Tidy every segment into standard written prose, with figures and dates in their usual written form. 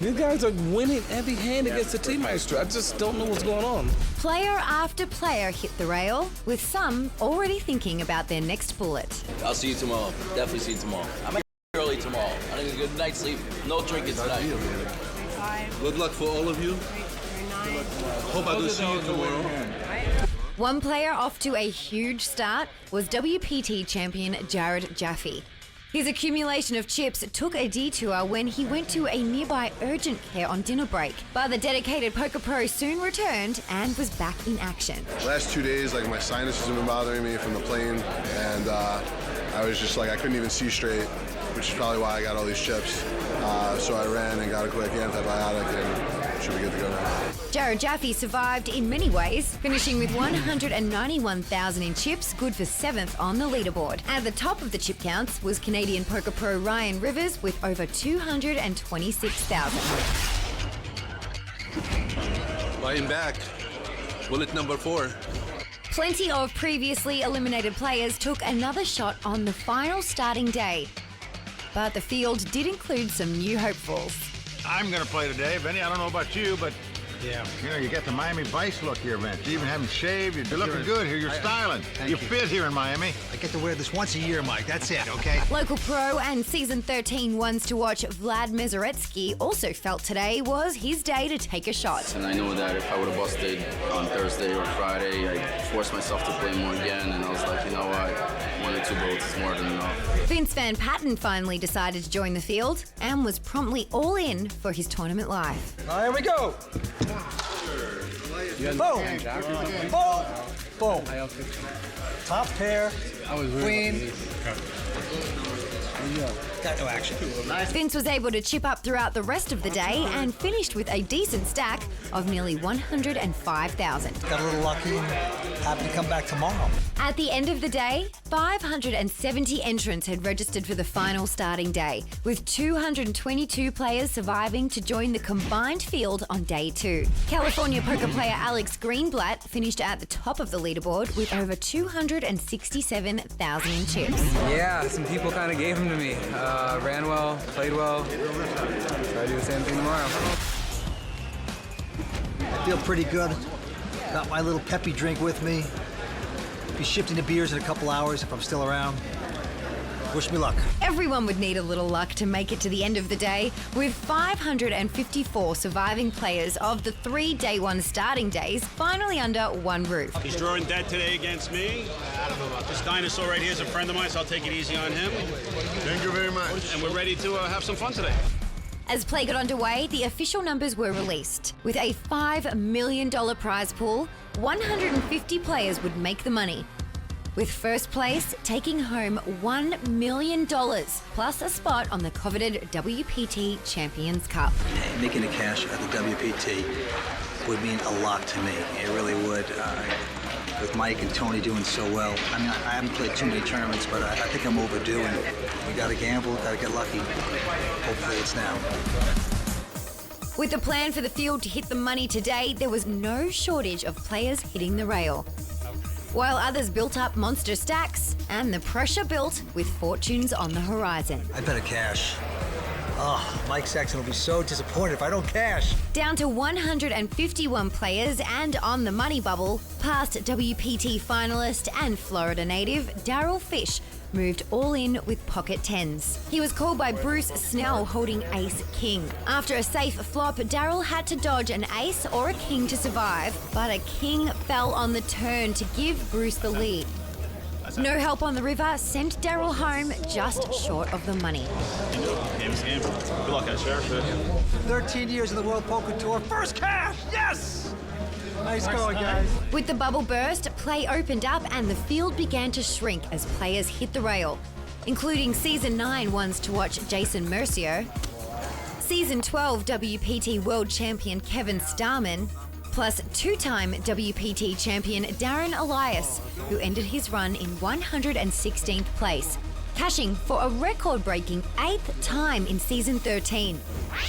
These guys are winning every hand against the T-Maestro. I just don't know what's going on. Player after player hit the rail, with some already thinking about their next bullet. I'll see you tomorrow. Definitely see you tomorrow. I'm early tomorrow. I need a good night's sleep. No drinking tonight. Good luck for all of you. Hope I can see you tomorrow. One player off to a huge start was WPT champion Jared Jaffe. His accumulation of chips took a detour when he went to a nearby urgent care on dinner break. But the dedicated poker pro soon returned and was back in action. Last 2 days, like my sinuses have been bothering me from the plane, and I was just like, I couldn't even see straight, which is probably why I got all these chips. So I ran and got a quick antibiotic and should be good to go now. Jared Jaffe survived in many ways, finishing with 191,000 in chips, good for 7th on the leaderboard. At the top of the chip counts was Canadian poker pro Ryan Rivers with over 226,000. Buying back. Bullet number 4. Plenty of previously eliminated players took another shot on the final starting day. But the field did include some new hopefuls. I'm going to play today, Benny. I don't know about you, but yeah, you got the Miami Vice look here, man. You even haven't shaved. You're looking good here. You're styling. You fit here in Miami. I get to wear this once a year, Mike. That's it, okay? Local pro and season 13 ones to watch Vlad Mezaretsky also felt today was his day to take a shot. And I know that if I would have busted on Thursday or Friday, I'd force myself to play more again. And I was like, you know what? 1 or 2 votes is more than enough. Vince Van Patten finally decided to join the field and was promptly all in for his tournament life. Here we go. Boom. Boom. Boom. Top pair. Queen. Got no action. Vince was able to chip up throughout the rest of the day and finished with a decent stack of nearly 105,000. Got a little lucky and happy to come back tomorrow. At the end of the day, 570 entrants had registered for the final starting day, with 222 players surviving to join the combined field on day 2. California poker player Alex Greenblatt finished at the top of the leaderboard with over 267,000 in chips. Yeah, some people kind of gave them to me. Ran well, played well. Try to do the same thing tomorrow. I feel pretty good. Got my little peppy drink with me. Be shifting to beers in a couple hours if I'm still around. Wish me luck. Everyone would need a little luck to make it to the end of the day, with 554 surviving players of the 3 day 1 starting days finally under one roof. He's drawing dead today against me. This dinosaur right here is a friend of mine, so I'll take it easy on him. Thank you very much. And we're ready to have some fun today. As play got underway, the official numbers were released. With a $5 million prize pool, 150 players would make the money, with first place taking home $1 million, plus a spot on the coveted WPT Champions Cup. Making the cash at the WPT would mean a lot to me. It really would. With Mike and Tony doing so well. I mean, I haven't played too many tournaments, but I think I'm overdue, and we got to gamble, got to get lucky. Hopefully it's now. With the plan for the field to hit the money today, there was no shortage of players hitting the rail, while others built up monster stacks, and the pressure built with fortunes on the horizon. I better cash. Oh, Mike Sexton will be so disappointed if I don't cash. Down to 151 players and on the money bubble, past WPT finalist and Florida native Daryl Fish moved all in with pocket tens. He was called by Bruce Snell holding ace-king. After a safe flop, Daryl had to dodge an ace or a king to survive, but a king fell on the turn to give Bruce the lead. No help on the river sent Daryl home just short of the money. Good luck, guys. 13 years in the World Poker Tour. First cash! Yes! Nice going, guys. With the bubble burst, play opened up and the field began to shrink as players hit the rail, including Season 9 ones to watch Jason Mercier, Season 12 WPT World Champion Kevin Starman, plus 2-time WPT champion Darren Elias, who ended his run in 116th place, cashing for a record-breaking 8th time in Season 13.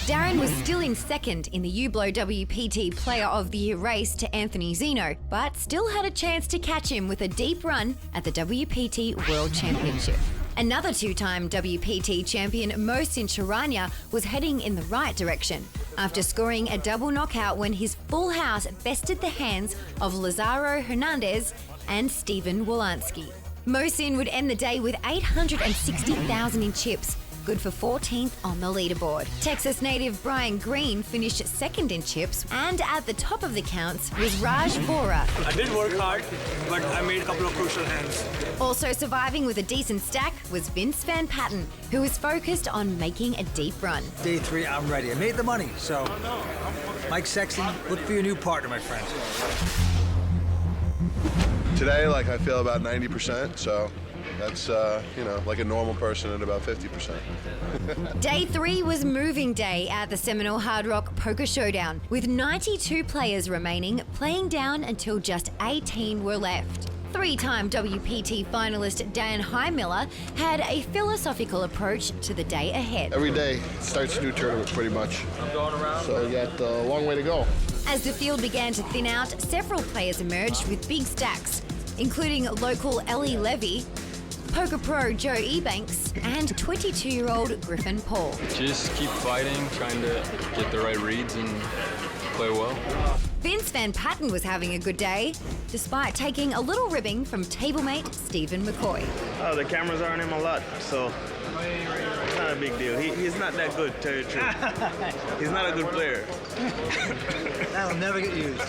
Darren was still in second in the Ublow WPT Player of the Year race to Anthony Zeno, but still had a chance to catch him with a deep run at the WPT World Championship. Another 2-time WPT champion, Mohsin Charania, was heading in the right direction, after scoring a double knockout when his full house bested the hands of Lazaro Hernandez and Steven Wolanski. Mohsin would end the day with 860,000 in chips, good for 14th on the leaderboard. Texas native Brian Green finished second in chips, and at the top of the counts was Raj Vora. I did work hard, but I made a couple of crucial hands. Also surviving with a decent stack was Vince Van Patten, who was focused on making a deep run. Day 3, I'm ready. I made the money, so Mike Sexton, look for your new partner, my friend. Today, like, I feel about 90%, so that's, like a normal person at about 50%. Day 3 was moving day at the Seminole Hard Rock Poker Showdown, with 92 players remaining, playing down until just 18 were left. Three-time WPT finalist Dan Highmiller had a philosophical approach to the day ahead. Every day starts a new tournament, pretty much. I'm going around. So you got a long way to go. As the field began to thin out, several players emerged with big stacks, including local Ellie Levy, poker pro Joe Ebanks, and 22-year-old Griffin Paul. Just keep fighting, trying to get the right reads and play well. Vince Van Patten was having a good day, despite taking a little ribbing from tablemate Stephen McCoy. Oh, the cameras are on him a lot, so it's not a big deal. He's not that good, to tell you the truth. He's not a good player. That'll never get used.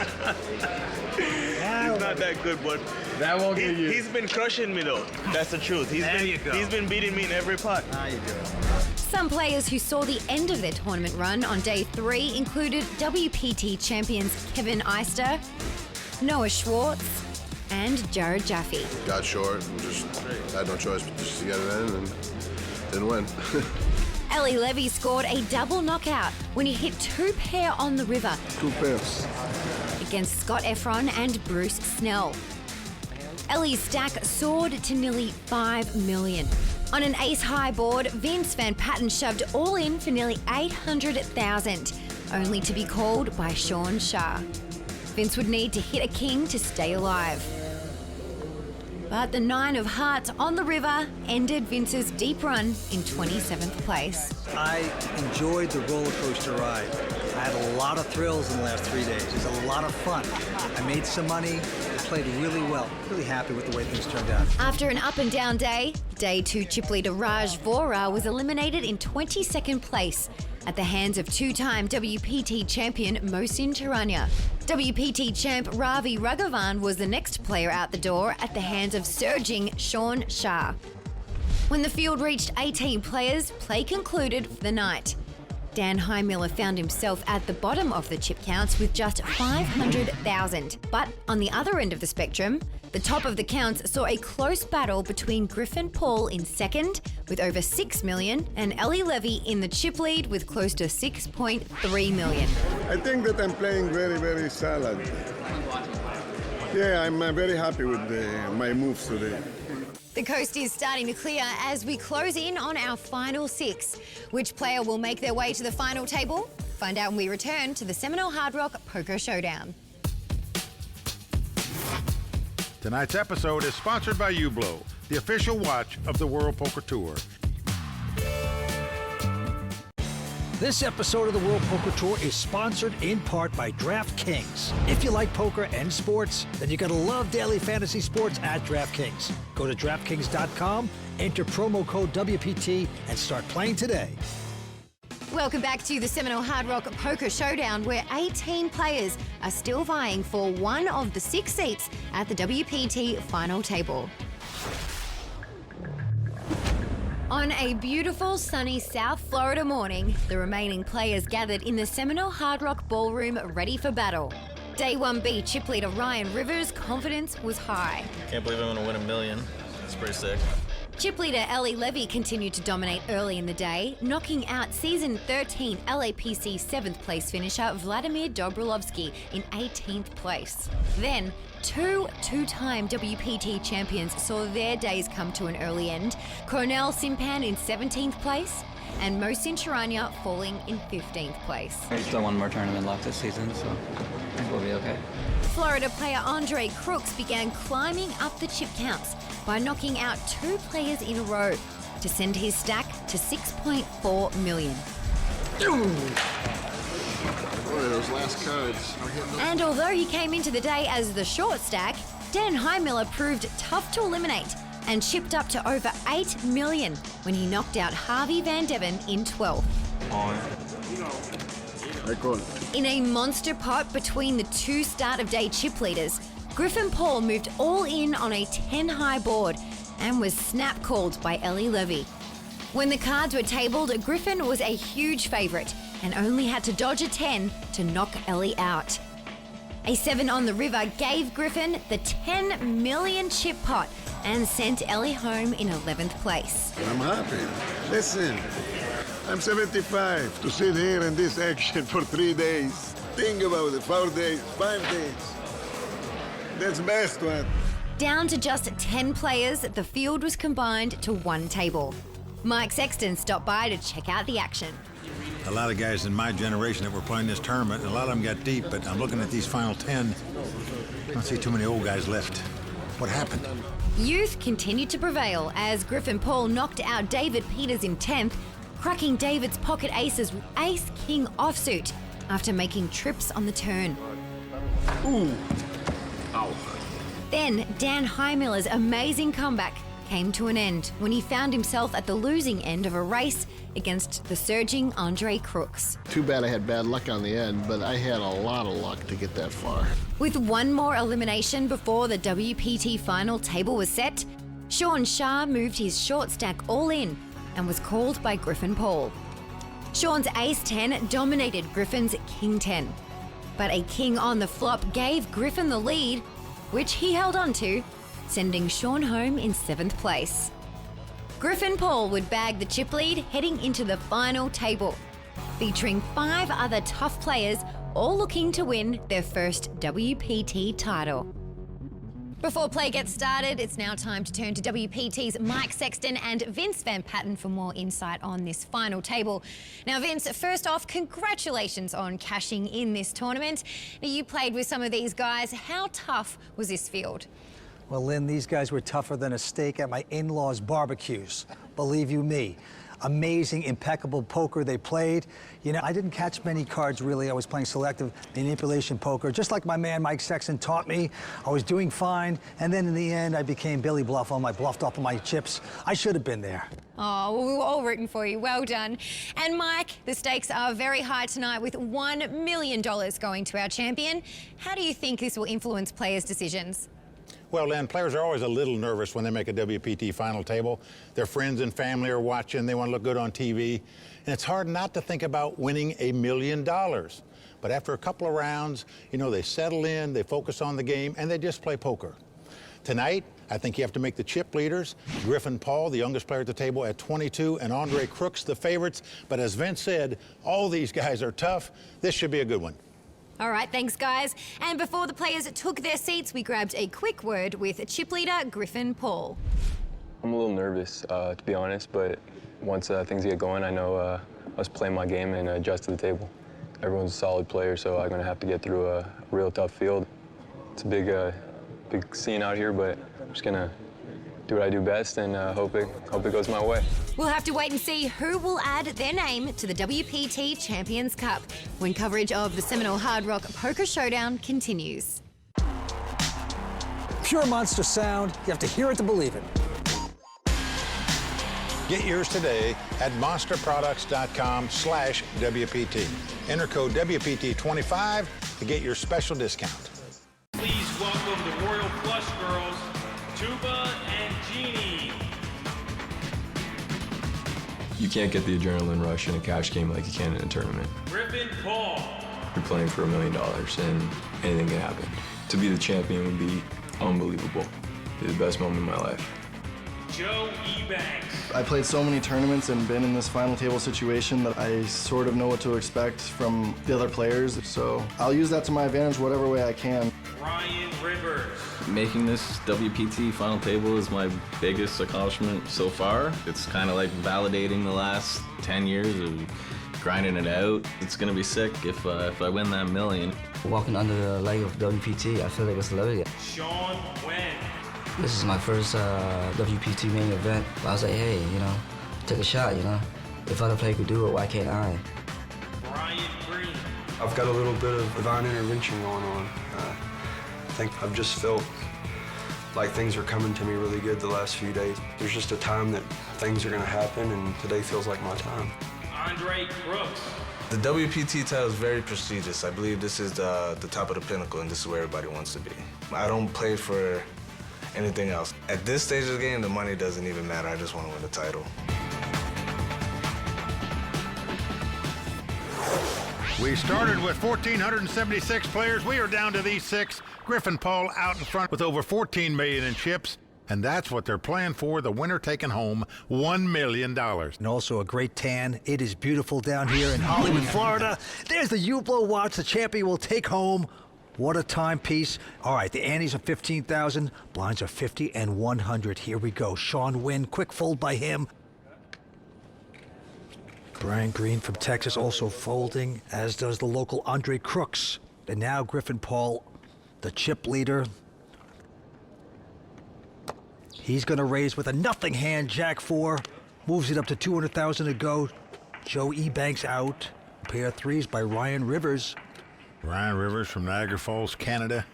He's not that good, but that won't get used. He's been crushing me, though. That's the truth. He's been beating me in every pot. Now you do it. Some players who saw the end of their tournament run on day 3 included WPT champions Kevin Eister, Noah Schwartz, and Jared Jaffe. Got short and just had no choice but just to get it in and didn't win. Ellie Levy scored a double knockout when he hit 2 pair on the river. 2 pairs. Against Scott Efron and Bruce Snell. Ellie's stack soared to nearly 5 million. On an ace-high board, Vince Van Patten shoved all in for nearly 800,000, only to be called by Sean Shah. Vince would need to hit a king to stay alive. But the 9 of hearts on the river ended Vince's deep run in 27th place. I enjoyed the roller coaster ride. I had a lot of thrills in the last 3 days. It was a lot of fun. I made some money. I played really well. Really happy with the way things turned out. After an up and down day, day 2 chip leader Raj Vora was eliminated in 22nd place at the hands of 2-time WPT champion Mohsin Charania. WPT champ Ravi Raghavan was the next player out the door at the hands of surging Sean Shah. When the field reached 18 players, play concluded for the night. Dan Highmiller found himself at the bottom of the chip counts with just 500,000. But on the other end of the spectrum, the top of the counts saw a close battle between Griffin Paul in second with over 6 million and Ellie Levy in the chip lead with close to 6.3 million. I think that I'm playing very, very solid. Yeah, I'm very happy with my moves today. The coast is starting to clear as we close in on our final 6. Which player will make their way to the final table? Find out when we return to the Seminole Hard Rock Poker Showdown. Tonight's episode is sponsored by Ublow, the official watch of the World Poker Tour. This episode of the World Poker Tour is sponsored in part by DraftKings. If you like poker and sports, then you're going to love daily fantasy sports at DraftKings. Go to DraftKings.com, enter promo code WPT, and start playing today. Welcome back to the Seminole Hard Rock Poker Showdown, where 18 players are still vying for one of the 6 seats at the WPT final table. On a beautiful, sunny South Florida morning, the remaining players gathered in the Seminole Hard Rock Ballroom ready for battle. Day 1B chip leader Ryan Rivers' confidence was high. Can't believe I'm going to win $1 million. It's pretty sick. Chip leader Ellie Levy continued to dominate early in the day, knocking out season 13 LAPC 7th place finisher Vladimir Dobrilovsky in 18th place. Then, 2 two-time WPT champions saw their days come to an early end, Cornell Simpan in 17th place and Mohsin Charania falling in 15th place. Still one more tournament left this season, so I think we'll be okay. Florida player Andre Crooks began climbing up the chip counts by knocking out 2 players in a row to send his stack to 6.4 million. last cards. And although he came into the day as the short stack, Dan Heimiller proved tough to eliminate and chipped up to over $8 million when he knocked out Harvey Van Devin in 12th. In a monster pot between the two start-of-day chip leaders, Griffin Paul moved all in on a 10-high board and was snap-called by Ellie Levy. When the cards were tabled, Griffin was a huge favourite and only had to dodge a 10 to knock Ellie out. A 7 on the river gave Griffin the 10 million chip pot and sent Ellie home in 11th place. I'm happy. Listen, I'm 75 to sit here in this action for 3 days. Think about it, 4 days, 5 days. That's best one. Down to just 10 players, the field was combined to one table. Mike Sexton stopped by to check out the action. A lot of guys in my generation that were playing this tournament, a lot of them got deep, but I'm looking at these final 10. I don't see too many old guys left. What happened? Youth continued to prevail as Griffin Paul knocked out David Peters in 10th, cracking David's pocket aces with ace-king offsuit after making trips on the turn. Ooh. Ow. Then Dan Heimiller's amazing comeback came to an end when he found himself at the losing end of a race against the surging Andre Crooks. Too bad I had bad luck on the end, but I had a lot of luck to get that far. With one more elimination before the WPT final table was set, Sean Shah moved his short stack all in and was called by Griffin Paul. Sean's ace-10 dominated Griffin's king-10, but a king on the flop gave Griffin the lead, which he held on to, sending Sean home in 7th place. Griffin Paul would bag the chip lead heading into the final table, featuring 5 other tough players all looking to win their first WPT title. Before play gets started, it's now time to turn to WPT's Mike Sexton and Vince Van Patten for more insight on this final table. Now, Vince, first off, congratulations on cashing in this tournament. Now, you played with some of these guys. How tough was this field? Well, Lynn, these guys were tougher than a steak at my in-laws' barbecues. Believe you me. Amazing, impeccable poker they played. You know, I didn't catch many cards, really. I was playing selective manipulation poker, just like my man Mike Sexton taught me. I was doing fine, and then in the end, I became Billy Bluff on my bluffed off of my chips. I should have been there. Oh, well, we were all rooting for you. Well done. And Mike, the stakes are very high tonight with $1 million going to our champion. How do you think this will influence players' decisions? Well, Len, players are always a little nervous when they make a WPT final table. Their friends and family are watching. They want to look good on TV. And it's hard not to think about winning $1 million. But after a couple of rounds, you know, they settle in, they focus on the game, and they just play poker. Tonight, I think you have to make the chip leaders. Griffin Paul, the youngest player at the table at 22, and Andre Crooks, the favorites. But as Vince said, all these guys are tough. This should be a good one. All right, thanks, guys. And before the players took their seats, we grabbed a quick word with chip leader Griffin Paul. I'm a little nervous, to be honest, but once things get going, I know I was playing my game and adjust to the table. Everyone's a solid player, so I'm going to have to get through a real tough field. It's a big scene out here, but I'm just going to do what I do best and hope it goes my way. We'll have to wait and see who will add their name to the WPT Champions Cup when coverage of the seminal Hard Rock Poker Showdown continues. Pure monster sound. You have to hear it to believe it. Get yours today at monsterproducts.com/WPT. Enter code WPT25 to get your special discount. Please welcome the Royal Flush Girls, Tuba and Jeannie. You can't get the adrenaline rush in a cash game like you can in a tournament. Griffin Paul. You're playing for $1 million and anything can happen. To be the champion would be unbelievable. It'd be the best moment of my life. Joe Ebanks. I played so many tournaments and been in this final table situation that I sort of know what to expect from the other players. So I'll use that to my advantage whatever way I can. Ryan Rivers. Making this WPT final table is my biggest accomplishment so far. It's kind of like validating the last 10 years of grinding it out. It's gonna be sick if I win that $1 million. Walking under the leg of WPT, I feel like it's loaded. Sean Wen. This is my first WPT main event. I was like, hey, you know, take a shot, you know. If other players could do it, why can't I? Brian Green. I've got a little bit of divine intervention going on. I think I've just felt like things are coming to me really good the last few days. There's just a time that things are going to happen, and today feels like my time. Andre Crooks. The WPT title is very prestigious. I believe this is the top of the pinnacle, and this is where everybody wants to be. I don't play for anything else. At this stage of the game, the money doesn't even matter. I just want to win the title. We started with 1,476 players. We are down to these 6. Griffin Paul out in front with over $14 million in chips. And that's what they're playing for, the winner taking home $1 million. And also a great tan. It is beautiful down here in Hollywood, Florida. There's the Ublow watch. The champion will take home. What a timepiece. All right, the antes are 15,000. Blinds are 50 and 100. Here we go. Sean Wynn, quick fold by him. Brian Green from Texas also folding, as does the local Andre Crooks. And now Griffin Paul, the chip leader. He's going to raise with a nothing hand, Jack 4. Moves it up to 200,000 to go. Joe Ebanks out. Pair of threes by Ryan Rivers. Ryan Rivers from Niagara Falls, Canada.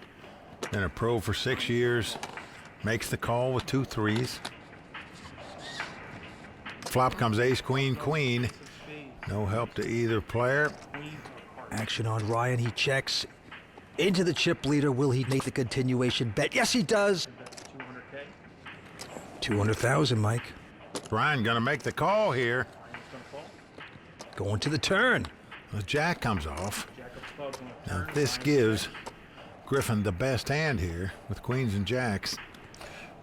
Been a pro for 6 years. Makes the call with 2 threes. Flop comes ace, queen, queen. No help to either player. Action on Ryan. He checks into the chip leader. Will he make the continuation bet? Yes, he does. 200,000, Mike. Ryan gonna make the call here. Going to the turn. The jack comes off. Now this gives Griffin the best hand here with queens and jacks.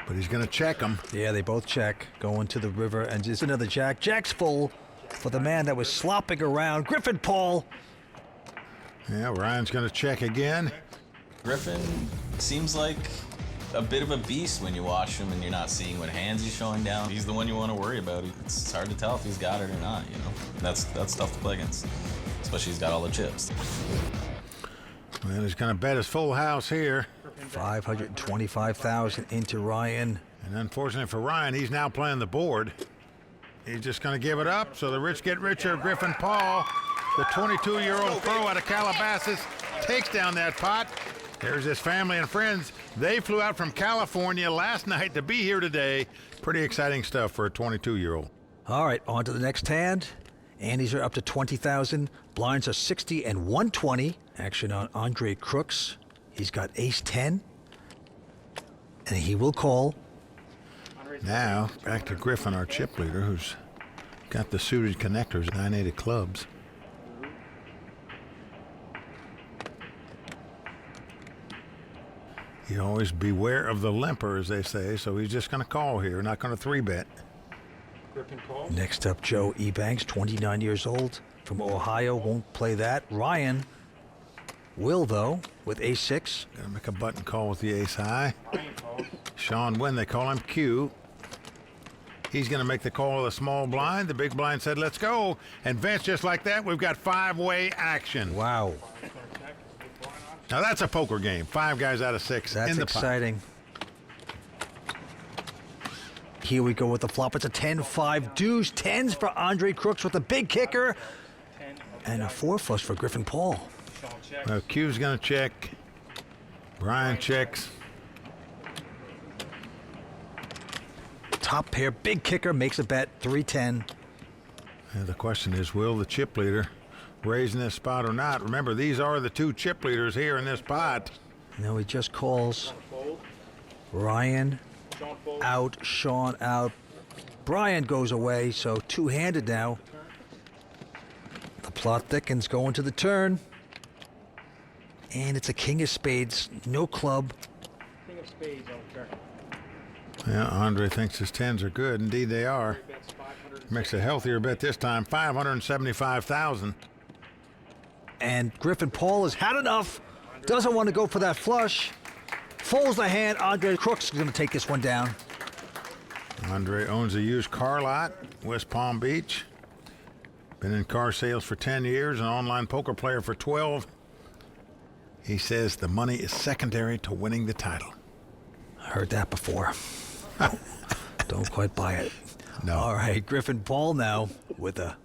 But he's gonna check them. Yeah, they both check. Going to the river, and just another jack. Jack's full for the man that was slopping around, Griffin Paul. Yeah, Ryan's gonna check again. Griffin seems like a bit of a beast when you watch him and you're not seeing what hands he's showing down. He's the one you want to worry about. It's hard to tell if he's got it or not, you know. That's tough to play against, especially he's got all the chips. Well, he's gonna bet his full house here. 525,000 into Ryan. And unfortunately for Ryan, he's now playing the board. He's just going to give it up, so the rich get richer. Griffin Paul, the 22-year-old pro out of Calabasas, takes down that pot. There's his family and friends. They flew out from California last night to be here today. Pretty exciting stuff for a 22-year-old. All right, on to the next hand. Andes are up to 20,000. Blinds are 60 and 120. Action on Andre Crooks. He's got ace-10, and he will call. Now, back to Griffin, our chip leader, who's got the suited connectors, 9-8 of clubs. You always beware of the limper, as they say, so he's just going to call here, not going to 3-bet. Next up, Joe Ebanks, 29 years old, from Ohio, won't play that. Ryan will, though, with ace-6. Gonna make a button call with the ace-high. Sean Wynn, they call him Q. He's gonna make the call of the small blind. The big blind said, let's go. And Vince, just like that, we've got 5-way action. Wow. Now that's a poker game. 5 guys out of 6 That's in the exciting. Pot. Here we go with the flop. It's a 10-5 deuce. 10s for Andre Crooks with a big kicker. And a 4 flush for Griffin Paul. Well, Q's gonna check. Brian checks. Top pair, big kicker, makes a bet, 3-10. And the question is, will the chip leader raise in this spot or not? Remember, these are the 2 chip leaders here in this pot. No, he just calls. Ryan out, Sean out. Brian goes away, so 2-handed now. The plot thickens, going to the turn. And it's a king of spades, no club. King of spades on turn. Yeah, Andre thinks his 10s are good. Indeed, they are. Makes a healthier bet this time, 575,000. And Griffin Paul has had enough. Doesn't want to go for that flush. Folds the hand. Andre Crooks is going to take this one down. Andre owns a used car lot, West Palm Beach. Been in car sales for 10 years, an online poker player for 12. He says the money is secondary to winning the title. I heard that before. Don't quite buy it. No. All right, Griffin Paul now with a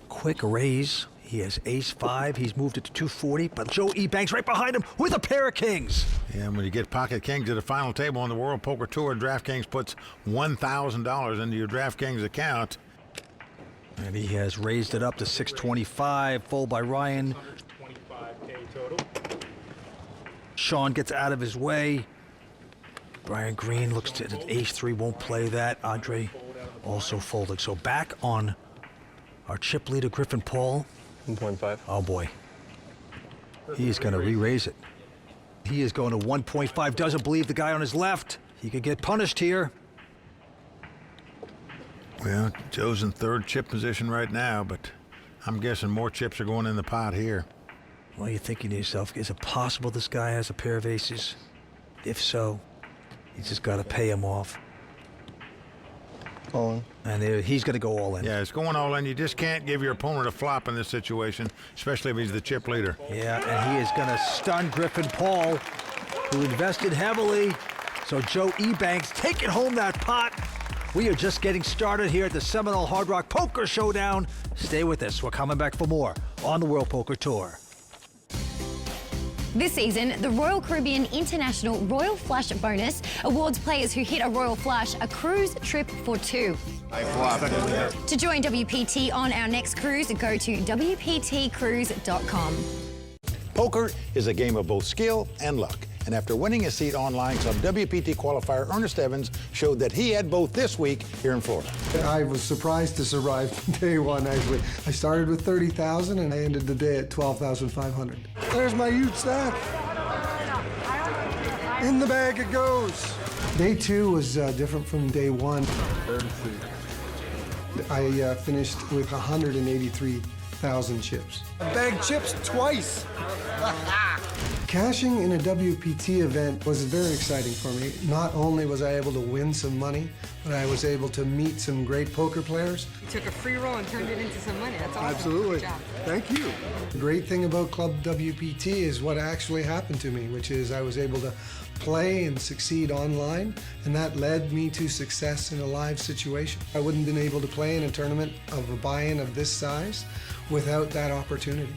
quick raise. He has ace-5. He's moved it to 240, but Joe Ebanks right behind him with a pair of kings. Yeah, when you get pocket kings at the final table on the World Poker Tour, DraftKings puts $1,000 into your DraftKings account. And he has raised it up to 625, fold by Ryan. Sean gets out of his way. Brian Green looks at an ace-3, won't play that. Andre also folding. So back on our chip leader, Griffin Paul. 1.5. Oh boy. He's going to re-raise it. He is going to 1.5. Doesn't believe the guy on his left. He could get punished here. Well, Joe's in third chip position right now, but I'm guessing more chips are going in the pot here. Well, you're thinking to yourself, is it possible this guy has a pair of aces? If so, you just got to pay him off. All in. And he's going to go all in. Yeah, it's going all in. You just can't give your opponent a flop in this situation, especially if he's the chip leader. Yeah, and he is going to stun Griffin Paul, who invested heavily. So Joe Ebanks taking home that pot. We are just getting started here at the Seminole Hard Rock Poker Showdown. Stay with us. We're coming back for more on the World Poker Tour. This season, the Royal Caribbean International Royal Flush Bonus awards players who hit a Royal Flush a cruise trip for 2. I flopped. To join WPT on our next cruise, go to WPTcruise.com. Poker is a game of both skill and luck. And after winning a seat online, Club WPT qualifier Ernest Evans showed that he had both this week here in Florida. I was surprised to survive day one, actually. I started with 30,000 and I ended the day at 12,500. There's my huge stack. In the bag it goes. Day 2 was different from day 1. I finished with 183,000 chips. I bagged chips twice. Cashing in a WPT event was very exciting for me. Not only was I able to win some money, but I was able to meet some great poker players. You took a free roll and turned it into some money. That's awesome. Absolutely. Good job. Thank you. The great thing about Club WPT is what actually happened to me, which is I was able to play and succeed online, and that led me to success in a live situation. I wouldn't have been able to play in a tournament of a buy-in of this size without that opportunity.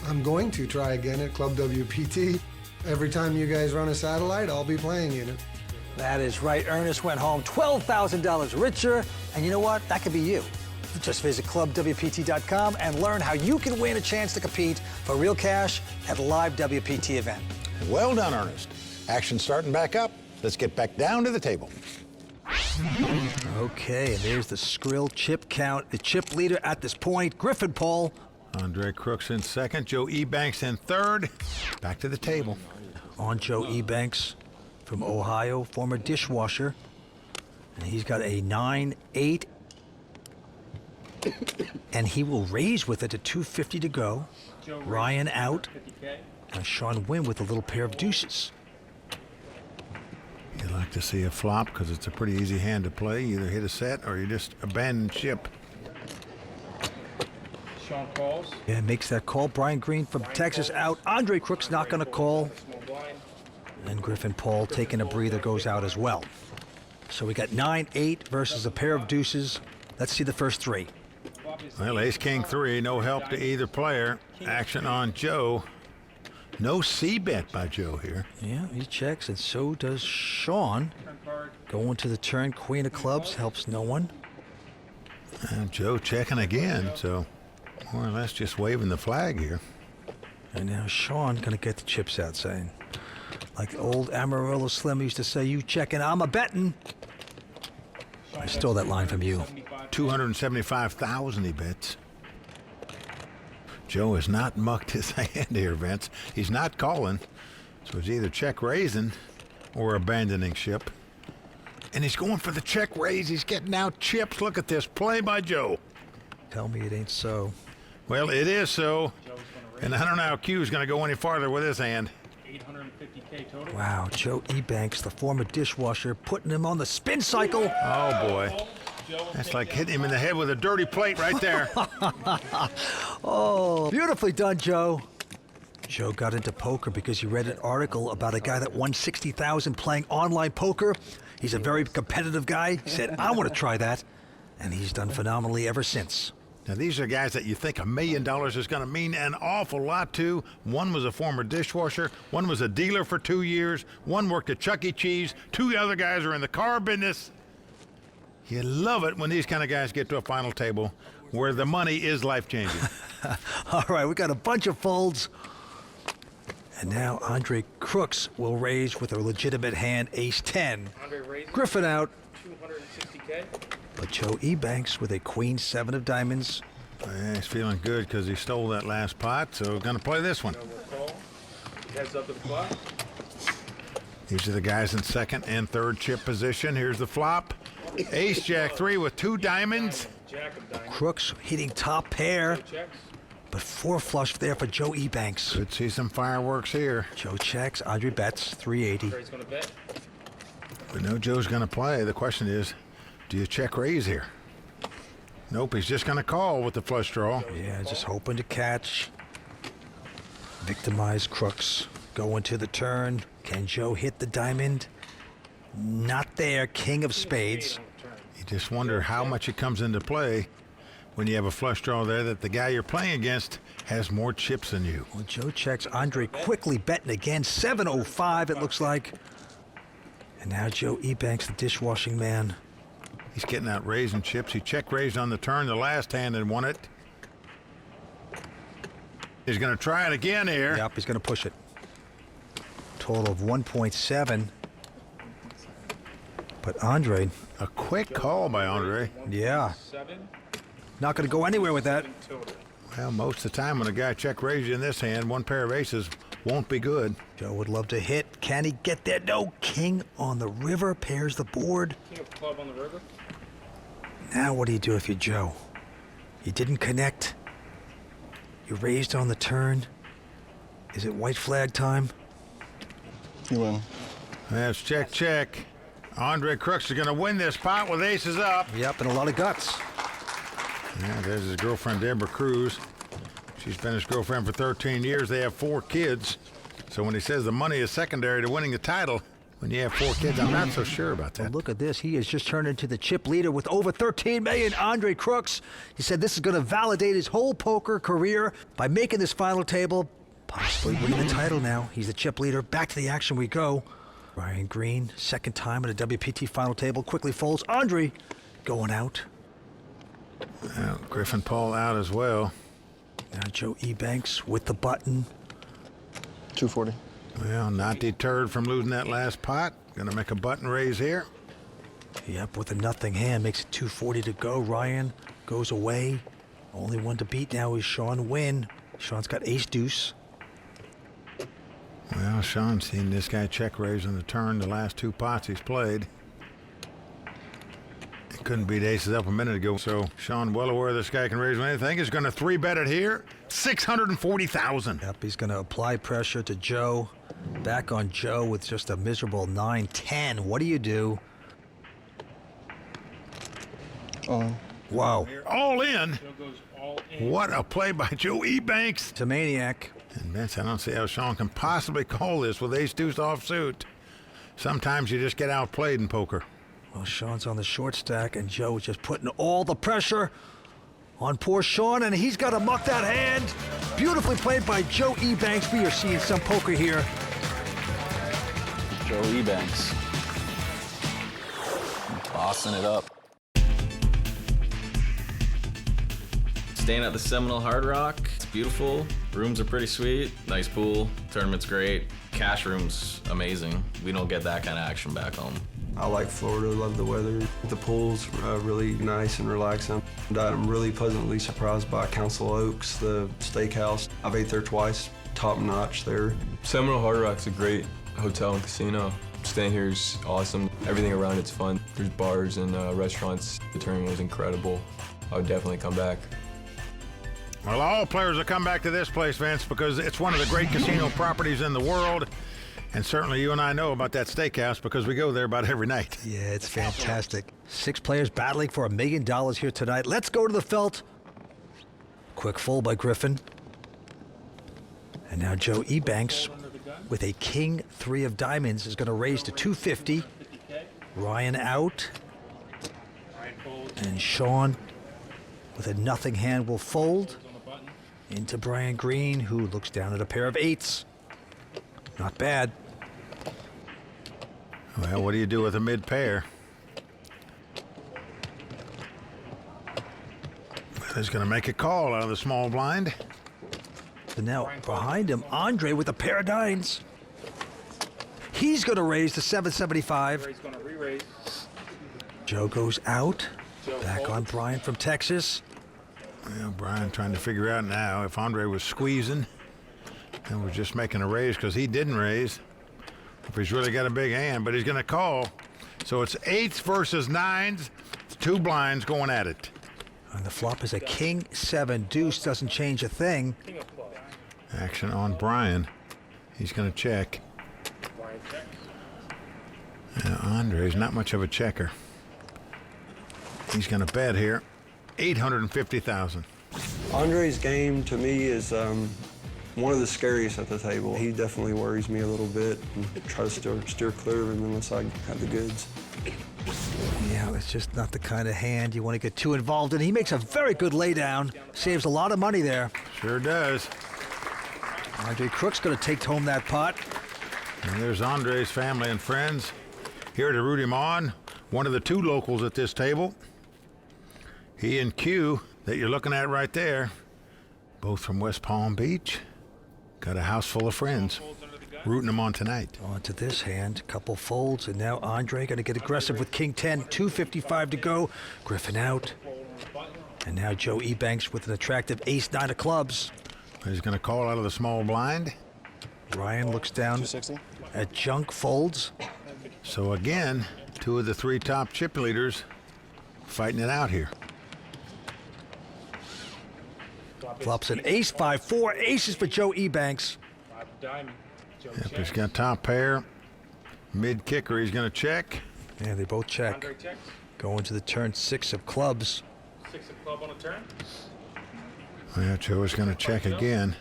I'm going to try again at Club WPT. Every time you guys run a satellite, I'll be playing in it. That is right. Ernest went home $12,000 richer. And you know what? That could be you. Just visit ClubWPT.com and learn how you can win a chance to compete for real cash at a live WPT event. Well done, Ernest. Action starting back up. Let's get back down to the table. Okay, and there's the Skrill chip count. The chip leader at this point, Griffin Paul. Andre Crooks in second, Joe Ebanks in third. Back to the table. On Joe Ebanks from Ohio, former dishwasher. And he's got a 9-8. And he will raise with it at 250 to go. Ryan out. And Sean Wynn with a little pair of deuces. You like to see a flop because it's a pretty easy hand to play. You either hit a set or you just abandon ship. Sean calls. Yeah, makes that call. Brian Green from Texas out. Andre Crook's not going to call. And Griffin Paul taking a breather goes out as well. So we got 9-8 versus a pair of deuces. Let's see the first 3. Well, ace, king, 3, no help to either player. Action on Joe. No C-bet by Joe here. Yeah, he checks, and so does Sean. Going to the turn, queen of clubs, helps no one. And Joe checking again, so more or less just waving the flag here. And now Sean gonna get the chips out, saying, like old Amarillo Slim used to say, you checking, I'm a betting. I stole that line from you. 275,000 he bets. Joe has not mucked his hand here, Vince. He's not calling, so he's either check raising or abandoning ship. And he's going for the check raise. He's getting out chips. Look at this play by Joe. Tell me it ain't so. Well, it is so. And I don't know how Q's going to go any farther with his hand. 850K total. Wow, Joe Ebanks, the former dishwasher, putting him on the spin cycle. Oh, boy. That's like hitting him in the head with a dirty plate right there. Oh, beautifully done, Joe. Joe got into poker because he read an article about a guy that won $60,000 playing online poker. He's a very competitive guy. He said, I want to try that. And he's done phenomenally ever since. Now, these are guys that you think $1 million is going to mean an awful lot to. One was a former dishwasher. One was a dealer for 2 years. One worked at Chuck E. Cheese. 2 other guys are in the car business. You love it when these kind of guys get to a final table where the money is life-changing. All right, we got a bunch of folds. And now Andre Crooks will raise with a legitimate hand, ace-10. Griffin out. 260K. But Joe Ebanks with a queen-7 of diamonds. Yeah, he's feeling good because he stole that last pot, so going to play this one. Heads up to the clock. These are the guys in second and third chip position. Here's the flop. Ace, Jack 3 with 2 diamonds. Jack of diamonds. Crooks hitting top pair. But 4 flush there for Joe Ebanks. Could see some fireworks here. Joe checks, Andre bets, 380. Andre's going to bet. We know Joe's going to play. The question is, do you check raise here? Nope, he's just going to call with the flush draw. Yeah, just hoping to catch. Victimize Crooks. Going to the turn. Can Joe hit the diamond? Not there. King of spades. You just wonder how much it comes into play when you have a flush draw there that the guy you're playing against has more chips than you. Well, Joe checks. Andre quickly betting again. 705 it looks like. And now Joe Ebanks, the dishwashing man. He's getting out raising chips. He check raised on the turn the last hand and won it. He's going to try it again here. Yep, he's going to push it. Total of 1.7. But Andre. A quick call by Andre. Yeah. Not going to go anywhere with that. Well, most of the time when a guy check raises in this hand, one pair of aces won't be good. Joe would love to hit. Can he get there? No. King on the river pairs the board. King of club on the river. Now what do you do if you're Joe? You didn't connect. You raised on the turn. Is it white flag time? You win. That's check, check. Andre Crooks is going to win this pot with aces up. Yep, and a lot of guts. Yeah, there's his girlfriend, Deborah Cruz. She's been his girlfriend for 13 years. They have 4 kids. So when he says the money is secondary to winning the title, when you have 4 kids, I'm not so sure about that. Well, look at this. He has just turned into the chip leader with over 13 million. Andre Crooks. He said this is going to validate his whole poker career by making this final table, possibly winning the title now. He's the chip leader. Back to the action we go. Ryan Green, second time at a WPT final table, quickly folds. Andre going out. Well, Griffin Paul out as well. Now Joe Ebanks with the button. 240. Well, not deterred from losing that last pot. Gonna make a button raise here. Yep, with a nothing hand, makes it 240 to go. Ryan goes away. Only one to beat now is Sean Wynn. Sean's got ace deuce. Well, Sean's seen this guy check raise on the turn the last 2 pots he's played. He couldn't beat aces up a minute ago, so Sean, well aware this guy can raise anything, is going to 3-bet it here. 640,000. Yep, he's going to apply pressure to Joe. Back on Joe with just a miserable 9-10. What do you do? Wow. All in. What a play by Joe Ebanks. It's a maniac. And Vince, I don't see how Sean can possibly call this with ace-deuce offsuit. Sometimes you just get outplayed in poker. Well, Sean's on the short stack, and Joe is just putting all the pressure on poor Sean, and he's got to muck that hand. Beautifully played by Joe Ebanks. We are seeing some poker here. Joe Ebanks. Tossing it up. Staying at the Seminole Hard Rock. It's beautiful. Rooms are pretty sweet. Nice pool. Tournament's great. Cash room's amazing. We don't get that kind of action back home. I like Florida, love the weather. The pool's really nice and relaxing. I'm really pleasantly surprised by Council Oaks, the steakhouse. I've ate there twice, top notch there. Seminole Hard Rock's a great hotel and casino. Staying here is awesome. Everything around it's fun. There's bars and restaurants. The tournament was incredible. I would definitely come back. Well, all players will come back to this place, Vince, because it's one of the great casino properties in the world. And certainly you and I know about that steakhouse because we go there about every night. Yeah, it's fantastic. 6 players battling for $1 million here tonight. Let's go to the felt. Quick fold by Griffin. And now Joe Ebanks with a king 3 of diamonds is going to raise to 250. Ryan out. And Sean with a nothing hand will fold into Brian Green, who looks down at a pair of 8s. Not bad. Well, what do you do with a mid-pair? He's going to make a call out of the small blind. And now behind him, Andre with a pair of 9s. He's going to raise to 775. He's going to re-raise. Joe goes out. Back on Brian from Texas. Well, Brian trying to figure out now if Andre was squeezing and was just making a raise because he didn't raise. If he's really got a big hand, but he's going to call. So it's 8s versus 9s. It's 2 blinds going at it. And the flop is a king 7 deuce. Doesn't change a thing. Action on Brian. He's going to check. Now, Andre's not much of a checker. He's going to bet here. 850,000. Andre's game to me is one of the scariest at the table. He definitely worries me a little bit and try to steer clear of him unless I have the goods. Yeah, it's just not the kind of hand you want to get too involved in. He makes a very good laydown. Saves a lot of money there. Sure does. Andre Crook's going to take home that pot. And there's Andre's family and friends here to root him on. One of the 2 locals at this table. He and Q, that you're looking at right there, both from West Palm Beach. Got a house full of friends rooting him on tonight. On to this hand, couple folds, and now Andre going to get aggressive with king 10, 255 to go. Griffin out. And now Joe Ebanks with an attractive ace 9 of clubs. He's going to call out of the small blind. Ryan looks down at junk, folds. So again, 2 of the 3 top chip leaders fighting it out here. Flops an ace 5, 4 aces for Joe Ebanks. Yep, he's got top pair. Mid kicker, he's going to check. Yeah, they both check. Going to the turn 6 of clubs. 6 of club on a turn. Well, Joe is going to check again.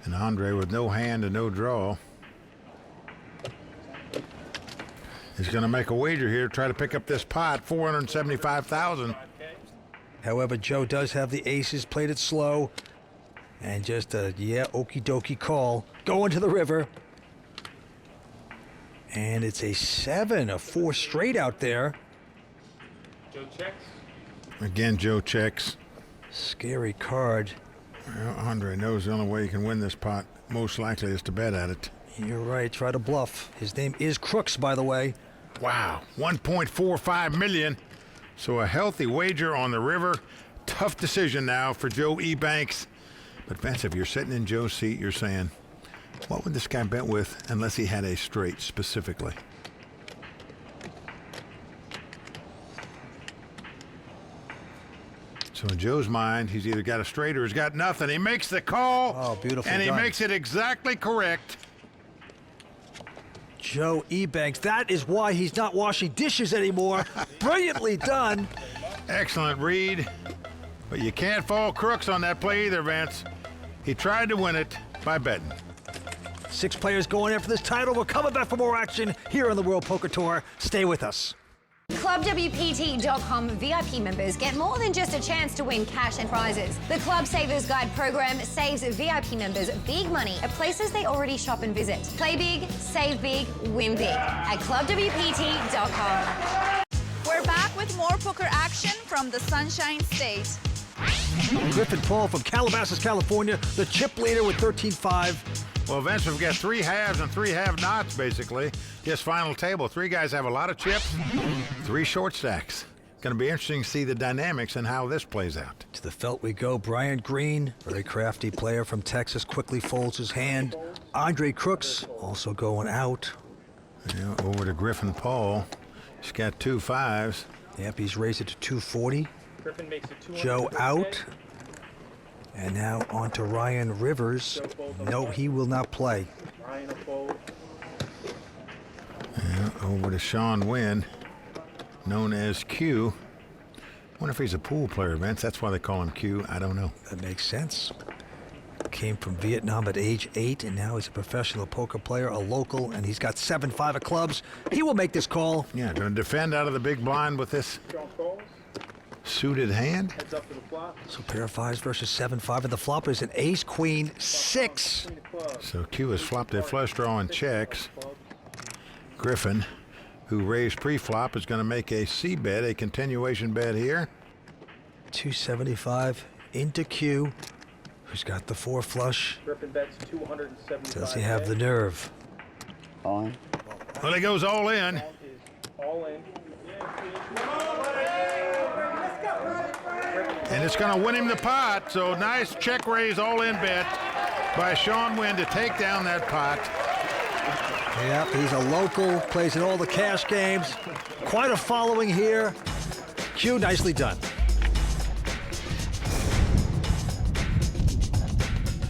And Andre with no hand and no draw. He's going to make a wager here, try to pick up this pot, 475,000. However, Joe does have the aces, played it slow. And just a, okie dokie call. Going to the river. And it's a 7, a 4 straight out there. Joe checks. Again, Joe checks. Scary card. Well, Andre knows the only way you can win this pot, most likely, is to bet at it. You're right, try to bluff. His name is Crooks, by the way. Wow, 1.45 million. So a healthy wager on the river. Tough decision now for Joe Ebanks. But Vince, if you're sitting in Joe's seat, you're saying, what would this guy bet with unless he had a straight specifically? So in Joe's mind, he's either got a straight or he's got nothing. He makes the call. Oh, beautiful. And he done. makes it exactly correct. Joe Ebanks, that is why he's not washing dishes anymore. Brilliantly done. Excellent read. But you can't fall Crooks on that play either, Vance. He tried to win it by betting. 6 players going after this title. We're coming back for more action here on the World Poker Tour. Stay with us. ClubWPT.com VIP members get more than just a chance to win cash and prizes. The Club Savers Guide program saves VIP members big money at places they already shop and visit. Play big, save big, win big at ClubWPT.com. We're back with more poker action from the Sunshine State. Griffin Paul from Calabasas, California, the chip leader with 13-5. Well, Vince, we've got 3 halves and 3 have-nots, basically. This final table, 3 guys have a lot of chips, 3 short stacks. Going to be interesting to see the dynamics and how this plays out. To the felt we go. Brian Green, very crafty player from Texas, quickly folds his hand. Andre Crooks also going out. Yeah, over to Griffin Paul. He's got 2 5s. Yep, he's raised it to 240. Griffin makes it 200. Joe out. And now on to Ryan Rivers. No, he will not play. Ryan will fold. Yeah, over to Sean Wynn, known as Q. Wonder if he's a pool player, Vince. That's why they call him Q. I don't know. That makes sense. Came from Vietnam at age 8, and now he's a professional poker player, a local, and he's got 7-5 of clubs. He will make this call. Yeah, going to defend out of the big blind with this suited hand. Heads up to the flop. So pair of fives versus 7-5, and the flop is an ace, queen, 6. So Q has flopped a flush draw and checks. Griffin, who raised pre-flop, is going to make a C bet, a continuation bet here. 275 into Q, who's got the 4 flush. Griffin bets 275. Does he have the nerve? On. Well, he goes all in. All in. And it's going to win him the pot. So nice check raise all in bet by Sean Wynn to take down that pot. Yeah, he's a local, plays in all the cash games. Quite a following here. Q, nicely done.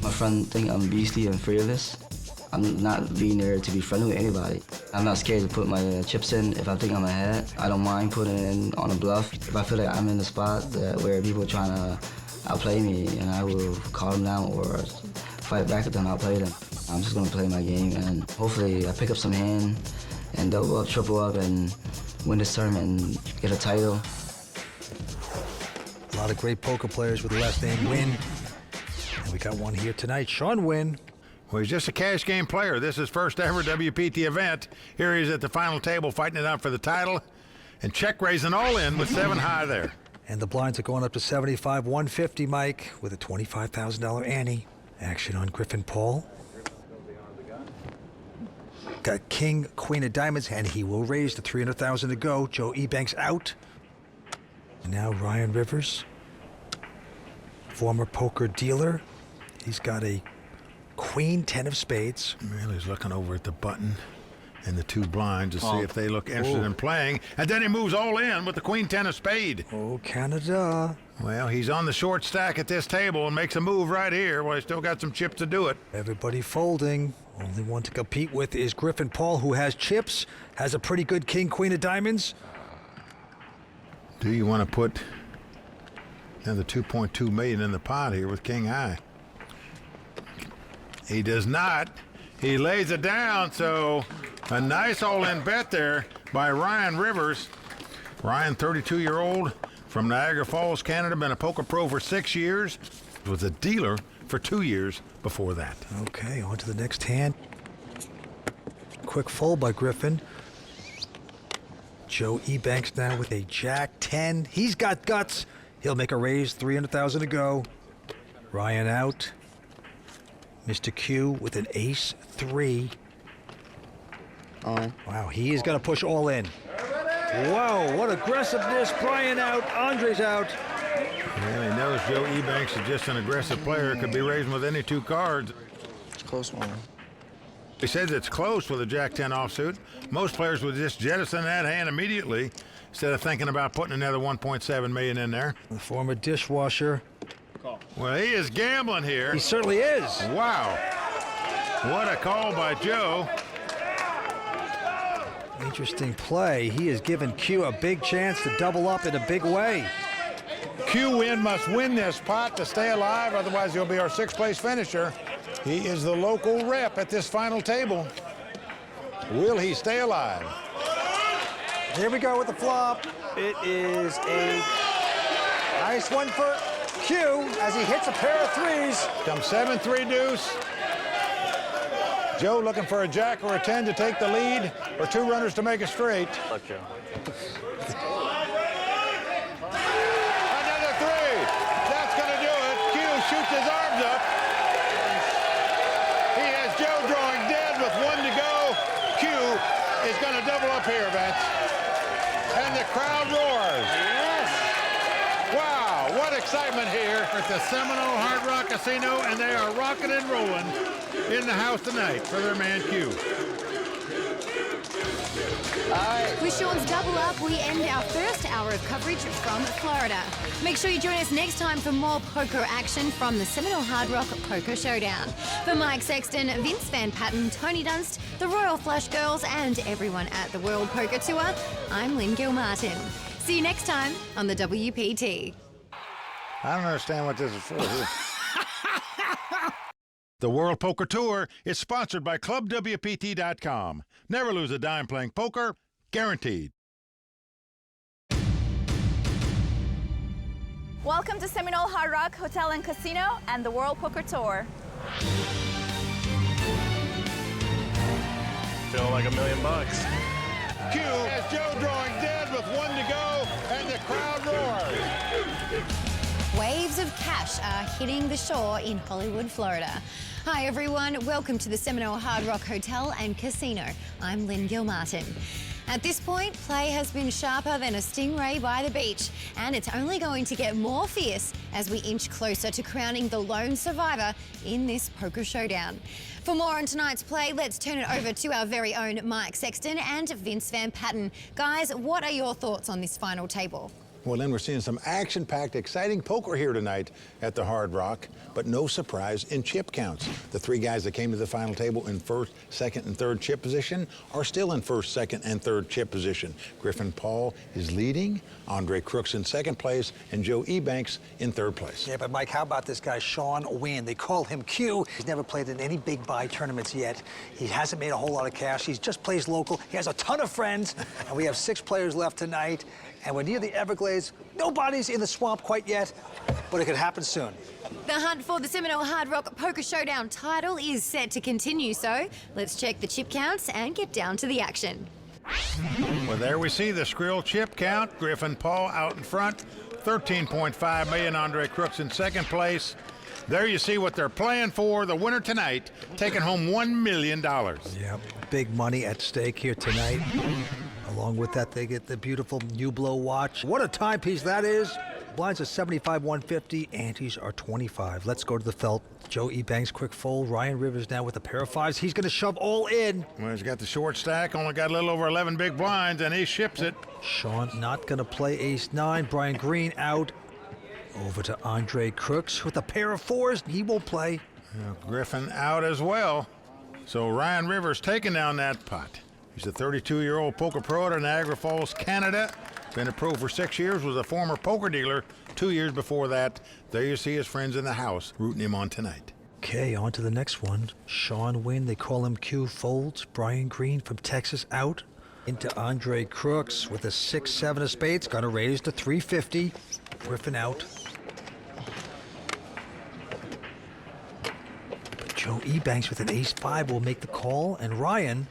My friend think I'm beastly and fearless. I'm not being there to be friendly with anybody. I'm not scared to put my chips in if I think I'm ahead. I don't mind putting it in on a bluff. If I feel like I'm in the spot where people are trying to outplay me, and I will call them down or fight back at them, outplay them. I'm just gonna play my game, and hopefully I pick up some hand and double up, triple up, and win this tournament and get a title. A lot of great poker players with the last name Wynn. And we got one here tonight, Sean Wynn. Well, he's just a cash game player. This is his first ever WPT event. Here he is at the final table fighting it out for the title. And check raising all in with 7 high there. And the blinds are going up to 75, 150, Mike, with a $25,000 ante. Action on Griffin Paul. Got king, queen of diamonds, and he will raise to 300,000 to go. Joe Ebanks out. And now Ryan Rivers, former poker dealer. He's got a queen, 10 of spades. Well, he's looking over at the button and the 2 blinds to see if they look interested in playing. And then he moves all in with the queen, 10 of spade. Oh, Canada. Well, he's on the short stack at this table and makes a move right here. Well, he's still got some chips to do it. Everybody folding. Only one to compete with is Griffin Paul, who has chips, has a pretty good king, queen of diamonds. Do you want to put another 2.2 million in the pot here with king high? He does not. He lays it down, so a nice all-in bet there by Ryan Rivers. Ryan, 32-year-old from Niagara Falls, Canada, been a poker pro for 6 years. Was a dealer for 2 years before that. Okay, on to the next hand. Quick fold by Griffin. Joe Ebanks now with a jack 10. He's got guts. He'll make a raise, 300,000 to go. Ryan out. Mr. Q with an ace 3. Wow, he is going to push all in. Wow, what aggressiveness. Brian out, Andre's out. Well, he knows Joe Ebanks is just an aggressive player. Could be raising with any 2 cards. It's a close one. He says it's close with a jack-10 offsuit. Most players would just jettison that hand immediately instead of thinking about putting another 1.7 million in there. The former dishwasher. Well, he is gambling here. He certainly is. Wow. What a call by Joe. Interesting play. He has given Q a big chance to double up in a big way. Q Win must win this pot to stay alive, otherwise he'll be our 6th place finisher. He is the local rep at this final table. Will he stay alive? Here we go with the flop. It is a nice one for Q as he hits a pair of 3s. Comes 7-3 deuce. Joe looking for a jack or a 10 to take the lead, or 2 runners to make a straight. Luck, Joe. Another 3. That's going to do it. Q shoots his arms up. He has Joe drawing dead with 1 to go. Q is going to double up here, Vince. And the crowd roars. Yes. Wow, what excitement here at the Seminole Hard Rock Casino, and they are rocking and rolling in the house tonight for their man Q. With Sean's double up, we end our first hour of coverage from Florida. Make sure you join us next time for more poker action from the Seminole Hard Rock Poker Showdown. For Mike Sexton, Vince Van Patten, Tony Dunst, the Royal Flush Girls, and everyone at the World Poker Tour, I'm Lynn Gilmartin. See you next time on the WPT. I don't understand what this is for. The World Poker Tour is sponsored by ClubWPT.com. Never lose a dime playing poker, guaranteed. Welcome to Seminole Hard Rock Hotel and Casino and the World Poker Tour. Feel like $1 million. Q has Joe drawing dead with 1 to go, and the crowd roars. Waves of cash are hitting the shore in Hollywood, Florida. Hi everyone, welcome to the Seminole Hard Rock Hotel and Casino. I'm Lynn Gilmartin. At this point, play has been sharper than a stingray by the beach, and it's only going to get more fierce as we inch closer to crowning the lone survivor in this poker showdown. For more on tonight's play, let's turn it over to our very own Mike Sexton and Vince Van Patten. Guys, what are your thoughts on this final table? Well, then we're seeing some action-packed, exciting poker here tonight at the Hard Rock, but no surprise in chip counts. The 3 guys that came to the final table in first, second, and third chip position are still in first, second, and third chip position. Griffin Paul is leading, Andre Crooks in second place, and Joe Ebanks in third place. Yeah, but Mike, how about this guy, Sean Wynn? They call him Q. He's never played in any big buy tournaments yet. He hasn't made a whole lot of cash. He just plays local. He has a ton of friends, and we have 6 players left tonight. And we're near the Everglades. Nobody's in the swamp quite yet, but it could happen soon. The hunt for the Seminole Hard Rock Poker Showdown title is set to continue, so let's check the chip counts and get down to the action. Well, there we see the Skrill chip count. Griffin Paul out in front, 13.5 million. Andre Crooks in second place. There you see what they're playing for. The winner tonight taking home $1 million. Yep, big money at stake here tonight. Along with that, they get the beautiful Ublow watch. What a timepiece that is. Blinds are 75, 150, antes are 25. Let's go to the felt. Joe Ebanks, quick fold. Ryan Rivers now with a pair of 5s. He's going to shove all in. Well, he's got the short stack, only got a little over 11 big blinds, and he ships it. Sean not going to play ace-9. Brian Green out. Over to Andre Crooks with a pair of 4s. He won't play. Griffin out as well. So Ryan Rivers taking down that pot. He's a 32-year-old poker pro out of Niagara Falls, Canada. Been a pro for 6 years, was a former poker dealer 2 years before that. There you see his friends in the house rooting him on tonight. Okay, on to the next one. Sean Wynn, they call him Q, folds. Brian Green from Texas out. Into Andre Crooks with a 6-7 of spades. Gonna raise to 350. Griffin out. But Joe Ebanks with an ace-5 will make the call, and Ryan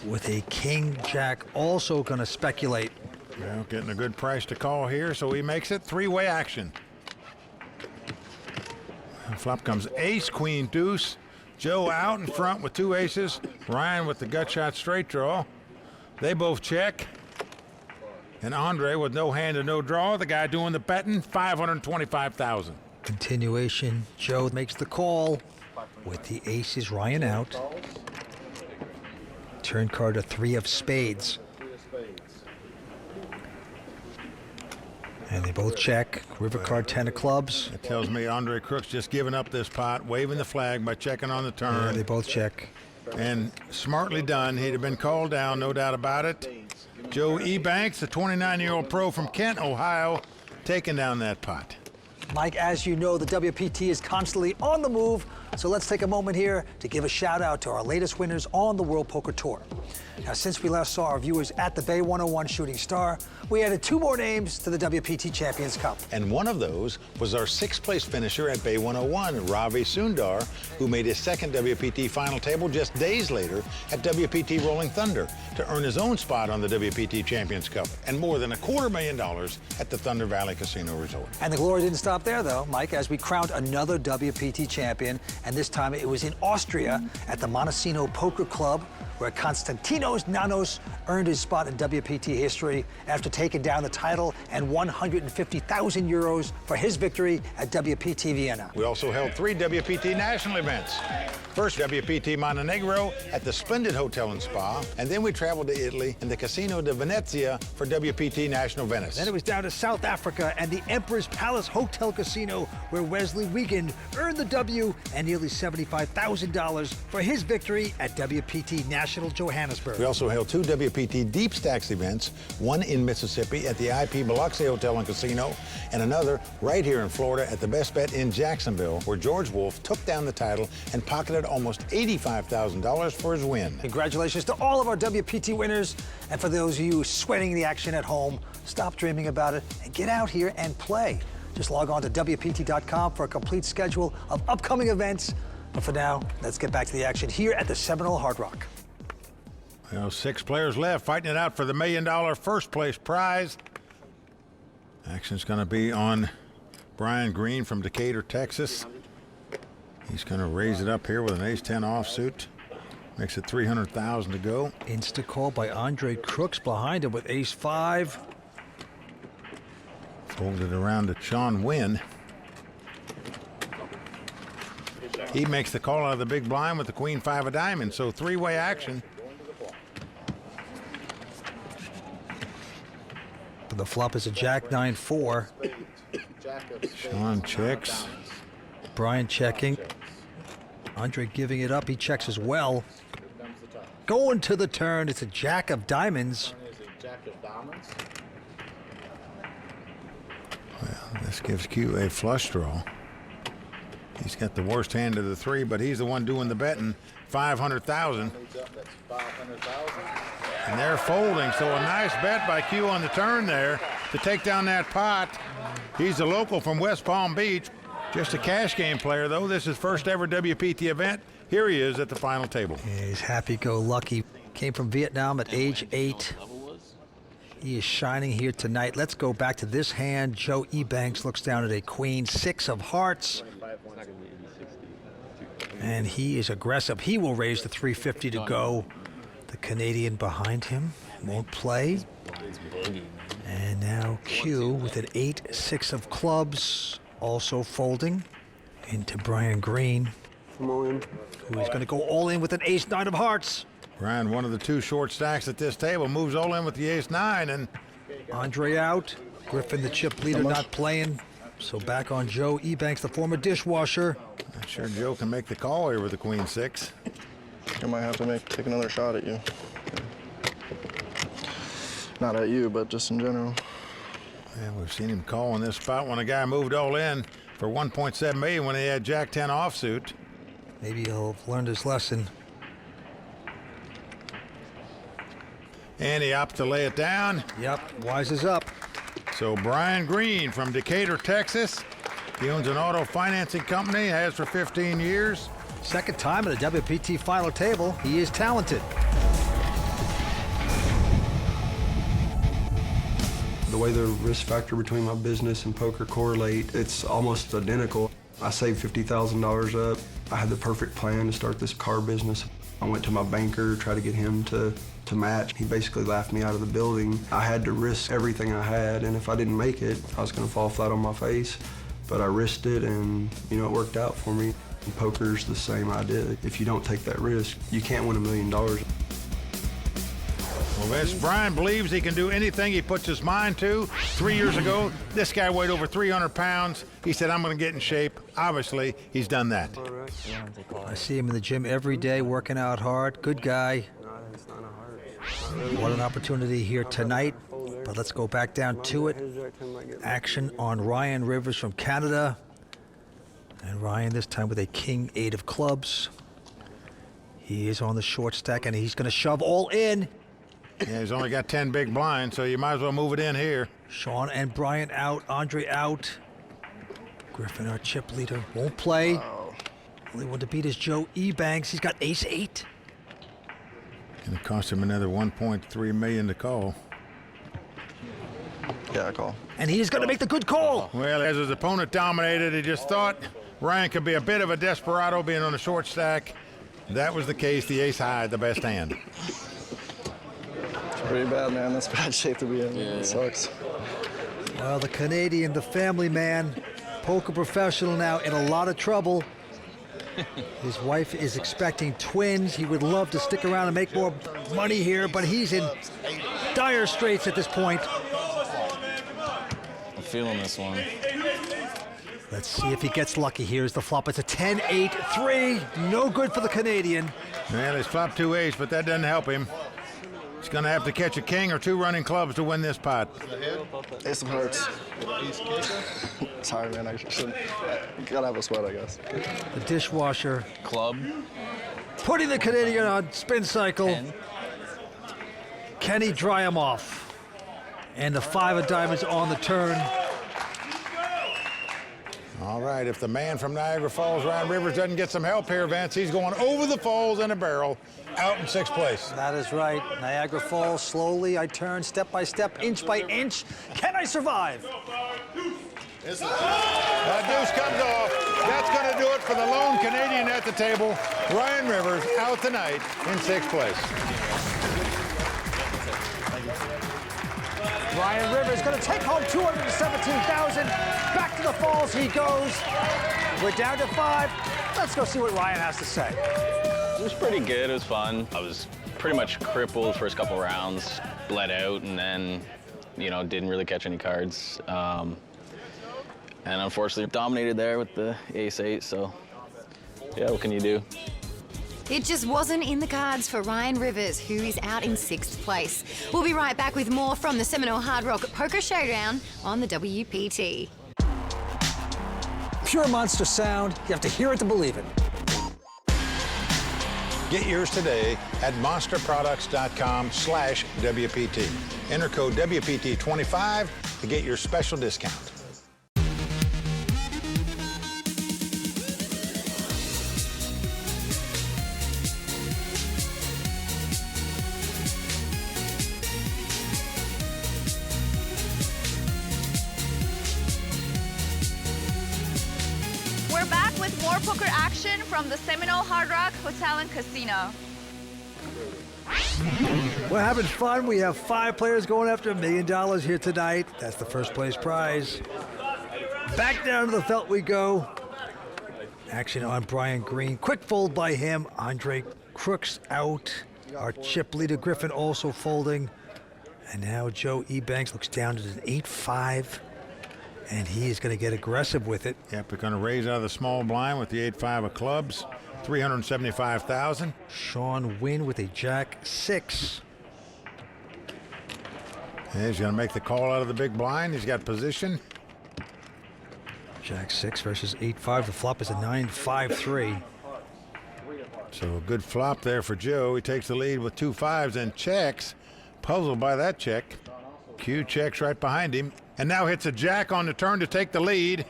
with a king-jack also going to speculate. Well, getting a good price to call here, so he makes it 3-way action. Flop comes ace, queen, deuce. Joe out in front with 2 aces. Ryan with the gut shot straight draw. They both check. And Andre with no hand and no draw. The guy doing the betting, $525,000. Continuation. Joe makes the call with the aces. Ryan out. Turn card a 3 of spades. And they both check. River card 10 of clubs. It tells me Andre Crooks just giving up this pot, waving the flag by checking on the turn. Yeah, they both check. And smartly done. He'd have been called down, no doubt about it. Joe Ebanks, the 29-year-old pro from Kent, Ohio, taking down that pot. Mike, as you know, the WPT is constantly on the move, so let's take a moment here to give a shout out to our latest winners on the World Poker Tour. Now, since we last saw our viewers at the Bay 101 Shooting Star, we added 2 more names to the WPT Champions Cup. And one of those was our 6th place finisher at Bay 101, Ravi Sundar, who made his 2nd WPT final table just days later at WPT Rolling Thunder to earn his own spot on the WPT Champions Cup and more than $250,000 at the Thunder Valley Casino Resort. And the glory didn't stop there, though, Mike, as we crowned another WPT champion, and this time it was in Austria at the Montesino Poker Club, where Konstantinos Nanos earned his spot in WPT history after taking down the title and 150,000 euros for his victory at WPT Vienna. We also held 3 WPT national events. First, WPT Montenegro at the Splendid Hotel and Spa, and then we traveled to Italy and the Casino de Venezia for WPT National Venice. Then it was down to South Africa and the Emperor's Palace Hotel Hotel Casino, where Wesley Wiegand earned the W and nearly $75,000 for his victory at WPT National Johannesburg. We also held 2 WPT Deep Stacks events, one in Mississippi at the IP Biloxi Hotel and Casino, and another right here in Florida at the Best Bet in Jacksonville, where George Wolf took down the title and pocketed almost $85,000 for his win. Congratulations to all of our WPT winners, and for those of you sweating the action at home, stop dreaming about it and get out here and play. Just log on to WPT.com for a complete schedule of upcoming events. But for now, let's get back to the action here at the Seminole Hard Rock. Well, 6 players left fighting it out for the $1 million first place prize. Action's going to be on Brian Green from Decatur, Texas. He's going to raise it up here with an ace-10 offsuit. Makes it $300,000 to go. Insta call by Andre Crooks behind him with ace-5. Folded around to Sean Wynn. He makes the call out of the big blind with the queen-5 of diamonds, so 3-way action. The flop is a jack-9-4. Sean checks. Brian checking. Andre giving it up. He checks as well. Going to the turn. It's a jack of diamonds. Well, this gives Q a flush draw. He's got the worst hand of the 3, but he's the one doing the betting. $500,000. And they're folding, so a nice bet by Q on the turn there to take down that pot. He's a local from West Palm Beach. Just a cash game player, though. This is his first ever WPT event. Here he is at the final table. Yeah, he's happy-go-lucky. Came from Vietnam at age 8. He is shining here tonight. Let's go back to this hand. Joe Ebanks looks down at a queen, 6 of hearts. And he is aggressive. He will raise the 350 to go. The Canadian behind him won't play. And now Q with an 8-6 of clubs, also folding into Brian Green, who is going to go all in with an ace-9 of hearts. Brian, one of the 2 short stacks at this table, moves all in with the ace-9, and Andre out. Griffin, the chip leader, not playing. So back on Joe Ebanks, the former dishwasher. Not sure Joe can make the call here with the queen-6. I might have to take another shot at you. Not at you, but just in general. Yeah, we've seen him call in this spot when a guy moved all in for $1.7 million when he had jack-10 offsuit. Maybe he'll have learned his lesson. And he opts to lay it down. Yep, wises up. So Brian Green from Decatur, Texas. He owns an auto financing company, has for 15 years. Second time at a WPT final table. He is talented. The way the risk factor between my business and poker correlate, it's almost identical. I saved $50,000 up. I had the perfect plan to start this car business. I went to my banker, tried to get him to match. He basically laughed me out of the building. I had to risk everything I had, and if I didn't make it, I was gonna fall flat on my face. But I risked it, and it worked out for me. And poker's the same idea. If you don't take that risk, you can't win $1 million. Well, this Brian believes he can do anything he puts his mind to. 3 years ago, this guy weighed over 300 pounds. He said, I'm going to get in shape. Obviously, he's done that. I see him in the gym every day, working out hard. Good guy. What an opportunity here tonight. But let's go back down to it. Action on Ryan Rivers from Canada. And Ryan this time with a king-8 of clubs. He is on the short stack, and he's going to shove all in. Yeah, he's only got 10 big blinds, so you might as well move it in here. Sean and Brian out, Andre out. Griffin, our chip leader, won't play. Only one to beat is Joe Ebanks. He's got ace-8. Gonna cost him another $1.3 million to call. Yeah, I call. And he's gonna make the good call. Well, as his opponent dominated, he just thought Ryan could be a bit of a desperado being on a short stack. That was the case. The ace-high had the best hand. It's pretty bad, man. That's bad shape to be in. It sucks. Well, the Canadian, the family man, poker professional now in a lot of trouble. His wife is expecting twins. He would love to stick around and make more money here, but he's in dire straits at this point. I'm feeling this one. Let's see if he gets lucky. Here's the flop. It's a 10-8-3. No good for the Canadian. Well, he's flopped 2 aces, but that doesn't help him. He's going to have to catch a king or 2 running clubs to win this pot. Ace of hearts. Sorry, man. I shouldn't. Gotta have a sweat, I guess. The dishwasher. Club. Putting the Canadian on spin cycle. Can he dry him off? And the 5 of diamonds on the turn. All right, if the man from Niagara Falls, Ryan Rivers, doesn't get some help here, Vince, he's going over the falls in a barrel, out in 6th place. That is right. Niagara Falls, slowly I turn, step by step, inch by inch. Can I survive? That deuce comes off. That's going to do it for the lone Canadian at the table. Ryan Rivers out tonight in 6th place. Ryan Rivers going to take home $217,000. Back to the falls he goes. We're down to 5. Let's go see what Ryan has to say. It was pretty good. It was fun. I was pretty much crippled first couple rounds, bled out, and then, you know, didn't really catch any cards. And unfortunately dominated there with the ace-8, so yeah, what can you do? It just wasn't in the cards for Ryan Rivers, who is out in 6th place. We'll be right back with more from the Seminole Hard Rock Poker Showdown on the WPT. Pure monster sound. You have to hear it to believe it. Get yours today at monsterproducts.com/WPT. Enter code WPT25 to get your special discount. We're back with more poker action from the Seminole Hard Rock Hotel and Casino. We're having fun. We have 5 players going after $1 million here tonight. That's the first place prize. Back down to the felt we go. Action on Brian Green. Quick fold by him. Andre Crooks out. Our chip leader Griffin also folding. And now Joe Ebanks looks down at an 8-5. And he is going to get aggressive with it. Yep, we're going to raise out of the small blind with the 8-5 of clubs. $375,000. Sean Wynn with a Jack-6. Yeah, he's going to make the call out of the big blind. He's got position. Jack-6 versus 8-5. The flop is a 9-5-3. So a good flop there for Joe. He takes the lead with 2 5s and checks. Puzzled by that check. Q checks right behind him. And now hits a jack on the turn to take the lead.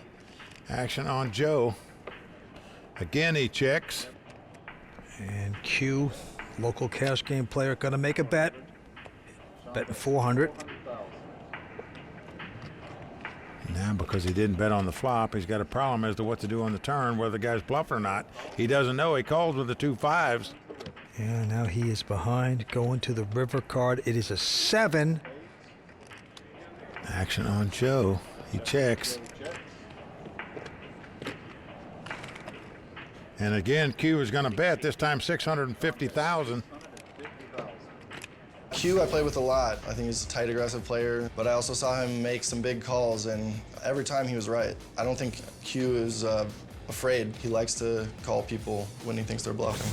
Action on Joe. Again, he checks. And Q, local cash game player, going to make a bet. Betting 400. Now, because he didn't bet on the flop, he's got a problem as to what to do on the turn, whether the guy's bluffing or not. He doesn't know. He calls with the 2 5s. Yeah, now he is behind, going to the river card. It is a 7. Action on Joe. He checks. And again, Q is going to bet, this time $650,000. Q I play with a lot. I think he's a tight, aggressive player, but I also saw him make some big calls, and every time he was right. I don't think Q is afraid. He likes to call people when he thinks they're bluffing.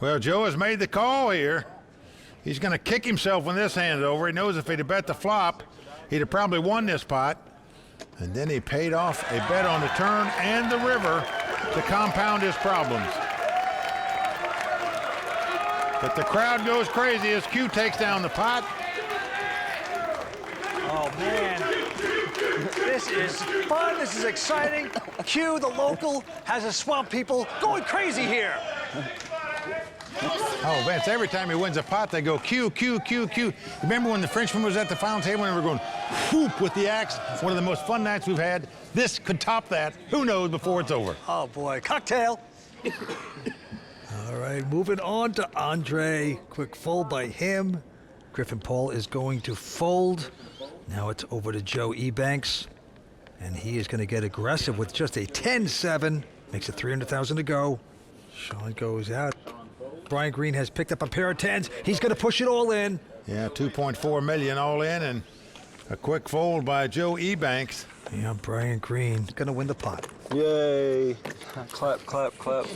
Well, Joe has made the call here. He's going to kick himself when this hand's over. He knows if he'd have bet the flop, he'd have probably won this pot. And then he paid off a bet on the turn and the river to compound his problems. But the crowd goes crazy as Q takes down the pot. Oh, man. This is fun. This is exciting. Q, the local, has a swamp people going crazy here. Oh, Vince, every time he wins a pot, they go Q, Q, Q, Q. Remember when the Frenchman was at the final table and they were going whoop with the axe? One of the most fun nights we've had. This could top that. Who knows before it's over? Oh, boy. Cocktail. All right, moving on to Andre. Quick fold by him. Griffin Paul is going to fold. Now it's over to Joe Ebanks. And he is going to get aggressive with just a 10-7. Makes it $300,000 to go. Sean goes out. Brian Green has picked up a pair of 10s. He's going to push it all in. Yeah, $2.4 million all in, and a quick fold by Joe Ebanks. Yeah, Brian Green gonna win the pot. Yay. Clap, clap, clap.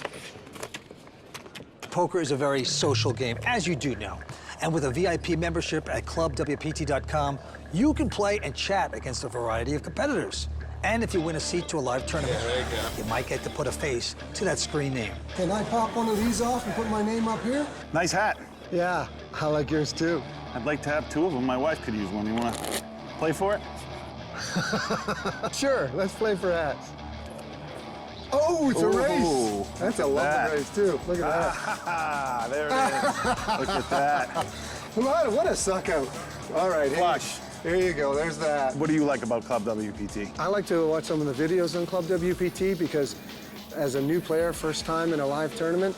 Poker is a very social game, as you do know. And with a VIP membership at ClubWPT.com, you can play and chat against a variety of competitors. And if you win a seat to a live tournament, you might get to put a face to that screen name. Can I pop one of these off and put my name up here? Nice hat. Yeah, I like yours too. I'd like to have two of them. My wife could use one. You want to play for it? Sure, let's play for hats. Oh, it's a race. That's a lovely race too. Look at that. There it is. Look at that. What a suck out. All right, Flush. Here you go, there's that. What do you like about ClubWPT? I like to watch some of the videos on ClubWPT because as a new player, first time in a live tournament,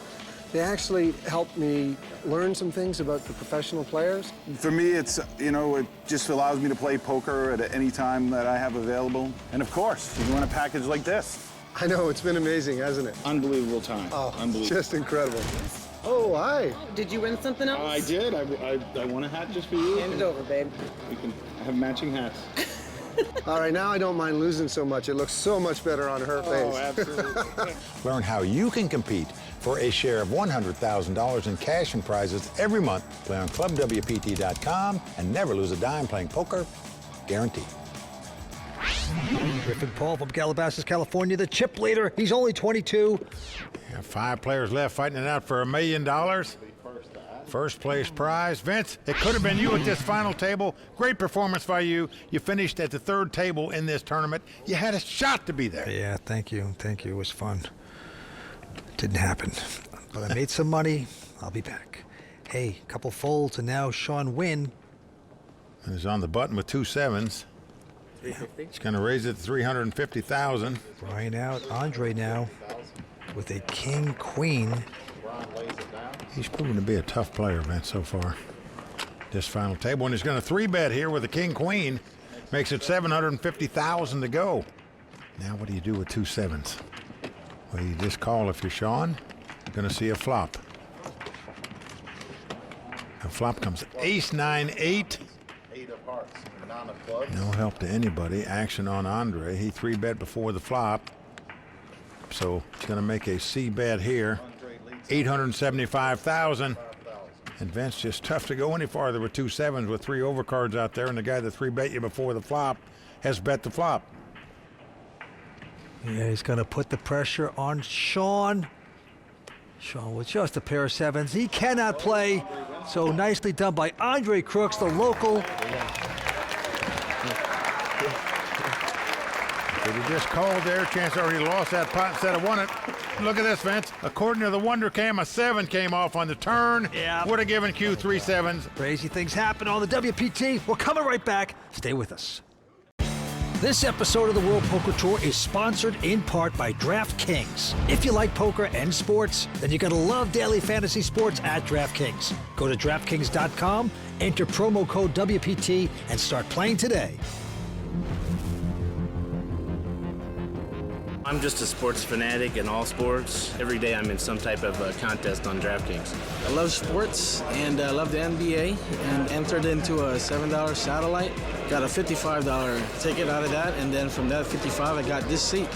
they actually helped me learn some things about the professional players. For me, it's, you know, it just allows me to play poker at any time that I have available. And of course, you want a package like this. I know, it's been amazing, hasn't it? Unbelievable time. Oh, unbelievable. Just incredible. Oh, hi. Did you win something else? I did. I won a hat just for you. Hand it over, babe. We can have matching hats. All right, now I don't mind losing so much. It looks so much better on her face. Oh, absolutely. Learn how you can compete for a share of $100,000 in cash and prizes every month. Play on ClubWPT.com and never lose a dime playing poker. Guaranteed. Griffin Paul from Calabasas, California, the chip leader. He's only 22. Yeah, 5 players left fighting it out for $1 million. First place prize. Vince, it could have been you at this final table. Great performance by you. You finished at the 3rd table in this tournament. You had a shot to be there. Yeah, thank you. Thank you. It was fun. Didn't happen. But I made some money. I'll be back. Hey, couple folds, and now Sean Wynn. And he's on the button with 2 sevens. He's going to raise it to $350,000. Brian out. Andre now with a king queen. He's proven to be a tough player, Vince, so far. This final table, and he's going to 3-bet here with the king queen. Makes it $750,000 to go. Now what do you do with 2 sevens? Well, you just call if you're Sean. You're going to see a flop. A flop comes ace, 9, 8. 8 of hearts, 9 of clubs. No help to anybody. Action on Andre. He 3-bet before the flop. So he's going to make a C-bet here. $875,000. And Vince, just tough to go any farther with 2 sevens with 3 overcards out there, and the guy that 3-bet you before the flop has bet the flop. Yeah, he's going to put the pressure on Sean. Sean with just a pair of sevens. He cannot play. So nicely done by Andre Crooks, the local. But he just called there. Chance already lost that pot instead of won it. Look at this, Vince. According to the Wonder Cam, a 7 came off on the turn. Yeah. Would have given Q 3 sevens. Crazy things happen on the WPT. We're coming right back. Stay with us. This episode of the World Poker Tour is sponsored in part by DraftKings. If you like poker and sports, then you're going to love daily fantasy sports at DraftKings. Go to DraftKings.com, enter promo code WPT, and start playing today. I'm just a sports fanatic in all sports. Every day I'm in some type of contest on DraftKings. I love sports and I love the NBA and entered into a $7 satellite. Got a $55 ticket out of that, and then from that $55 I got this seat.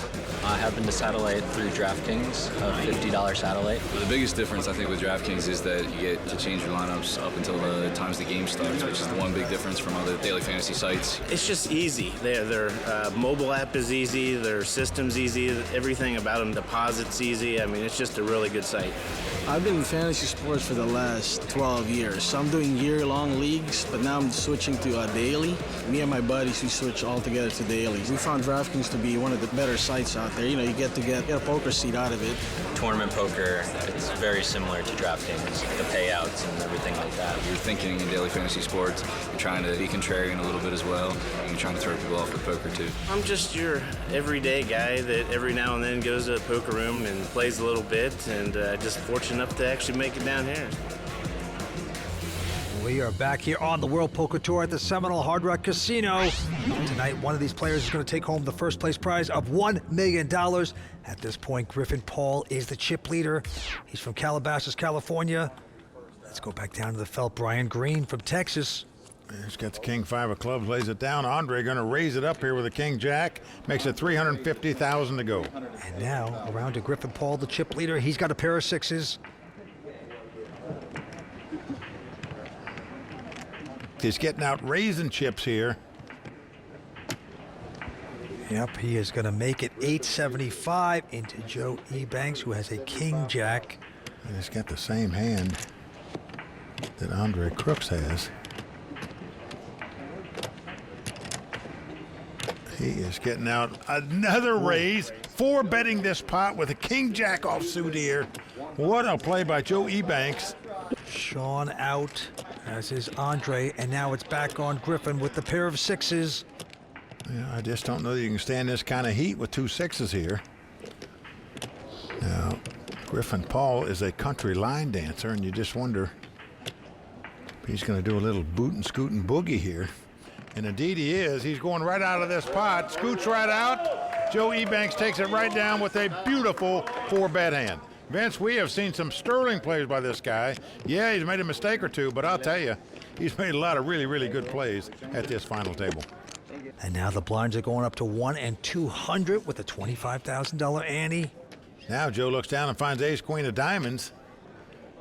I happened to satellite through DraftKings, a $50 satellite. The biggest difference, I think, with DraftKings is that you get to change your lineups up until the times the game starts, which is the one big difference from other daily fantasy sites. It's just easy. Their mobile app is easy, their system's easy, everything about them, deposits easy. I mean, it's just a really good site. I've been in fantasy sports for the last 12 years. So I'm doing year-long leagues, but now I'm switching to daily. Me and my buddies, we switch all together to dailies. We found DraftKings to be one of the better sites out there. You know, you get a poker seat out of it. Tournament poker, it's very similar to DraftKings, the payouts and everything like that. You're thinking in daily fantasy sports, you're trying to be contrarian a little bit as well, and you're trying to throw people off with poker too. I'm just your everyday guy that every now and then goes to a poker room and plays a little bit, and just fortunate enough to actually make it down here. We are back here on the World Poker Tour at the Seminole Hard Rock Casino. Tonight, one of these players is going to take home the first place prize of $1 million. At this point, Griffin Paul is the chip leader. He's from Calabasas, California. Let's go back down to the felt. Brian Green from Texas. He's got the king five of clubs, lays it down. Andre going to raise it up here with a king jack. Makes it 350,000 to go. And now around to Griffin Paul, the chip leader. He's got a pair of sixes. He's getting out raising chips here. Yep, he is going to make it 875 into Joe E. Banks, who has a king jack. And he's got the same hand that Andre Crooks has. He is getting out another raise. 4 betting this pot with a king jack offsuit here. What a play by Joe E. Banks. Sean out, as is Andre, and now it's back on Griffin with the pair of sixes. Yeah, I just don't know that you can stand this kind of heat with 2 sixes here. Now, Griffin Paul is a country line dancer, and you just wonder if he's going to do a little boot and scoot and boogie here. And indeed he is. He's going right out of this pot, scoots right out. Joe E. Banks takes it right down with a beautiful 4-bet hand. Vince, we have seen some sterling plays by this guy. Yeah, he's made a mistake or two, but I'll tell you, he's made a lot of really, really good plays at this final table. And now the blinds are going up to 1 and 200 with a $25,000 ante. Now Joe looks down and finds ace queen of diamonds.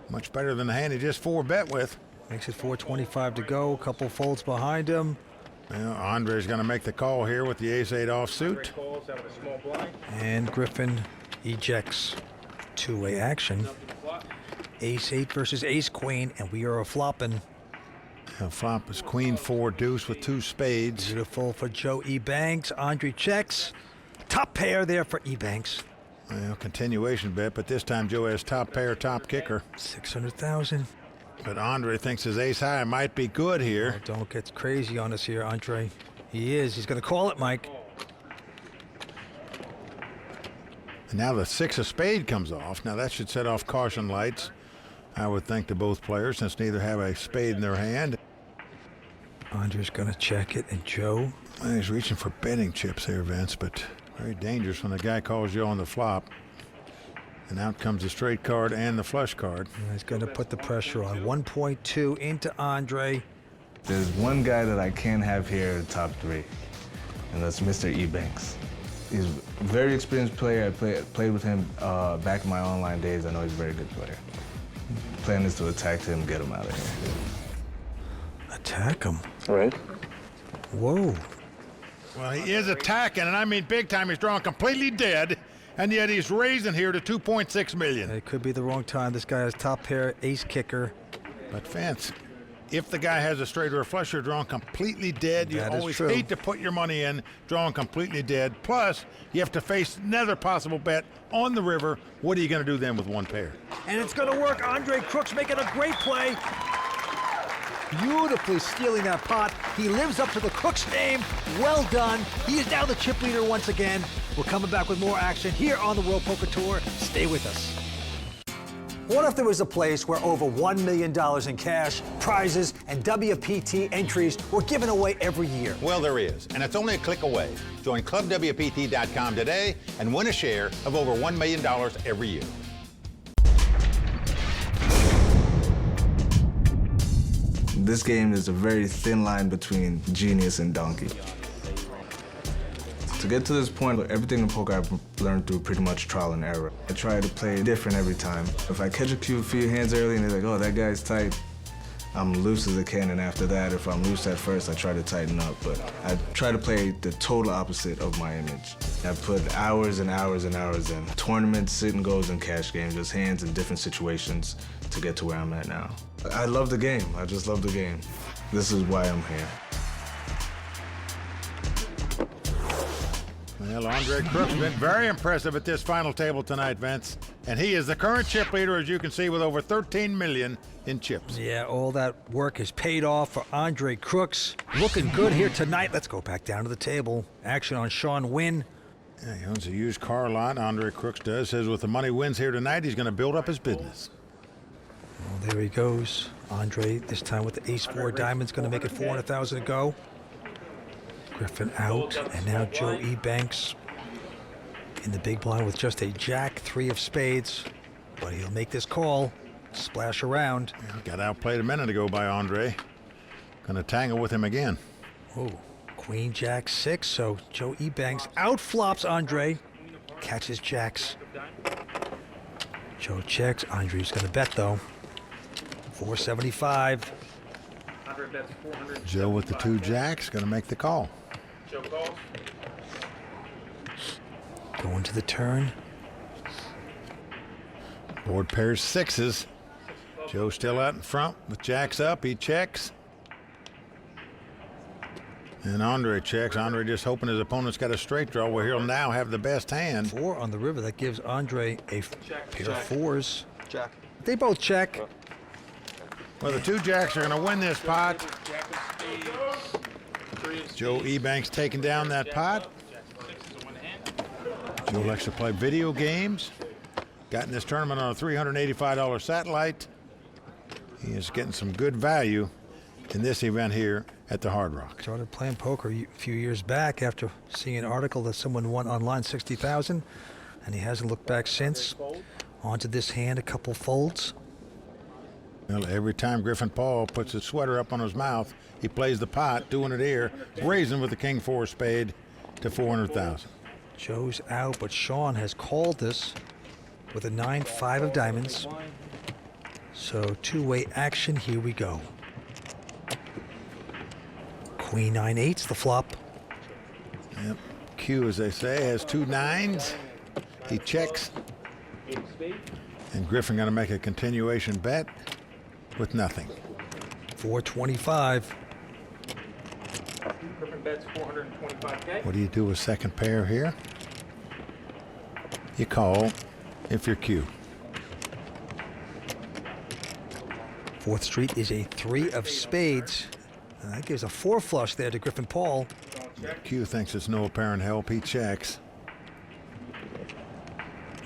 Much better than the hand he just 4-bet with. Makes it 425 to go. A couple folds behind him. Well, Andre's going to make the call here with the ace-8 offsuit. And Griffin ejects two-way action. Ace-8 versus ace-queen, and we are flopping. Flop is queen 4 deuce with 2 spades. Beautiful for Joe E. Banks. Andre checks. Top pair there for E. Banks. Well, continuation bet, but this time Joe has top pair, top kicker. 600,000. But Andre thinks his ace high might be good here. Oh, don't get crazy on us here, Andre. He is. He's going to call it, Mike. And now the 6 of spade comes off. Now that should set off caution lights, I would think, to both players, since neither have a spade in their hand. Andre's going to check it, and Joe? Well, he's reaching for betting chips here, Vince, but very dangerous when the guy calls you on the flop. And out comes the straight card and the flush card. He's going to put the pressure on. 1.2 into Andre. There's one guy that I can have here in the top 3, and that's Mr. E. Banks. He's a very experienced player. I played with him back in my online days. I know he's a very good player. The plan is to attack him, get him out of here. Attack him? All right. Whoa. Well, he is attacking, and I mean big time. He's drawing completely dead, and yet he's raising here to 2.6 million. It could be the wrong time. This guy has top pair, ace kicker. But Vince, if the guy has a straight or a flush, you're drawing completely dead. You always hate to put your money in drawing completely dead. Plus, you have to face another possible bet on the river. What are you going to do then with 1 pair? And it's going to work. Andre Crooks making a great play. Beautifully stealing that pot. He lives up to the Crooks name. Well done. He is now the chip leader once again. We're coming back with more action here on the World Poker Tour. Stay with us. What if there was a place where over $1 million in cash, prizes, and WPT entries were given away every year? Well, there is, and it's only a click away. Join ClubWPT.com today and win a share of over $1 million every year. This game is a very thin line between genius and donkey. To get to this point, everything in poker I've learned through pretty much trial and error. I try to play different every time. If I catch a few hands early and they're like, oh, that guy's tight, I'm loose as a cannon after that. If I'm loose at first, I try to tighten up. But I try to play the total opposite of my image. I put hours and hours and hours in. Tournaments, sit and goes, and cash games, just hands in different situations to get to where I'm at now. I love the game. I just love the game. This is why I'm here. Well, Andre Crooks has been very impressive at this final table tonight, Vince. And he is the current chip leader, as you can see, with over 13 million in chips. Yeah, all that work is paid off for Andre Crooks. Looking good here tonight. Let's go back down to the table. Action on Sean Wynn. Yeah, he owns a used car lot. Andre Crooks does. Says with the money wins here tonight, he's going to build up his business. Well, there he goes. Andre, this time with the ace-4 diamonds, going to make it 400,000 to go. Griffin out, and now Joe E. Banks in the big blind with just a jack, 3 of spades. But he'll make this call, splash around. Got outplayed a minute ago by Andre. Gonna tangle with him again. Oh, Queen Jack 6. So Joe Ebanks outflops Andre. Catches jacks. Joe checks. Andre's gonna bet though. 475. Joe with the 2 jacks, gonna make the call. Going to the turn. Board pairs 6s. Joe still out in front with jacks up. He checks. And Andre checks. Andre just hoping his opponent's got a straight draw where he'll now have the best hand. 4 on the river. That gives Andre a pair of 4s. Jack. They both check. Well, the 2 jacks are going to win this pot. Joe Ebanks taking down that pot. Joe likes to play video games. Got in this tournament on a $385 satellite. He is getting some good value in this event here at the Hard Rock. Started playing poker a few years back after seeing an article that someone won online $60,000, and he hasn't looked back since. Onto this hand, a couple folds. Well, every time Griffin Paul puts his sweater up on his mouth, he plays the pot, doing it here, raising with the King 4 spade to $400,000. Joe's out, but Sean has called this with a 9-5 of diamonds. So two-way action, here we go. Queen 9-8's the flop. Yep. Q, as they say, has 2 9s. He checks. And Griffin going to make a continuation bet with nothing. 425. Griffin bets 425K. What do you do with second pair here? You call if you're Q. 4th Street is a 3 of spades. That gives a 4 flush there to Griffin Paul. Q thinks it's no apparent help. He checks.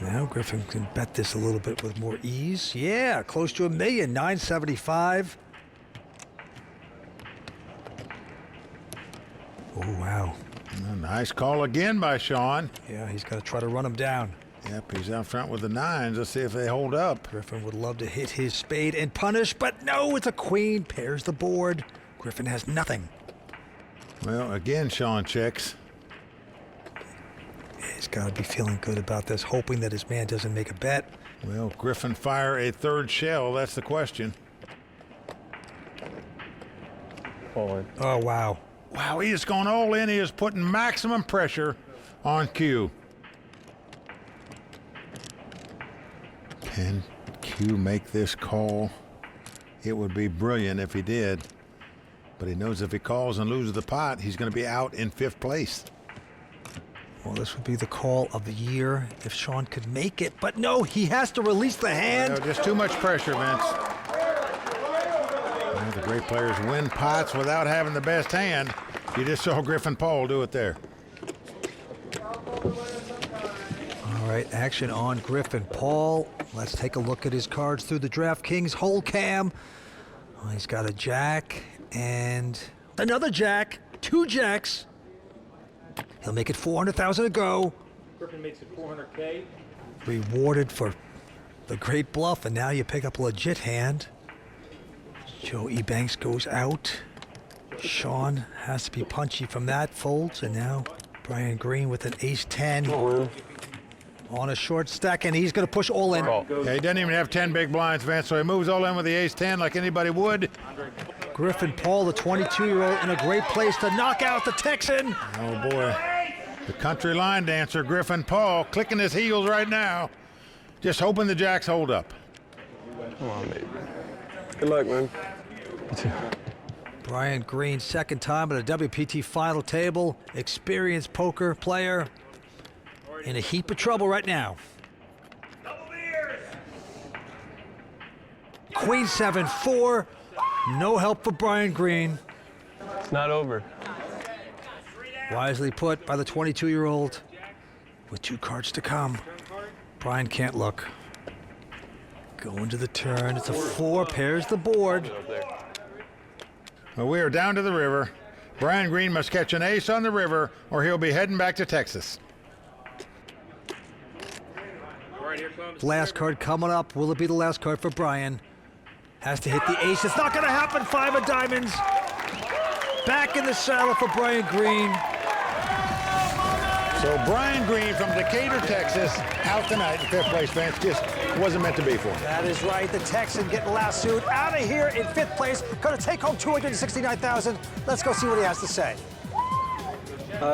Now Griffin can bet this a little bit with more ease. Yeah, close to $1 million, 975. Oh, wow. A nice call again by Sean. Yeah, he's got to try to run him down. Yep, he's out front with the 9s. Let's see if they hold up. Griffin would love to hit his spade and punish, but no, it's a queen. Pairs the board. Griffin has nothing. Well, again, Sean checks. He's got to be feeling good about this, hoping that his man doesn't make a bet. Well, Griffin fire a 3rd shell. That's the question. All in. Oh, wow. Wow, he is going all in. He is putting maximum pressure on Q. Can Q make this call? It would be brilliant if he did. But he knows if he calls and loses the pot, he's going to be out in 5th place. Well, this would be the call of the year if Sean could make it. But no, he has to release the hand. No, just too much pressure, Vince. Well, the great players win pots without having the best hand. You just saw Griffin Paul do it there. All right, action on Griffin Paul. Let's take a look at his cards through the DraftKings whole cam. Oh, he's got a jack and another jack, 2 jacks. He'll make it 400,000 to go. Griffin makes it 400K. Rewarded for the great bluff, and now you pick up a legit hand. Joe Ebanks goes out. Sean has to be punchy from that, folds, and now Brian Green with an ace-10 on a short stack, and he's going to push all in. Yeah, he doesn't even have 10 big blinds, Vince, so he moves all in with the ace-10 like anybody would. Griffin Paul, the 22-year-old, in a great place to knock out the Texan. Oh, boy. The country line dancer, Griffin Paul, clicking his heels right now. Just hoping the jacks hold up. Come on, baby. Good luck, man. Brian Green, second time at a WPT final table. Experienced poker player. In a heap of trouble right now. Queen 7-4. No help for Brian Green. It's not over. Wisely put by the 22-year-old with 2 cards to come. Brian can't look. Going to the turn. It's a 4. Pairs the board. Well, we are down to the river. Brian Green must catch an ace on the river or he'll be heading back to Texas. Last card coming up. Will it be the last card for Brian? Has to hit the ace. It's not going to happen. 5 of diamonds. back in the saddle for Brian Green. So Brian Green from Decatur, Texas, out tonight in fifth place, Vance. Just wasn't meant to be for him. That is right. The Texan getting lassoed out of here in fifth place. Going to take home $269,000. Let's go see what he has to say.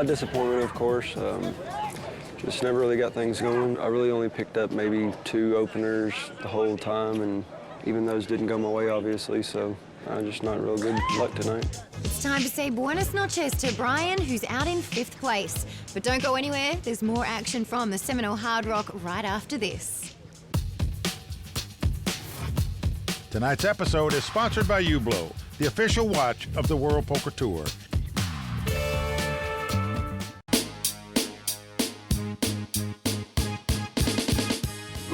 Disappointment, of course. Just never really got things going. I really only picked up maybe 2 openers the whole time, and even those didn't go my way, obviously, so just not real good luck tonight. It's time to say buenas noches to Brian, who's out in 5th place. But don't go anywhere. There's more action from the Seminole Hard Rock right after this. Tonight's episode is sponsored by Ublow, the official watch of the World Poker Tour.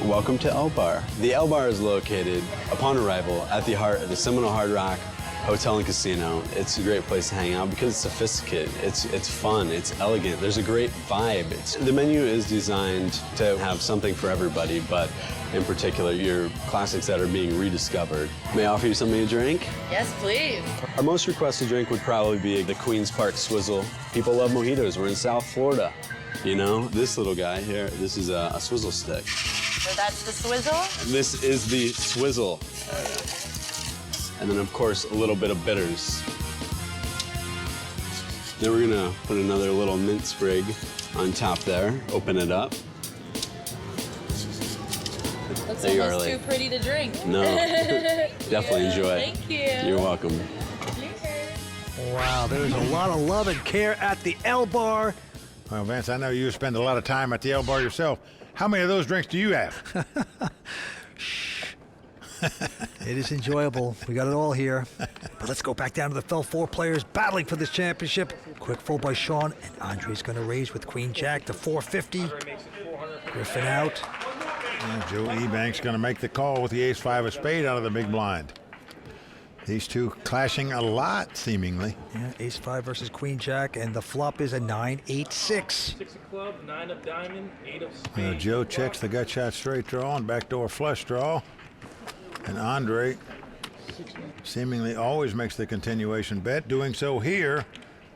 Welcome to El Bar. The El Bar is located upon arrival at the heart of the Seminole Hard Rock Hotel and Casino. It's a great place to hang out because it's sophisticated, it's fun, it's elegant, there's a great vibe. The menu is designed to have something for everybody, but in particular, your classics that are being rediscovered. May I offer you something to drink? Yes, please. Our most requested drink would probably be the Queen's Park Swizzle. People love mojitos. We're in South Florida. You know, this little guy here, this is a swizzle stick. So that's the swizzle? This is the swizzle. And then, of course, a little bit of bitters. Then we're gonna put another little mint sprig on top there, open it up. Looks There you almost are, too like, pretty to drink. No, definitely enjoy it. Thank you. You're welcome. Wow, there's a lot of love and care at the El Bar. Well, Vance, I know you spend a lot of time at the El Bar yourself. How many of those drinks do you have? It is enjoyable. We got it all here. But let's go back down to the fell 4 players battling for this championship. Quick fold by Sean, and Andre's going to raise with Queen Jack to 450. Griffin out. And Joe Ebank's going to make the call with the ace-5 of spade out of the big blind. These two clashing a lot, seemingly. Yeah, ace-5 versus Queen Jack, and the flop is a 9-8-6. 6 of club, 9 of diamond, 8 of spade. Joe checks the gut shot straight draw and backdoor flush draw. And Andre seemingly always makes the continuation bet, doing so here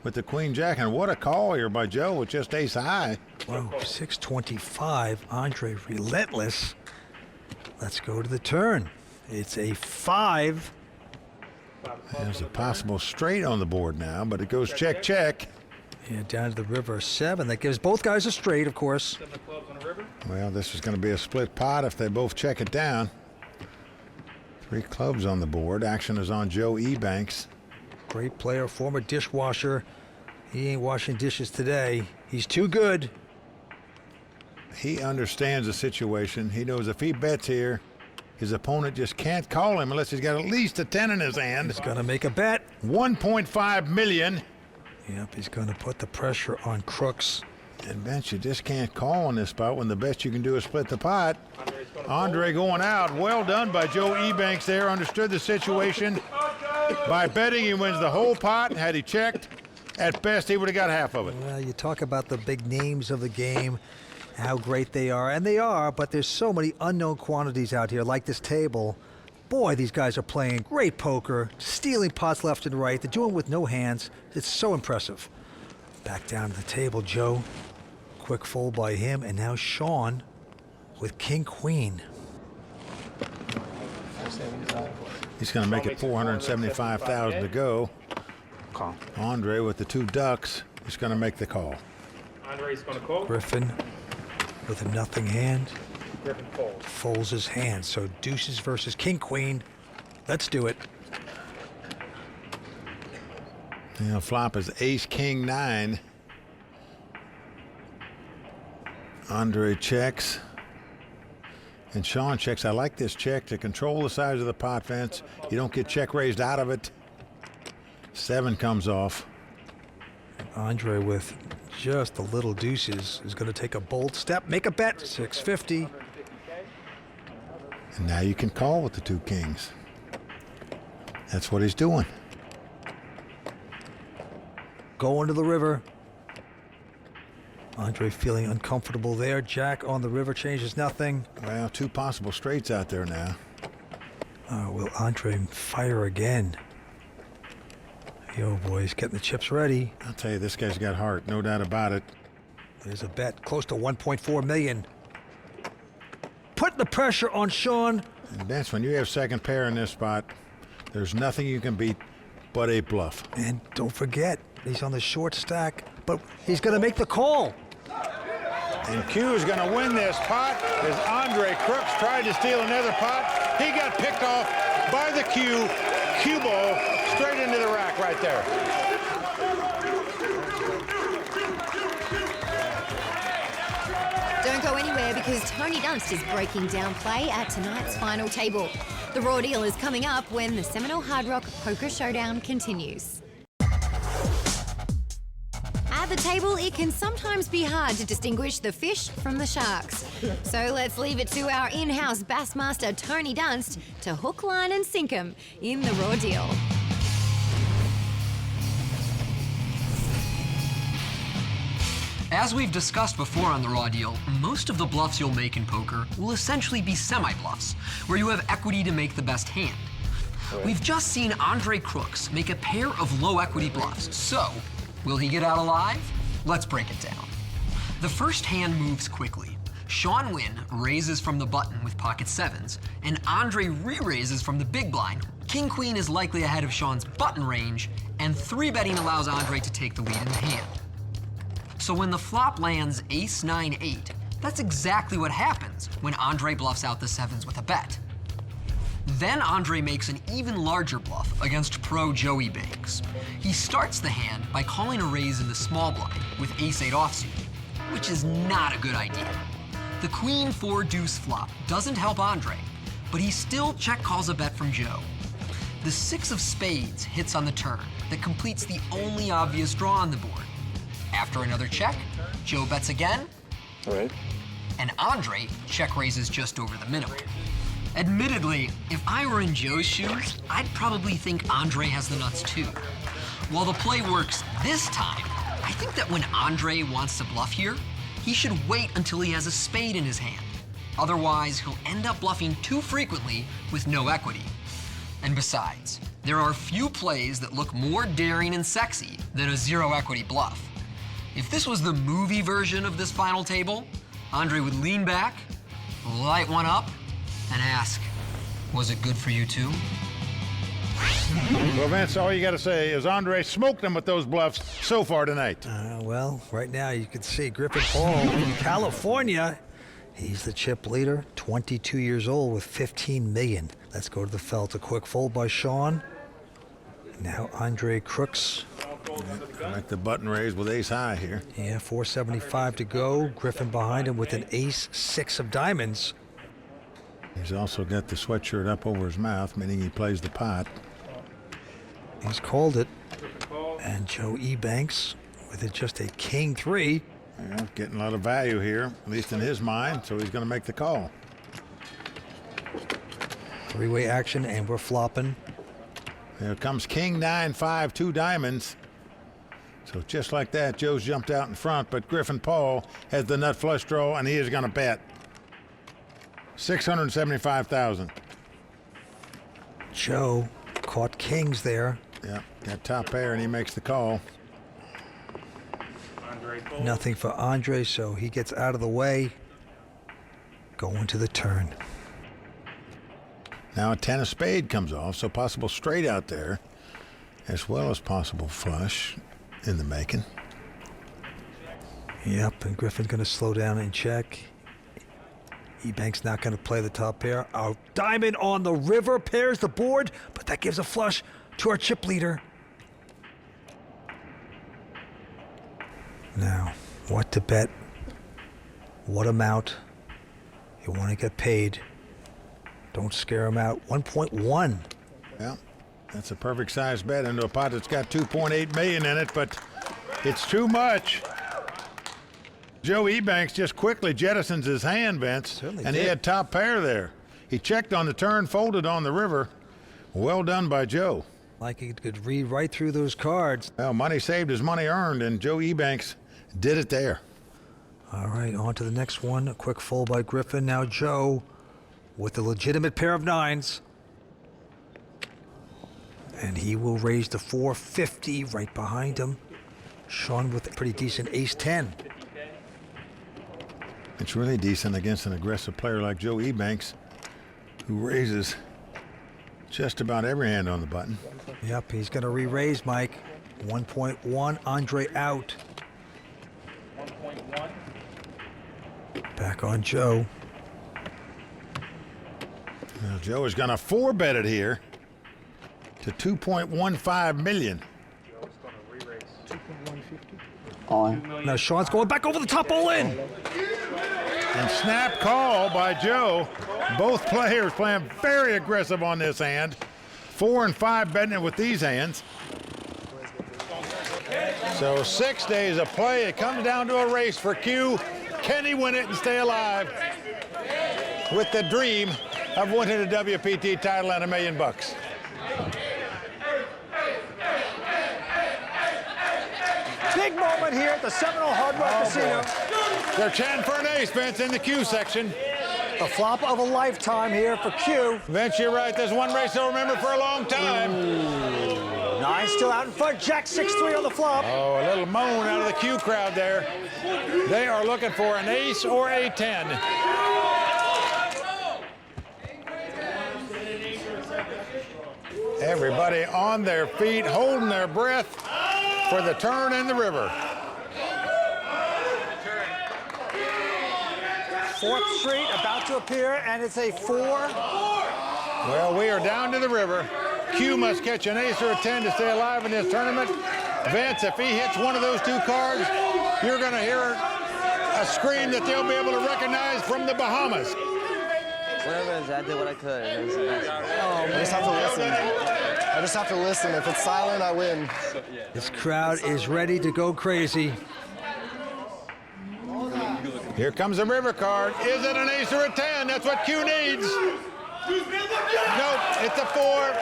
with the Queen Jack. And what a call here by Joe with just ace high. Whoa, 625. Andre relentless. Let's go to the turn. It's a 5. There's a possible straight on the board now, but it goes check, check. Yeah, down to the river 7. That gives both guys a straight, of course. 7 of clubs on the river. Well, this is going to be a split pot if they both check it down. 3 clubs on the board. Action is on Joe Ebanks. Great player, former dishwasher. He ain't washing dishes today. He's too good. He understands the situation. He knows if he bets here, his opponent just can't call him unless he's got at least a 10 in his hand. He's going to make a bet. 1.5 million. Yep, he's going to put the pressure on crooks. And Vince, you just can't call on this spot when the best you can do is split the pot. Andre going out. Well done by Joe Ebanks there. Understood the situation. By betting, he wins the whole pot. Had he checked, at best, he would have got half of it. Well, you talk about the big names of the game, how great they are. And they are, but there's so many unknown quantities out here, like this table. Boy, these guys are playing great poker, stealing pots left and right. They're doing it with no hands. It's so impressive. Back down to the table, Joe. Quick fold by him, and now Sean with king-queen. He's going to make it 475,000 to go. Call. Andre with the 2 ducks is going to make the call. Andre's going to call. Griffin with a nothing hand. Griffin folds. Folds his hand. So deuces versus king-queen. Let's do it. The flop is ace-king-9. Andre checks. And Sean checks. I like this check to control the size of the pot, Vince. You don't get check raised out of it. 7 comes off. Andre with just the little deuces is going to take a bold step, make a bet, 650. And now you can call with the 2 kings. That's what he's doing. Going to the river. Andre feeling uncomfortable there. Jack on the river changes nothing. Well, 2 possible straights out there now. Will Andre fire again? Yo, boys, getting the chips ready. I'll tell you, this guy's got heart, no doubt about it. There's a bet close to 1.4 million. Putting the pressure on Sean. And Vince, when you have second pair in this spot, there's nothing you can beat but a bluff. And don't forget, he's on the short stack, but he's going to make the call. And Q is going to win this pot as Andre Crooks tried to steal another pot. He got picked off by the Cue ball straight into the rack right there. Don't go anywhere because Tony Dunst is breaking down play at tonight's final table. The raw deal is coming up when the Seminole Hard Rock Poker Showdown continues. At the table, it can sometimes be hard to distinguish the fish from the sharks. So let's leave it to our in-house bassmaster Tony Dunst to hook, line and sink 'em in the raw deal. As we've discussed before on the Raw Deal, most of the bluffs you'll make in poker will essentially be semi-bluffs, where you have equity to make the best hand. We've just seen Andre Crooks make a pair of low equity bluffs, so will he get out alive? Let's break it down. The first hand moves quickly. Sean Wynn raises from the button with pocket sevens, and Andre re-raises from the big blind. King Queen is likely ahead of Sean's button range, and 3-betting allows Andre to take the lead in the hand. So when the flop lands ace 9-8, that's exactly what happens when Andre bluffs out the sevens with a bet. Then Andre makes an even larger bluff against pro Joey Banks. He starts the hand by calling a raise in the small blind with ace-8 offsuit, which is not a good idea. The queen 4 deuce flop doesn't help Andre, but he still check calls a bet from Joe. The 6 of spades hits on the turn that completes the only obvious draw on the board. After another check, Joe bets again, and Andre check raises just over the minimum. Admittedly, if I were in Joe's shoes, I'd probably think Andre has the nuts too. While the play works this time, I think that when Andre wants to bluff here, he should wait until he has a spade in his hand. Otherwise, he'll end up bluffing too frequently with no equity. And besides, there are few plays that look more daring and sexy than a zero equity bluff. If this was the movie version of this final table, Andre would lean back, light one up, and ask, was it good for you too? Well, Vince, all you got to say is Andre smoked them with those bluffs so far tonight. Well, right now you can see Griffin Paul from California. He's the chip leader, 22 years old with 15 million. Let's go to the felt. A quick fold by Sean. Now Andre Crooks. Like the button raise with ace high here. Yeah, 475 to go. Griffin behind him with an ace-6 of diamonds. He's also got the sweatshirt up over his mouth, meaning he plays the pot. He's called it. And Joe Banks with it just a king 3. Yeah, getting a lot of value here, at least in his mind, so he's going to make the call. 3-way action, and we're flopping. Here comes king 9-5, 2 diamonds. So just like that, Joe's jumped out in front, but Griffin Paul has the nut flush draw, and he is going to bet. 675,000. Joe caught kings there. Yeah, got top pair, and he makes the call. Nothing for Andre, so he gets out of the way. Going to the turn. Now a 10 of spade comes off, so possible straight out there, as well as possible flush in the making. Yep, and Griffin's going to slow down and check. Ebank's not going to play the top pair. Our diamond on the river pairs the board, but that gives a flush to our chip leader. Now, what to bet? What amount? You want to get paid. Don't scare him out. 1.1. Yeah, that's a perfect size bet into a pot that's got 2.8 million in it, but it's too much. Joe Ebanks just quickly jettisons his hand, Vince, and he had top pair there. He checked on the turn, folded on the river. Well done by Joe. Like he could read right through those cards. Well, money saved is money earned, and Joe Ebanks did it there. All right, on to the next one. A quick fold by Griffin. Now Joe with a legitimate pair of nines. And he will raise to 450 right behind him. Sean with a pretty decent ace-10. It's really decent against an aggressive player like Joe Ebanks, who raises just about every hand on the button. Yep, he's going to re-raise, Mike. 1.1, Andre out. 1.1. Back on Joe. Well, Joe is going to 4-bet it here to 2.15 million. On. Now Sean's going back over the top, all in. And snap call by Joe. Both players playing very aggressive on this hand. 4 and 5 betting it with these hands. So 6 days of play. It comes down to a race for Q. Can he win it and stay alive with the dream of winning a WPT title and $1 million? Big moment here at the Seminole Hard Rock Casino. They're chanting for an ace, Vince, in the Q section. The flop of a lifetime here for Q. Vince, you're right. There's one race they'll remember for a long time. Ooh. 9 still out in front. Jack 6-3 on the flop. Oh, a little moan out of the Q crowd there. They are looking for an ace or a 10. Everybody on their feet, holding their breath for the turn in the river. 4th Street about to appear, and it's a 4. Well, we are down to the river. Q must catch an ace or a 10 to stay alive in this tournament. Vince, if he hits one of those 2 cards, you're going to hear a scream that they'll be able to recognize from the Bahamas. Whatever it is, I did what I could. I just have to listen. I just have to listen. If it's silent, I win. This crowd is ready to go crazy. Here comes the river card. Is it an ace or a 10? That's what Q needs. Nope, it's a 4.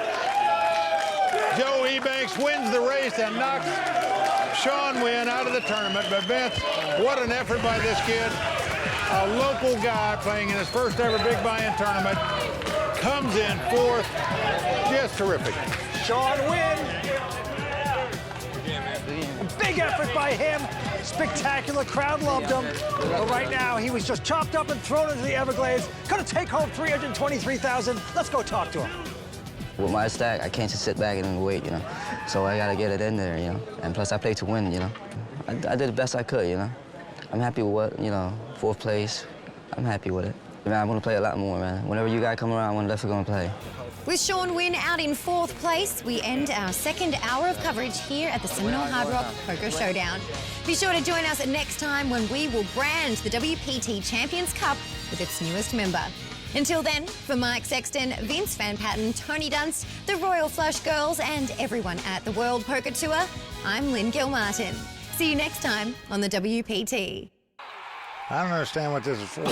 Joe Ebanks wins the race and knocks Sean Wynn out of the tournament. But Vince, what an effort by this kid. A local guy playing in his first ever big buy-in tournament. Comes in 4th. Just terrific. Sean Wynn. A big effort by him. Spectacular. Crowd loved him. But right now, he was just chopped up and thrown into the Everglades. Gonna take home $323,000. Let's go talk to him. With my stack, I can't just sit back and wait, you know. So I gotta get it in there, you know. And plus, I play to win, you know. I did the best I could, you know. I'm happy with what, you know, 4th place. I'm happy with it. Man, I want to play a lot more, man. Whenever you guys come around, I'm definitely going to play. With Sean Wynn out in 4th place, we end our 2nd hour of coverage here at the Seminole Hard Rock Poker Showdown. Be sure to join us next time when we will brand the WPT Champions Cup with its newest member. Until then, for Mike Sexton, Vince Van Patten, Tony Dunst, the Royal Flush Girls, and everyone at the World Poker Tour, I'm Lynn Gilmartin. See you next time on the WPT. I don't understand what this is for.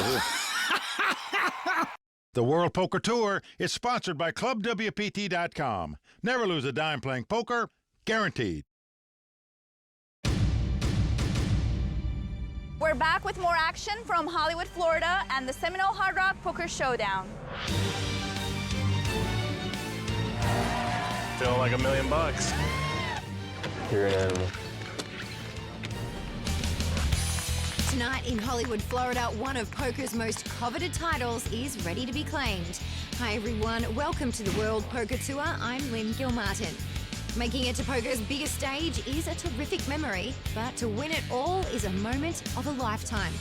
The World Poker Tour is sponsored by ClubWPT.com. Never lose a dime playing poker, guaranteed. We're back with more action from Hollywood, Florida, and the Seminole Hard Rock Poker Showdown. Feeling like $1 million. You're an animal. Tonight in Hollywood, Florida, one of poker's most coveted titles is ready to be claimed. Hi everyone, welcome to the World Poker Tour. I'm Lynn Gilmartin. Making it to poker's biggest stage is a terrific memory, but to win it all is a moment of a lifetime.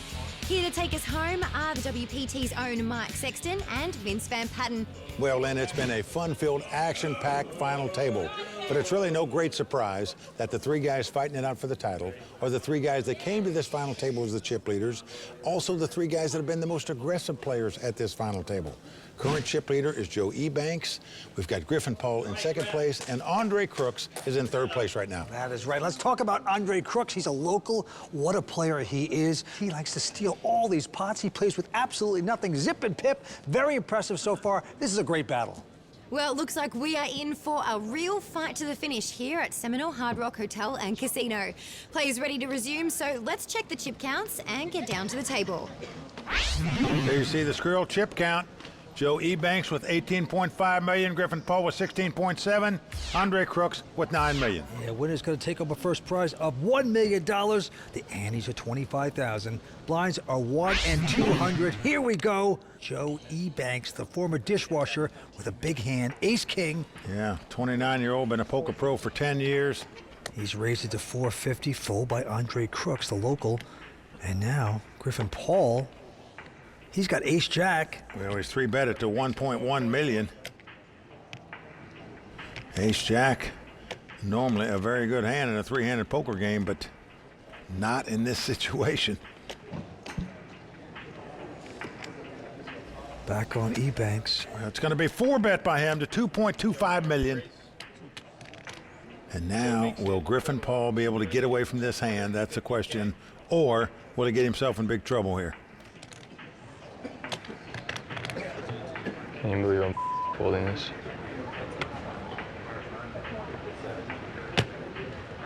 Here to take us home are the WPT's own Mike Sexton and Vince Van Patten. Well, Lynn, it's been a fun-filled, action-packed final table. But it's really no great surprise that the 3 guys fighting it out for the title are the 3 guys that came to this final table as the chip leaders, also the 3 guys that have been the most aggressive players at this final table. Current chip leader is Joe Ebanks. We've got Griffin Paul in 2nd place, and Andre Crooks is in 3rd place right now. That is right. Let's talk about Andre Crooks. He's a local. What a player he is. He likes to steal all these pots. He plays with absolutely nothing. Zip and pip. Very impressive so far. This is a great battle. Well, it looks like we are in for a real fight to the finish here at Seminole Hard Rock Hotel and Casino. Players ready to resume, so let's check the chip counts and get down to the table. There you see the squirrel chip count. Joe Ebanks with 18.5 million, Griffin Paul with 16.7, Andre Crooks with 9 million. Yeah, winner's going to take home a first prize of $1 million. The antes are $25,000. Blinds are 1 and 200. Here we go. Joe Ebanks, the former dishwasher with a big hand, ace king. Yeah, 29-year-old, been a poker pro for 10 years. He's raised it to 450, full by Andre Crooks, the local. And now Griffin Paul, he's got ace jack. Well, he's 3-bet it to 1.1 million. Ace jack, normally a very good hand in a three-handed poker game, but not in this situation. Back on Ebanks. Well, it's going to be 4-bet by him to 2.25 million. And now, will Griffin Paul be able to get away from this hand? That's the question. Or will he get himself in big trouble here? Can you believe I'm folding this?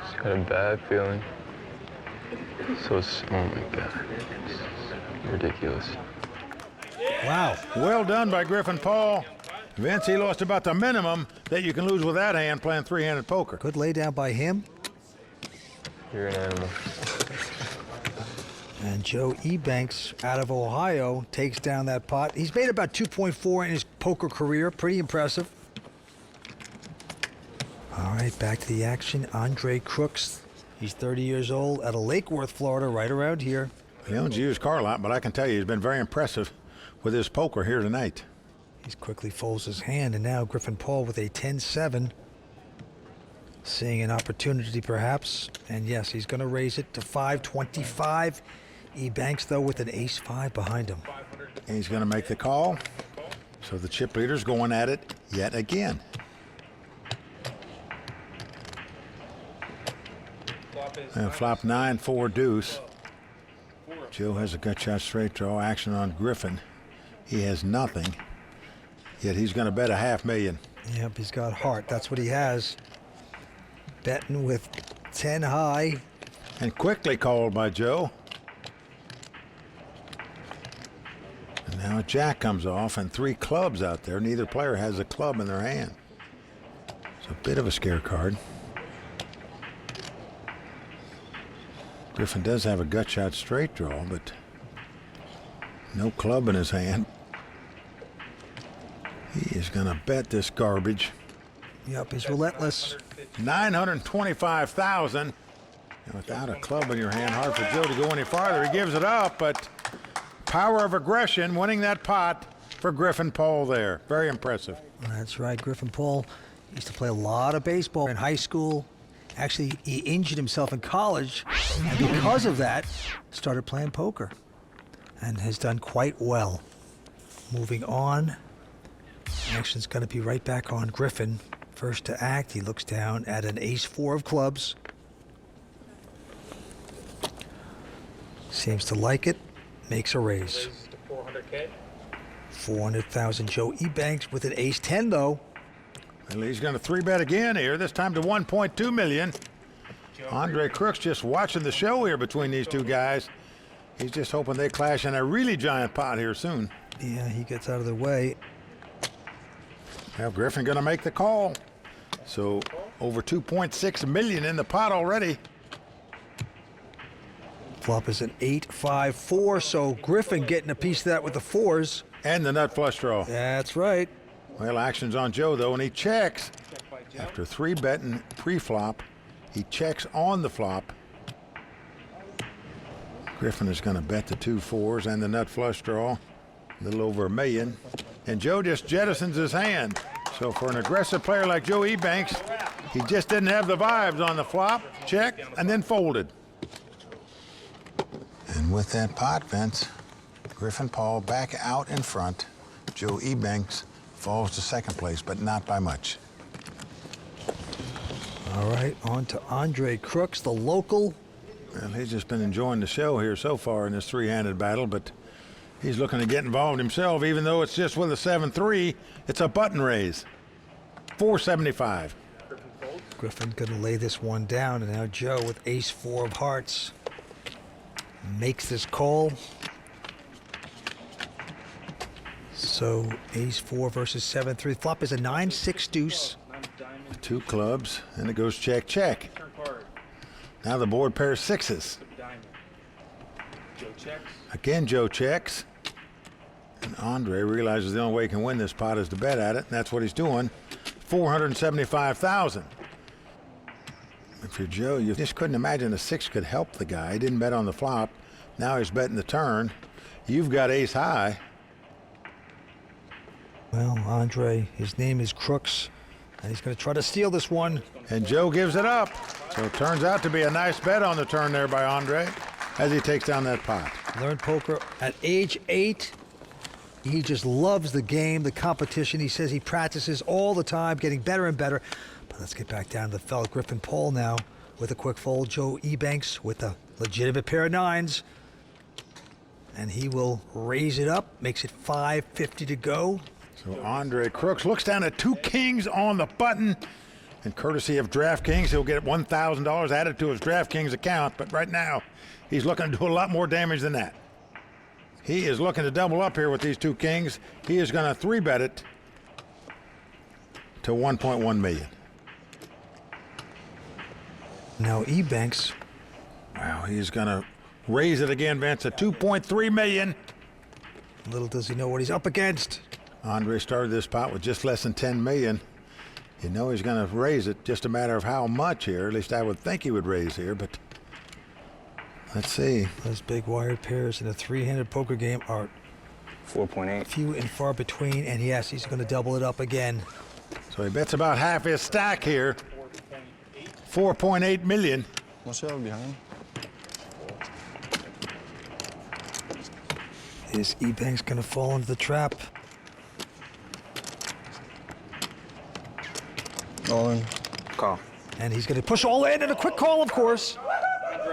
Just got a bad feeling. Oh my God. This is ridiculous. Wow. Well done by Griffin Paul. Vince, he lost about the minimum that you can lose with that hand playing three-handed poker. Good lay down by him. You're an animal. And Joe Ebanks out of Ohio takes down that pot. He's made about 2.4 in his poker career. Pretty impressive. All right, back to the action. Andre Crooks. He's 30 years old out of Lake Worth, Florida, right around here. He owns a used car lot, but I can tell you he's been very impressive with his poker here tonight. He quickly folds his hand, and now Griffin Paul with a 10-7. Seeing an opportunity, perhaps. And yes, he's going to raise it to 525. Ebanks, though, with an ace-5 behind him. He's going to make the call. So the chip leader's going at it yet again. And flop 9-4 deuce. Joe has a gut shot straight draw. Action on Griffin. He has nothing. Yet he's going to bet $500,000. Yep, he's got heart. That's what he has. Betting with 10 high. And quickly called by Joe. And now a jack comes off and 3 clubs out there. Neither player has a club in their hand. It's a bit of a scare card. Griffin does have a gut shot straight draw, but no club in his hand. He is going to bet this garbage. Yep, he's relentless. $925,000. And without a club in your hand, hard for Joe to go any farther. He gives it up, but power of aggression, winning that pot for Griffin Paul there. Very impressive. That's right. Griffin Paul used to play a lot of baseball in high school. Actually, he injured himself in college, and because of that, started playing poker and has done quite well. Moving on. Action's going to be right back on Griffin. First to act, he looks down at an ace-4 of clubs. Seems to like it. Makes a raise. 400,000. Joe Ebanks with an ace-10, though. Well, he's going to 3-bet again here, this time to 1.2 million. Andre Crooks just watching the show here between these two guys. He's just hoping they clash in a really giant pot here soon. Yeah, he gets out of the way. Well, Griffin going to make the call. So over 2.6 million in the pot already. Flop is an 8-5-4, so Griffin getting a piece of that with the 4s. And the nut flush draw. That's right. Well, action's on Joe, though, and he checks. After 3-betting pre-flop, he checks on the flop. Griffin is going to bet the 2 4s and the nut flush draw. A little over $1 million. And Joe just jettisons his hand. So for an aggressive player like Joe Ebanks, he just didn't have the vibes on the flop. Check, and then folded. And with that pot, Vince, Griffin Paul back out in front. Joe Ebanks falls to second place, but not by much. All right, on to Andre Crooks, the local. Well, he's just been enjoying the show here so far in this three-handed battle, but he's looking to get involved himself, even though it's just with a 7-3. It's a button raise. 475. Griffin gonna lay this one down, and now Joe with ace-4 of hearts makes this call. So ace-4 versus 7-3. Flop is a 9-6 deuce. 2 clubs, and it goes check, check. Now the board pairs 6s. Again, Joe checks. And Andre realizes the only way he can win this pot is to bet at it, and that's what he's doing. $475,000. If you're Joe, you just couldn't imagine a 6 could help the guy. He didn't bet on the flop. Now he's betting the turn. You've got ace high. Well, Andre, his name is Crooks, and he's going to try to steal this one. And Joe gives it up. So it turns out to be a nice bet on the turn there by Andre as he takes down that pot. Learned poker at age 8. He just loves the game, the competition. He says he practices all the time, getting better and better. But let's get back down to the fellow Griffin Paul now with a quick fold. Joe Ebanks with a legitimate pair of 9s. And he will raise it up, makes it $550 to go. So Andre Crooks looks down at 2 kings on the button. And courtesy of DraftKings, he'll get $1,000 added to his DraftKings account. But right now, he's looking to do a lot more damage than that. He is looking to double up here with these 2 kings. He is going to 3-bet it to $1.1 million. Now Ebanks. Wow, he's going to raise it again, Vince, at $2.3 million. Little does he know what he's up against. Andre started this pot with just less than $10 million. You know he's going to raise it, just a matter of how much here. At least I would think he would raise here, but let's see. Those big wired pairs in a 3-handed poker game are 4.8. Few and far between, and yes, he's going to double it up again. So he bets about half his stack here. 4.8 million. What's the other behind? Is Ebanks going to fall into the trap? All in. Call. And he's going to push all in, and a quick call, of course.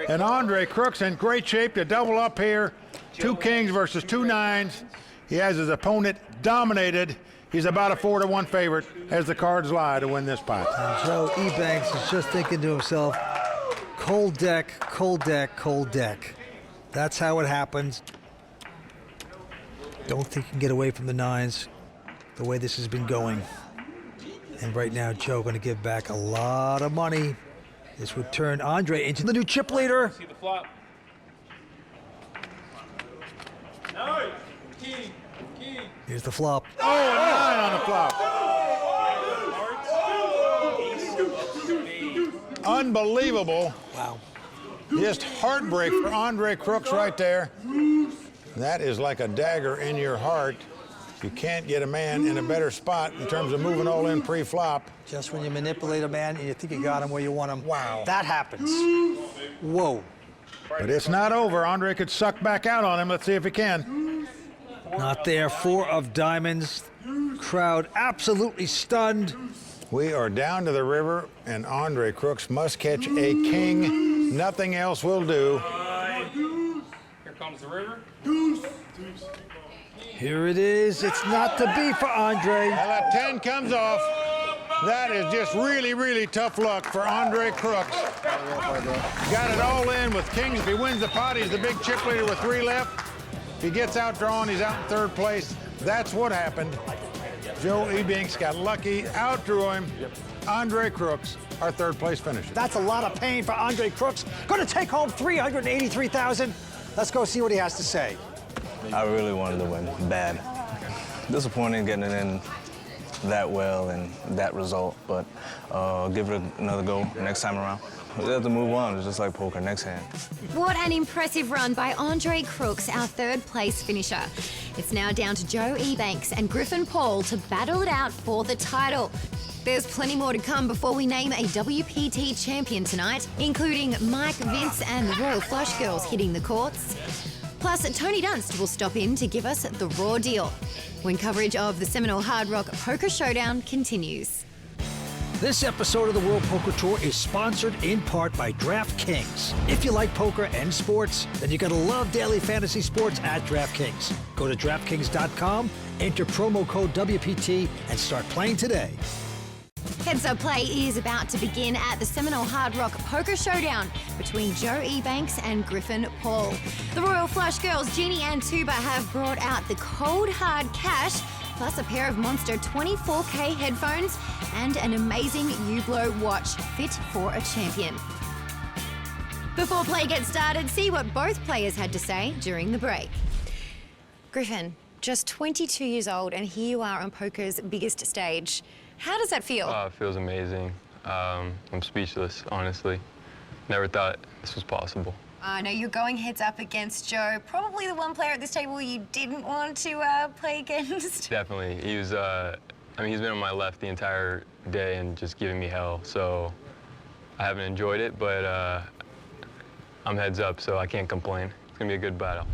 And Andre Crooks in great shape to double up here. 2 kings versus 2 9s. He has his opponent dominated. He's about a 4-to-1 favorite as the cards lie to win this pot. And Joe Ebanks is just thinking to himself, cold deck, cold deck, cold deck. That's how it happens. Don't think you can get away from the 9s the way this has been going. And right now, Joe going to give back a lot of money. This would turn Andre into the new chip leader. See the flop. No. King. Here's the flop. Oh, a 9 on the flop. Unbelievable. Wow. Just heartbreak for Andre Crooks right there. That is like a dagger in your heart. You can't get a man in a better spot in terms of moving all in pre-flop. Just when you manipulate a man and you think you got him where you want him. Wow. That happens. Whoa. But it's not over. Andre could suck back out on him. Let's see if he can. Not there. 4 of diamonds. Crowd absolutely stunned. We are down to the river, and Andre Crooks must catch a king. Nothing else will do. Here comes the river. Here it is. It's not to be for Andre. Well, that 10 comes off. That is just really, really tough luck for Andre Crooks. Got it all in with kings. If he wins the pot, he's the big chip leader with 3 left. If he gets outdrawn, he's out in 3rd place. That's what happened. Joe Ebanks got lucky, outdrew him. Andre Crooks, our 3rd place finisher. That's a lot of pain for Andre Crooks. Going to take home $383,000. Let's go see what he has to say. I really wanted to win, bad. Disappointing getting it in that well and that result, but give it another go next time around. We have to move on. It's just like poker, next hand. What an impressive run by Andre Crooks, our 3rd place finisher. It's now down to Joe Ebanks and Griffin Paul to battle it out for the title. There's plenty more to come before we name a WPT champion tonight, including Mike, Vince, and the Royal Flush Girls hitting the courts. Plus, Tony Dunst will stop in to give us the raw deal when coverage of the Seminole Hard Rock Poker Showdown continues. This episode of the World Poker Tour is sponsored in part by DraftKings. If you like poker and sports, then you're going to love daily fantasy sports at DraftKings. Go to DraftKings.com, enter promo code WPT, and start playing today. Heads-up play is about to begin at the Seminole Hard Rock Poker Showdown between Joe Ebanks and Griffin Paul. The Royal Flush girls, Jeannie and Tuba, have brought out the cold hard cash, plus a pair of monster 24K headphones and an amazing Ublow watch fit for a champion. Before play gets started, see what both players had to say during the break. Griffin, just 22 years old, and here you are on poker's biggest stage. How does that feel? It feels amazing. I'm speechless, honestly. Never thought this was possible. I know you're going heads up against Joe, probably the one player at this table you didn't want to play against. Definitely. He was, I mean, he's been on my left the entire day and just giving me hell, so I haven't enjoyed it, but I'm heads up, so I can't complain. It's gonna be a good battle.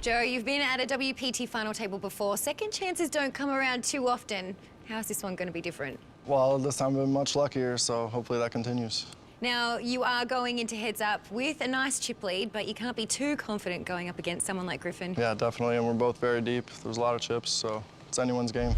Joe, you've been at a WPT final table before. Second chances don't come around too often. How's this one going to be different? Well, this time I've been much luckier, so hopefully that continues. Now, you are going into heads up with a nice chip lead, but you can't be too confident going up against someone like Griffin. Yeah, definitely, and we're both very deep. There's a lot of chips, so it's anyone's game.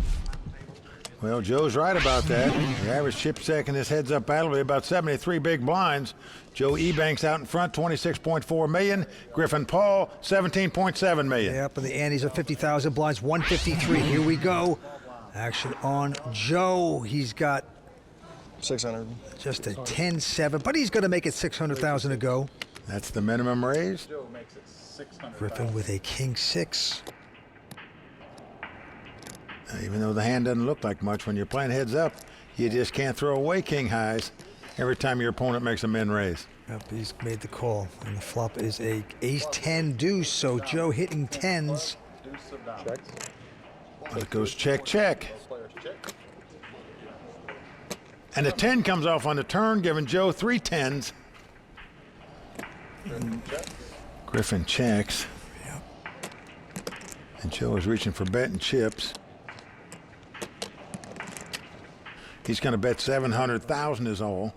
Well, Joe's right about that. The average chip stack in this heads-up battle will be about 73 big blinds. Joe Ebanks out in front, 26.4 million. Griffin Paul, 17.7 million. Yep, and the antes are 50,000 blinds, 153. Here we go. Action on Joe. He's got 600. Just a 10-7, but he's going to make it 600,000 to go. That's the minimum raise. Joe makes it 600. Griffin with a king 6. Even though the hand doesn't look like much, when you're playing heads up, you just can't throw away king highs every time your opponent makes a min raise. Yep, he's made the call, and the flop is a ace-10 deuce, so Joe hitting 10s. But it goes check, check. And a 10 comes off on the turn, giving Joe 3 10s. Griffin checks. Yep. And Joe is reaching for betting chips. He's going to bet 700,000 is all.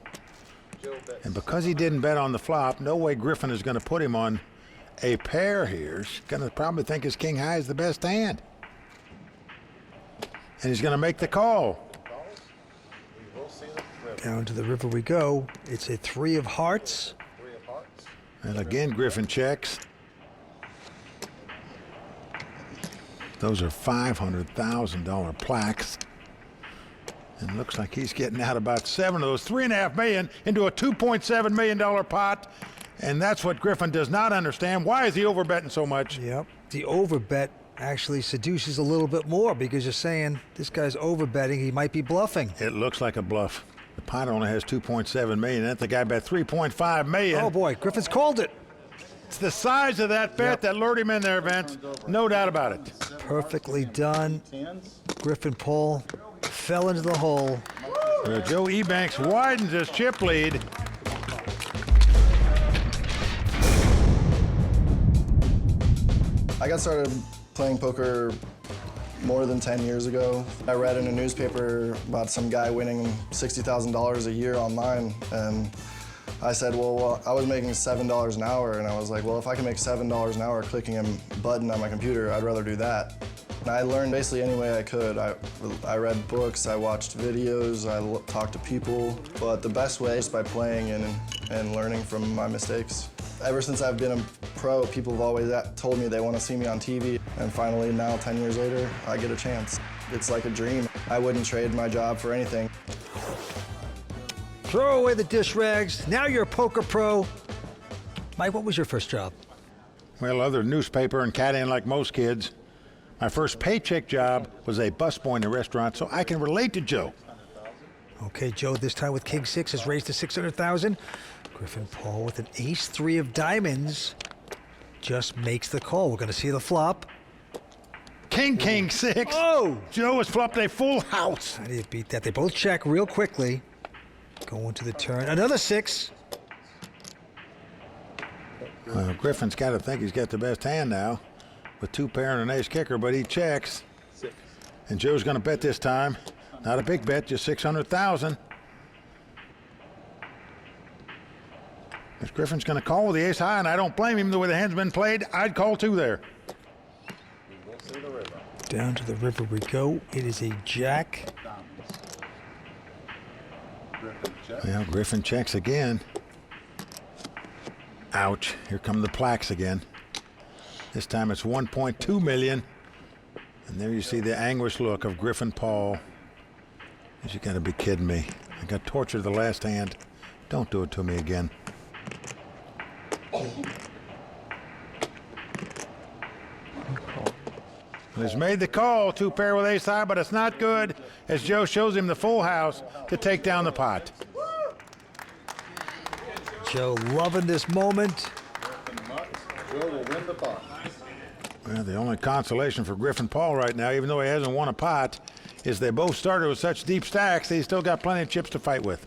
And because he didn't bet on the flop, no way Griffin is going to put him on a pair here. He's going to probably think his king high is the best hand. And he's going to make the call. Down to the river we go. It's a 3 of hearts. And again, Griffin checks. Those are $500,000 plaques. And looks like he's getting out about 7 of those, $3.5 million into a $2.7 million pot. And that's what Griffin does not understand. Why is he overbetting so much? Yep. The overbet actually seduces a little bit more because you're saying this guy's overbetting, he might be bluffing. It looks like a bluff. The pot only has 2.7 million. That the guy bet 3.5 million. Oh boy, Griffin's called it. It's the size of that bet that lured him in there, Vince. No doubt about it. Perfectly done. Griffin Paul fell into the hole. Joe Ebanks widens his chip lead. I got started playing poker more than 10 years ago. I read in a newspaper about some guy winning $60,000 a year online, and I said, well, I was making $7 an hour, and I was like, well, if I can make $7 an hour clicking a button on my computer, I'd rather do that. And I learned basically any way I could. I read books, I watched videos, I talked to people, but the best way is by playing and learning from my mistakes. Ever since I've been a pro, people have always told me they want to see me on TV, and finally now, 10 years later, I get a chance. It's like a dream. I wouldn't trade my job for anything. Throw away the dish rags. Now you're a poker pro. Mike, what was your first job? Well, other than newspaper and caddying like most kids, my first paycheck job was a busboy in a restaurant, so I can relate to Joe. Okay, Joe, this time with king 6 is raised to 600,000. Griffin Paul with an ace-3 of diamonds just makes the call. We're going to see the flop. King 6. Oh! Joe has flopped a full house. How do you beat that? They both check real quickly. Going to the turn. Another 6. Well, Griffin's got to think he's got the best hand now with 2 pair and an ace kicker, but he checks. And Joe's going to bet this time. Not a big bet, just 600,000. If Griffin's going to call with the ace high, and I don't blame him the way the hand's been played, I'd call 2 there. Down to the river we go. It is a jack. Well, Griffin checks again. Ouch. Here come the plaques again. This time it's 1.2 million. And there you see the anguished look of Griffin Paul. You gotta be kidding me. I got tortured the last hand. Don't do it to me again. He's made the call, 2-pair with ace high, but it's not good as Joe shows him the full house to take down the pot. Joe loving this moment. Joe will win the pot. Well, the only consolation for Griffin Paul right now, even though he hasn't won a pot, is they both started with such deep stacks, he's still got plenty of chips to fight with.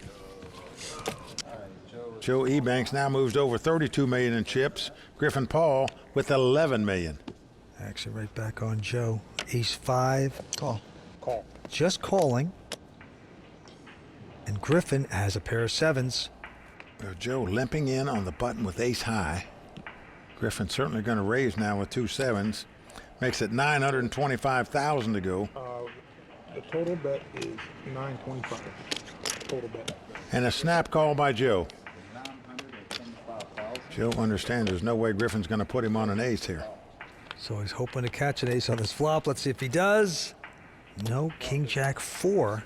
Joe Ebanks now moves to over 32 million in chips. Griffin Paul with 11 million. Action right back on Joe. Ace-5. Call. Call. Just calling. And Griffin has a pair of 7s. Well, Joe limping in on the button with ace high. Griffin certainly going to raise now with 2 7s. Makes it 925,000 to go. The total bet is 925. Total bet. And a snap call by Joe. Joe understands there's no way Griffin's going to put him on an ace here. So he's hoping to catch an ace on this flop. Let's see if he does. No, King Jack 4.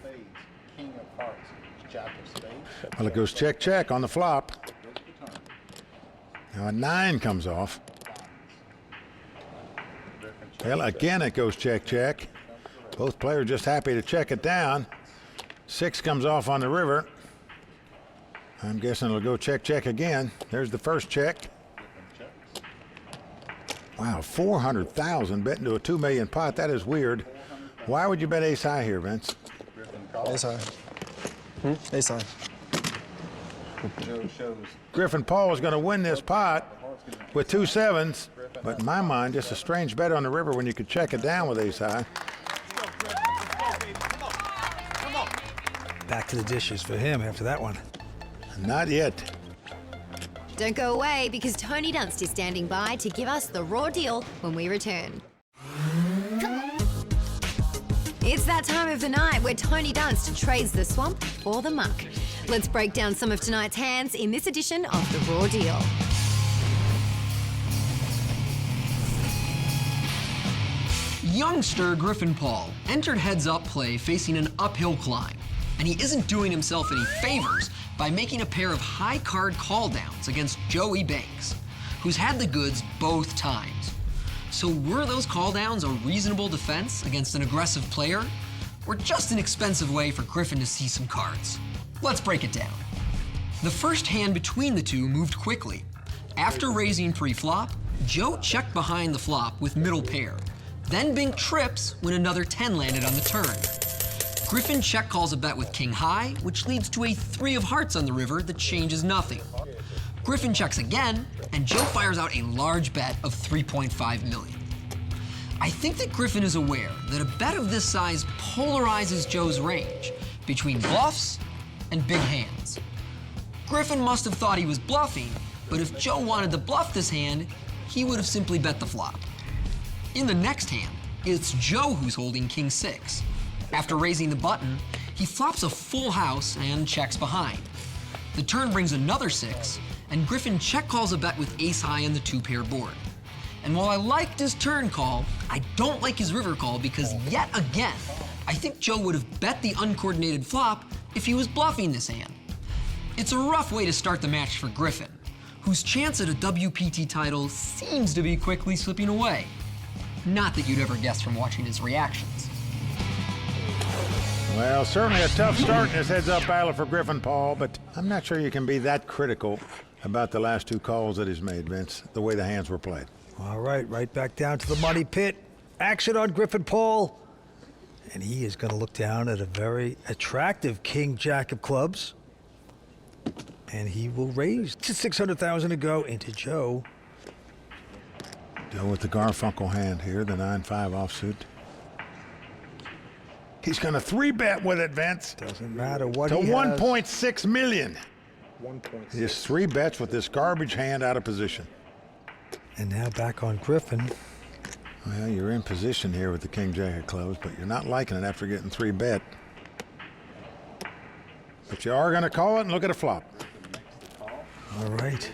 Well, it goes check, check on the flop. Now a 9 comes off. Well, again it goes check, check. Both players just happy to check it down. 6 comes off on the river. I'm guessing it'll go check, check again. There's the first check. Wow, 400,000 betting to a 2 million pot. That is weird. Why would you bet ace high here, Vince? Ace high. Ace high. Griffin Paul is going to win this pot with 2 7s, but in my mind, just a strange bet on the river when you could check it down with ace high. Back to the dishes for him after that one. Not yet. Don't go away because Tony Dunst is standing by to give us the raw deal when we return. It's that time of the night where Tony Dunst trades the swamp for the muck. Let's break down some of tonight's hands in this edition of the Raw Deal. Youngster Griffin Paul entered heads-up play facing an uphill climb, and he isn't doing himself any favors by making a pair of high-card call-downs against Joey Banks, who's had the goods both times. So were those call-downs a reasonable defense against an aggressive player, or just an expensive way for Griffin to see some cards? Let's break it down. The first hand between the two moved quickly. After raising pre-flop, Joe checked behind the flop with middle pair. Then Bink trips when another 10 landed on the turn. Griffin check calls a bet with king high, which leads to a 3 of hearts on the river that changes nothing. Griffin checks again, and Joe fires out a large bet of 3.5 million. I think that Griffin is aware that a bet of this size polarizes Joe's range between bluffs and big hands. Griffin must have thought he was bluffing, but if Joe wanted to bluff this hand, he would have simply bet the flop. In the next hand, it's Joe who's holding king 6. After raising the button, he flops a full house and checks behind. The turn brings another 6, and Griffin check calls a bet with ace high on the 2-pair board. And while I liked his turn call, I don't like his river call because yet again, I think Joe would have bet the uncoordinated flop if he was bluffing this hand. It's a rough way to start the match for Griffin, whose chance at a WPT title seems to be quickly slipping away. Not that you'd ever guess from watching his reactions. Well, certainly a tough start in this heads-up battle for Griffin Paul, but I'm not sure you can be that critical about the last 2 calls that he's made, Vince, the way the hands were played. All right, right back down to the money pit. Action on Griffin Paul. And he is going to look down at a very attractive King Jack of clubs. And he will raise to 600,000 to go into Joe. Joe with the Garfunkel hand here, the 9-5 offsuit. He's going to 3-bet with it, Vince. Doesn't matter what to he has. 1.6 million. 1.6. Just 3 bets with this garbage hand out of position. And now back on Griffin. Well, you're in position here with the King Jack of clubs, but you're not liking it after getting 3-bet. But you are going to call it and look at a flop. All right.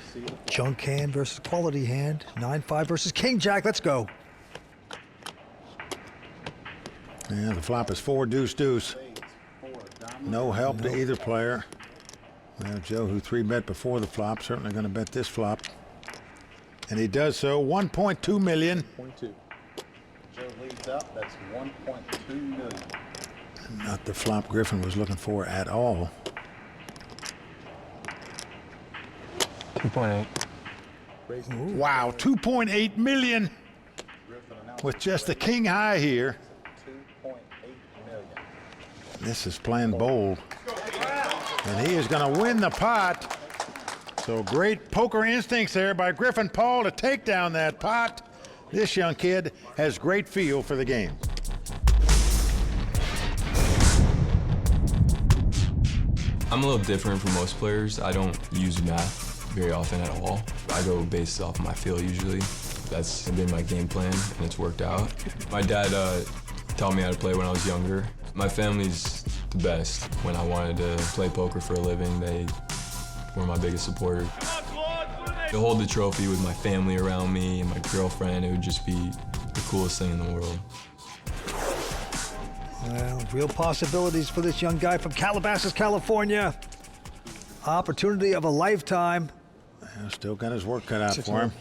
Junk hand versus quality hand. 9-5 versus King Jack. Let's go. Yeah, the flop is 4 deuce deuce. No help to either player. Well, Joe, who 3-bet before the flop, certainly going to bet this flop. And he does so. 1.2 million. 0.2. Joe leads up. That's 1.2 million. Not the flop Griffin was looking for at all. 2.8. Wow, 2.8 million with just the king high here. 2.8 million. This is playing bold. And he is going to win the pot. So great poker instincts there by Griffin Paul to take down that pot. This young kid has great feel for the game. I'm a little different from most players. I don't use math very often at all. I go based off my feel usually. That's been my game plan, and it's worked out. My dad taught me how to play when I was younger. My family's the best. When I wanted to play poker for a living, they were my biggest supporter. To hold the trophy with my family around me and my girlfriend, it would just be the coolest thing in the world. Well, real possibilities for this young guy from Calabasas, California. Opportunity of a lifetime. Still got his work cut out for him.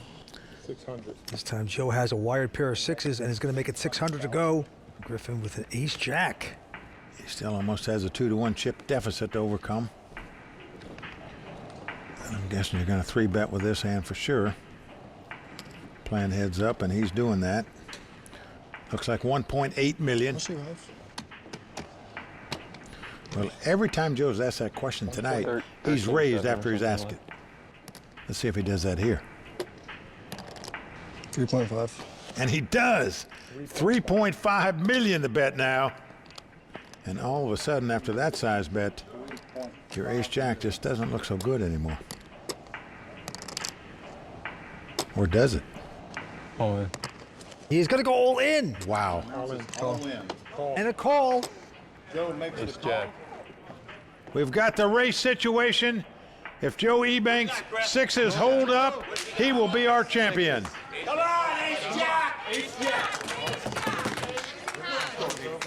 600. This time Joe has a wired pair of sixes and is going to make it 600 to go. Griffin with an ace-jack. He still almost has a 2-to-1 chip deficit to overcome. And I'm guessing you're going to 3-bet with this hand for sure. Playing heads up, and he's doing that. Looks like 1.8 million. Well, every time Joe's asked that question tonight, he's raised after he's asked it. Let's see if he does that here. 3.5. And he does. 3.5 million to bet now. And all of a sudden, after that size bet, your ace-jack just doesn't look so good anymore. Or does it? All in. He's going to go all in. Wow. All in. Call. And a call. Joe makes Ace the jack. call. We've got the race situation. If Joe Ebanks' sixes hold up, he will be our champion. Come on, ace jack! Ace jack!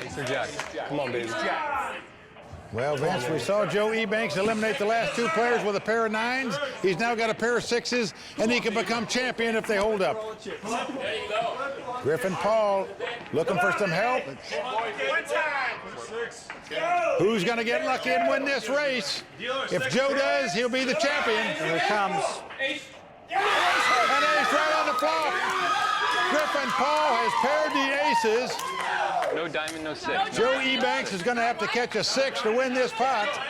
Ace or jack. Come on, baby. Well, Vince, we saw Joe Ebanks eliminate the last 2 players with a pair of 9s. He's now got a pair of 6s, and he can become champion if they hold up. Griffin Paul looking for some help. Who's going to get lucky and win this race? If Joe does, he'll be the champion. Here it comes. An ace right on the flop. Griffin Paul has paired the aces. No diamond, no 6. Joe Ebanks is going to have to catch a 6 to win this pot.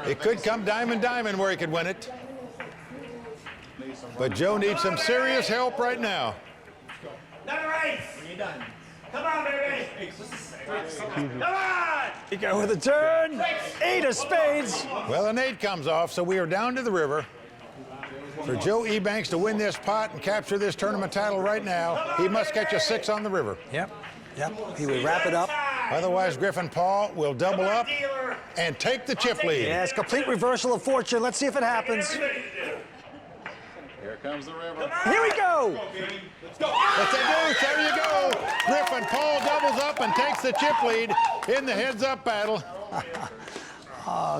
It could come diamond where he could win it. But Joe needs some serious help right now. Another ace! When you're done. Come on, baby! Come on! He go with a turn. 8 of spades. Well, an 8 comes off, so we are down to the river. For Joe Ebanks to win this pot and capture this tournament title right now, he must catch a 6 on the river. Yep. He would wrap it up. Otherwise, Griffin Paul will double up and take the chip lead. Yes, complete reversal of fortune. Let's see if it happens. Here comes the river. Here we go. It's a deuce. There you go. Griffin Paul doubles up and takes the chip lead in the heads-up battle.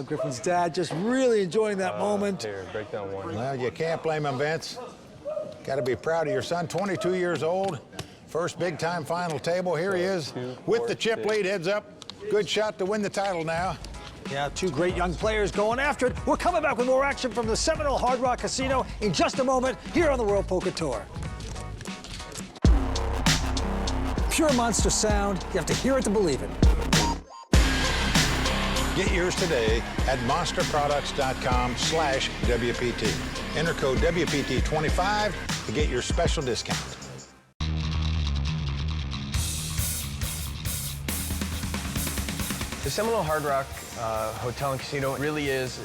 Griffin's dad just really enjoying that moment. Here, break down 1. Well, you can't blame him, Vince. Got to be proud of your son, 22 years old. First big-time final table. Here he is with the chip lead, heads up. Good shot to win the title now. Yeah, 2 great young players going after it. We're coming back with more action from the Seminole Hard Rock Casino in just a moment here on the World Poker Tour. Pure monster sound. You have to hear it to believe it. Get yours today at monsterproducts.com/WPT. Enter code WPT25 to get your special discount. The Seminole Hard Rock Hotel and Casino really is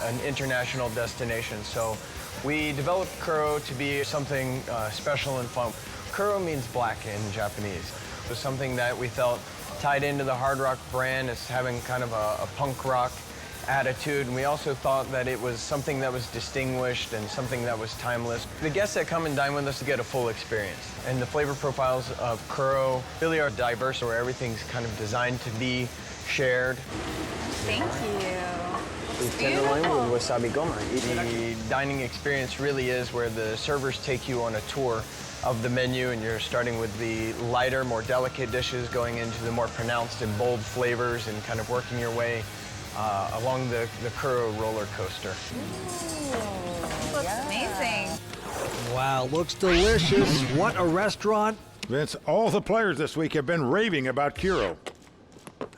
an international destination. So we developed Kuro to be something special and fun. Kuro means black in Japanese. It was something that we felt tied into the Hard Rock brand as having kind of a punk rock attitude, and we also thought that it was something that was distinguished and something that was timeless. The guests that come and dine with us get a full experience, and the flavor profiles of churro really are diverse, where everything's kind of designed to be shared. Thank you. Tenderloin with wasabi goma. The dining experience really is where the servers take you on a tour of the menu, and you're starting with the lighter, more delicate dishes, going into the more pronounced and bold flavors, and kind of working your way along the churro roller coaster. Ooh, looks amazing. Wow, looks delicious. What a restaurant. Vince, all the players this week have been raving about churro.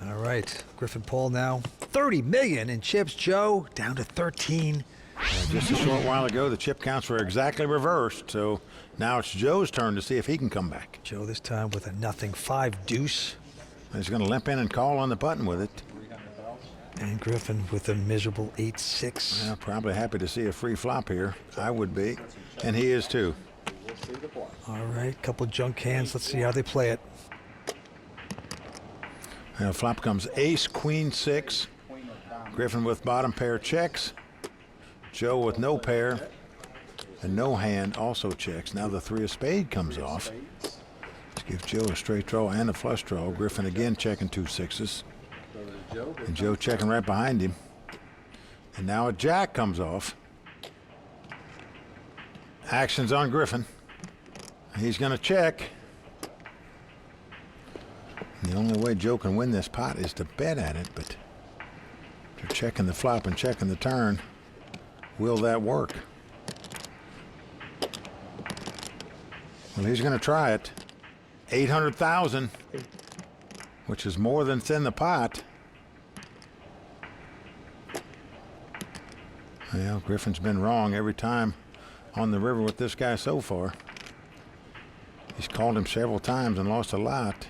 All right, Griffin Paul now 30 million in chips. Joe down to 13. Just a short while ago, the chip counts were exactly reversed, so now it's Joe's turn to see if he can come back. Joe this time with a 0-5 deuce. He's going to limp in and call on the button with it. And Griffin with a miserable 8-6. Well, probably happy to see a free flop here. I would be, and he is too. All right, couple junk hands. Let's see how they play it. Now flop comes ace, queen, 6. Griffin with bottom pair checks. Joe with no pair and no hand also checks. Now the 3 of spade comes off. Let's give Joe a straight draw and a flush draw. Griffin again checking 2 6s. And Joe checking right behind him. And now a jack comes off. Action's on Griffin. He's going to check. The only way Joe can win this pot is to bet at it, but they're checking the flop and checking the turn. Will that work? Well, he's going to try it. 800,000, which is more than's in the pot. Well, Griffin's been wrong every time on the river with this guy so far. He's called him several times and lost a lot.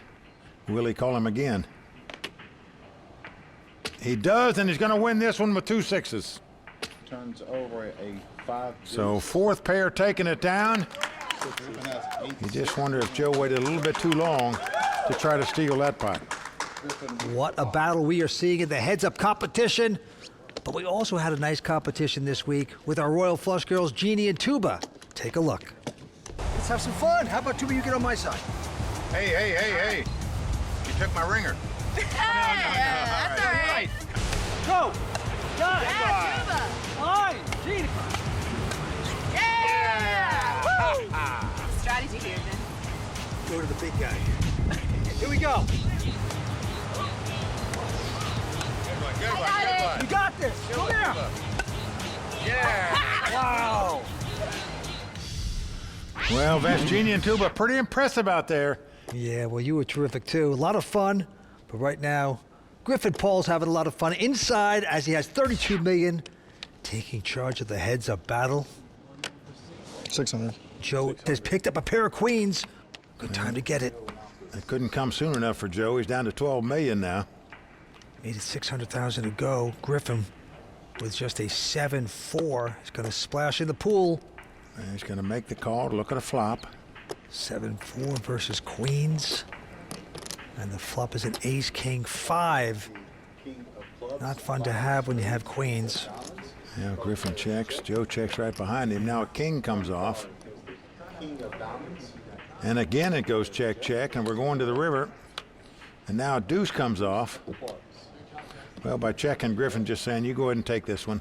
Will he call him again? He does, and he's going to win this one with 2 6s. Turns over a 5. So 4th pair taking it down. You just wonder if Joe waited a little bit too long to try to steal that pot. What a battle we are seeing in the heads-up competition. But we also had a nice competition this week with our Royal Flush girls, Jeannie and Tuba. Take a look. Let's have some fun. How about Tuba, you get on my side? Hey. You took my ringer. That's all right. Go! Done! Yeah, Tuba. Fine! Jeannie! Yeah! Woo! Strategy here, Vince. Go to the big guy. Here we go. Good one. You got this. Come here. Yeah. Wow. Well, Vince, Jeannie and Tuba, pretty impressive out there. Yeah, well, you were terrific, too. A lot of fun. But right now, Griffin Paul's having a lot of fun inside as he has 32 million, taking charge of the heads-up battle. 600. Joe has picked up a pair of queens. Good time to get it. It couldn't come soon enough for Joe. He's down to 12 million now. Made it 600,000 to go. Griffin with just a 7-4 is going to splash in the pool. And he's going to make the call to look at a flop. 7-4 versus queens. And the flop is an ace, king, 5. Not fun to have when you have queens. Yeah, Griffin checks. Joe checks right behind him. Now a king comes off. And again it goes check, check, and we're going to the river. And now a deuce comes off. Well, by checking, Griffin just saying, you go ahead and take this one.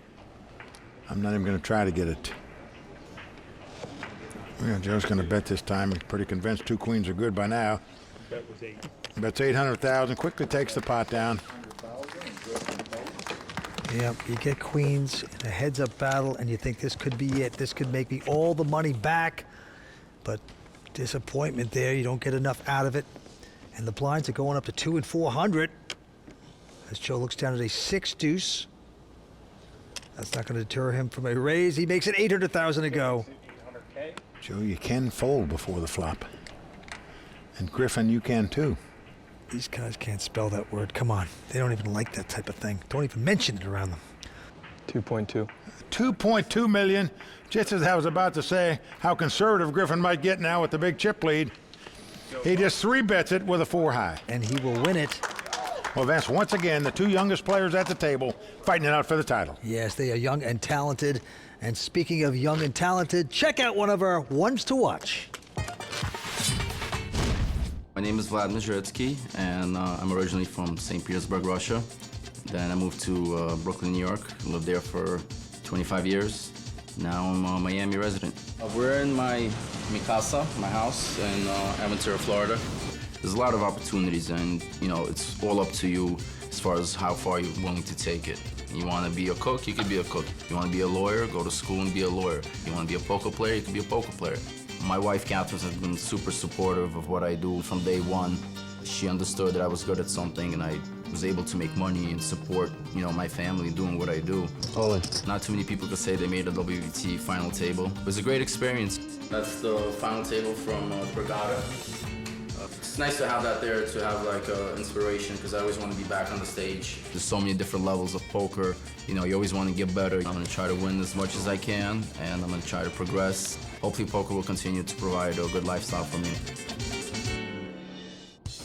I'm not even going to try to get it. Yeah, Joe's going to bet this time. He's pretty convinced 2 queens are good by now. Bets 800,000, quickly takes the pot down. Yep, you get queens in a heads-up battle, and you think this could be it. This could make me all the money back. But disappointment there. You don't get enough out of it. And the blinds are going up to 2 and 400. As Joe looks down at a 6 deuce. That's not going to deter him from a raise. He makes it 800,000 to go. Joe, you can fold before the flop. And Griffin, you can too. These guys can't spell that word. Come on. They don't even like that type of thing. Don't even mention it around them. 2.2. 2.2 million. Just as I was about to say how conservative Griffin might get now with the big chip lead. He just 3-bets it with a 4 high. And he will win it. Well, Vince, once again, the two youngest players at the table fighting it out for the title. Yes, they are young and talented. And speaking of young and talented, check out one of our ones to watch. My name is Vladimir Zhuritsky, and I'm originally from St. Petersburg, Russia. Then I moved to Brooklyn, New York, lived there for 25 years. Now I'm a Miami resident. We're in my casa, my house in Aventura, Florida. There's a lot of opportunities, and it's all up to you as far as how far you're willing to take it. You want to be a cook, you can be a cook. You want to be a lawyer, go to school and be a lawyer. You want to be a poker player, you can be a poker player. My wife, Catherine, has been super supportive of what I do from day one. She understood that I was good at something, and I was able to make money and support, my family doing what I do. Not too many people could say they made a WPT final table. It was a great experience. That's the final table from Brigada. It's nice to have that there, to have like inspiration, because I always want to be back on the stage. There's so many different levels of poker. You always want to get better. I'm going to try to win as much as I can, and I'm going to try to progress. Hopefully poker will continue to provide a good lifestyle for me.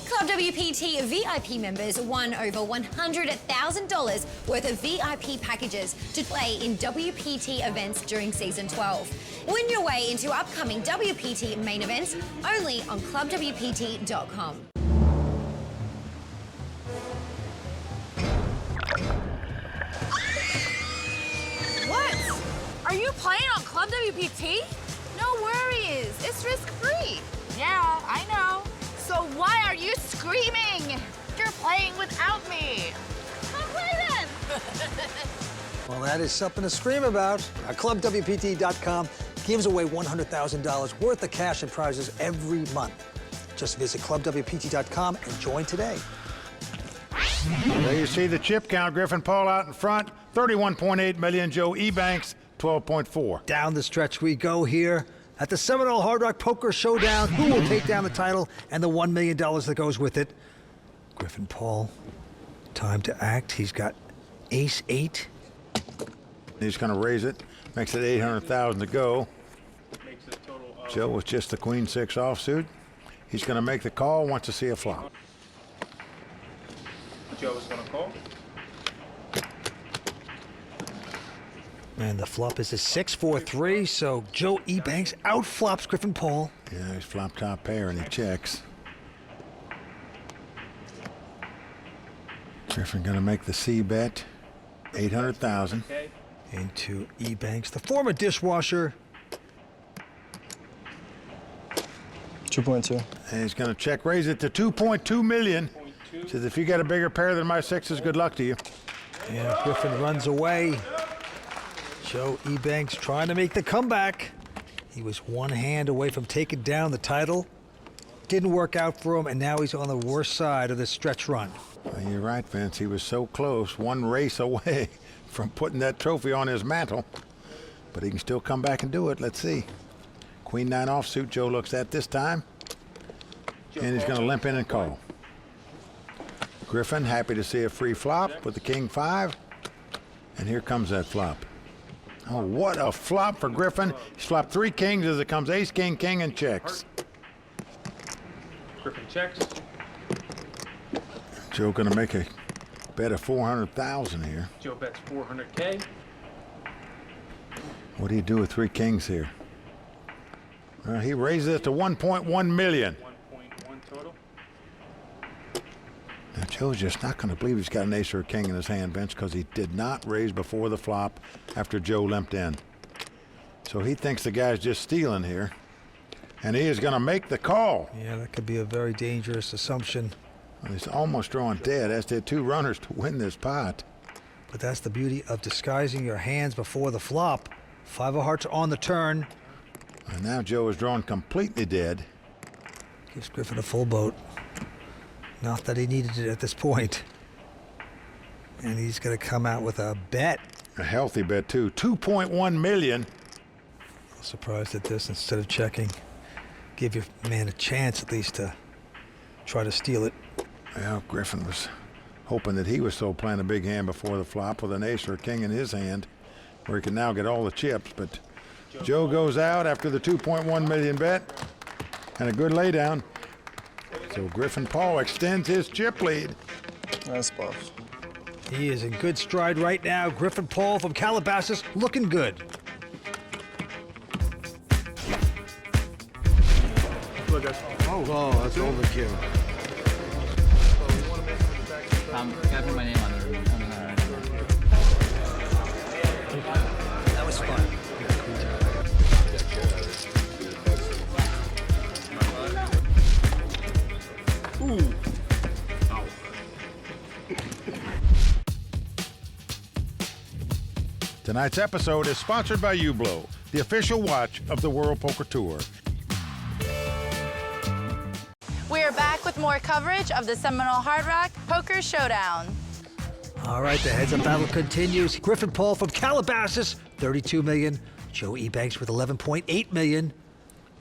Club WPT VIP members won over $100,000 worth of VIP packages to play in WPT events during Season 12. Win your way into upcoming WPT main events only on ClubWPT.com. What? Are you playing on Club WPT? No worries. It's risk-free. Yeah, I know. So why are you screaming? You're playing without me. Come play then. Well, that is something to scream about. ClubWPT.com gives away $100,000 worth of cash and prizes every month. Just visit ClubWPT.com and join today. There you see the chip count. Griffin Paul out in front, 31.8 million. Joe Ebanks, 12.4. Down the stretch we go here at the Seminole Hard Rock Poker Showdown. Who will take down the title and the $1 million that goes with it? Griffin Paul, time to act. He's got ace-8. He's going to raise it. Makes it $800,000 to go. Joe with just the queen-6 offsuit. He's going to make the call, wants to see a flop. Joe is going to call. And the flop is a 6-4-3, so Joe Ebanks outflops Griffin Paul. Yeah, he's flop top pair and he checks. Griffin going to make the C bet, 800,000. Into Ebanks, the former dishwasher. 2.2. And he's going to check raise it to 2.2 million. Says, if you got a bigger pair than my 6s, good luck to you. Yeah, Griffin runs away. Joe Ebanks trying to make the comeback. He was one hand away from taking down the title. Didn't work out for him, and now he's on the worst side of this stretch run. Well, you're right, Vince. He was so close, one race away from putting that trophy on his mantle. But he can still come back and do it. Let's see. Queen 9 offsuit Joe looks at this time. And he's going to limp in and call. Griffin happy to see a free flop with the king 5. And here comes that flop. Oh, what a flop for Griffin. He's flopped 3 kings as it comes ace, king, king, and checks. Griffin checks. Joe going to make a bet of 400,000 here. Joe bets 400K. What do you do with 3 kings here? Well, he raises it to 1.1 million. 1.1 total. Now, Joe's just not going to believe he's got an ace or a king in his hand, Vince, because he did not raise before the flop after Joe limped in. So he thinks the guy's just stealing here. And he is going to make the call. Yeah, that could be a very dangerous assumption. Well, he's almost drawing dead, as did 2 runners to win this pot. But that's the beauty of disguising your hands before the flop. 5 of hearts on the turn. And now Joe is drawn completely dead. Gives Griffin a full boat. Not that he needed it at this point. And he's going to come out with a bet. A healthy bet, too. 2.1 million. Surprised at this instead of checking. Give your man a chance at least to try to steal it. Well, Griffin was hoping that he was still playing a big hand before the flop with an ace or a king in his hand, where he can now get all the chips. But Joe goes out after the 2.1 million bet and a good laydown. So Griffin Paul extends his chip lead. Nice bluff. He is in good stride right now. Griffin Paul from Calabasas looking good. Look, that's that's overkill. Gotta put my name on there. That was fun. ooh. Tonight's episode is sponsored by Ublow, the official watch of the World Poker Tour. We are back with more coverage of the Seminole Hard Rock Poker Showdown. All right, the heads-up battle continues. Griffin Paul from Calabasas, $32 million. Joe Ebanks with $11.8 million.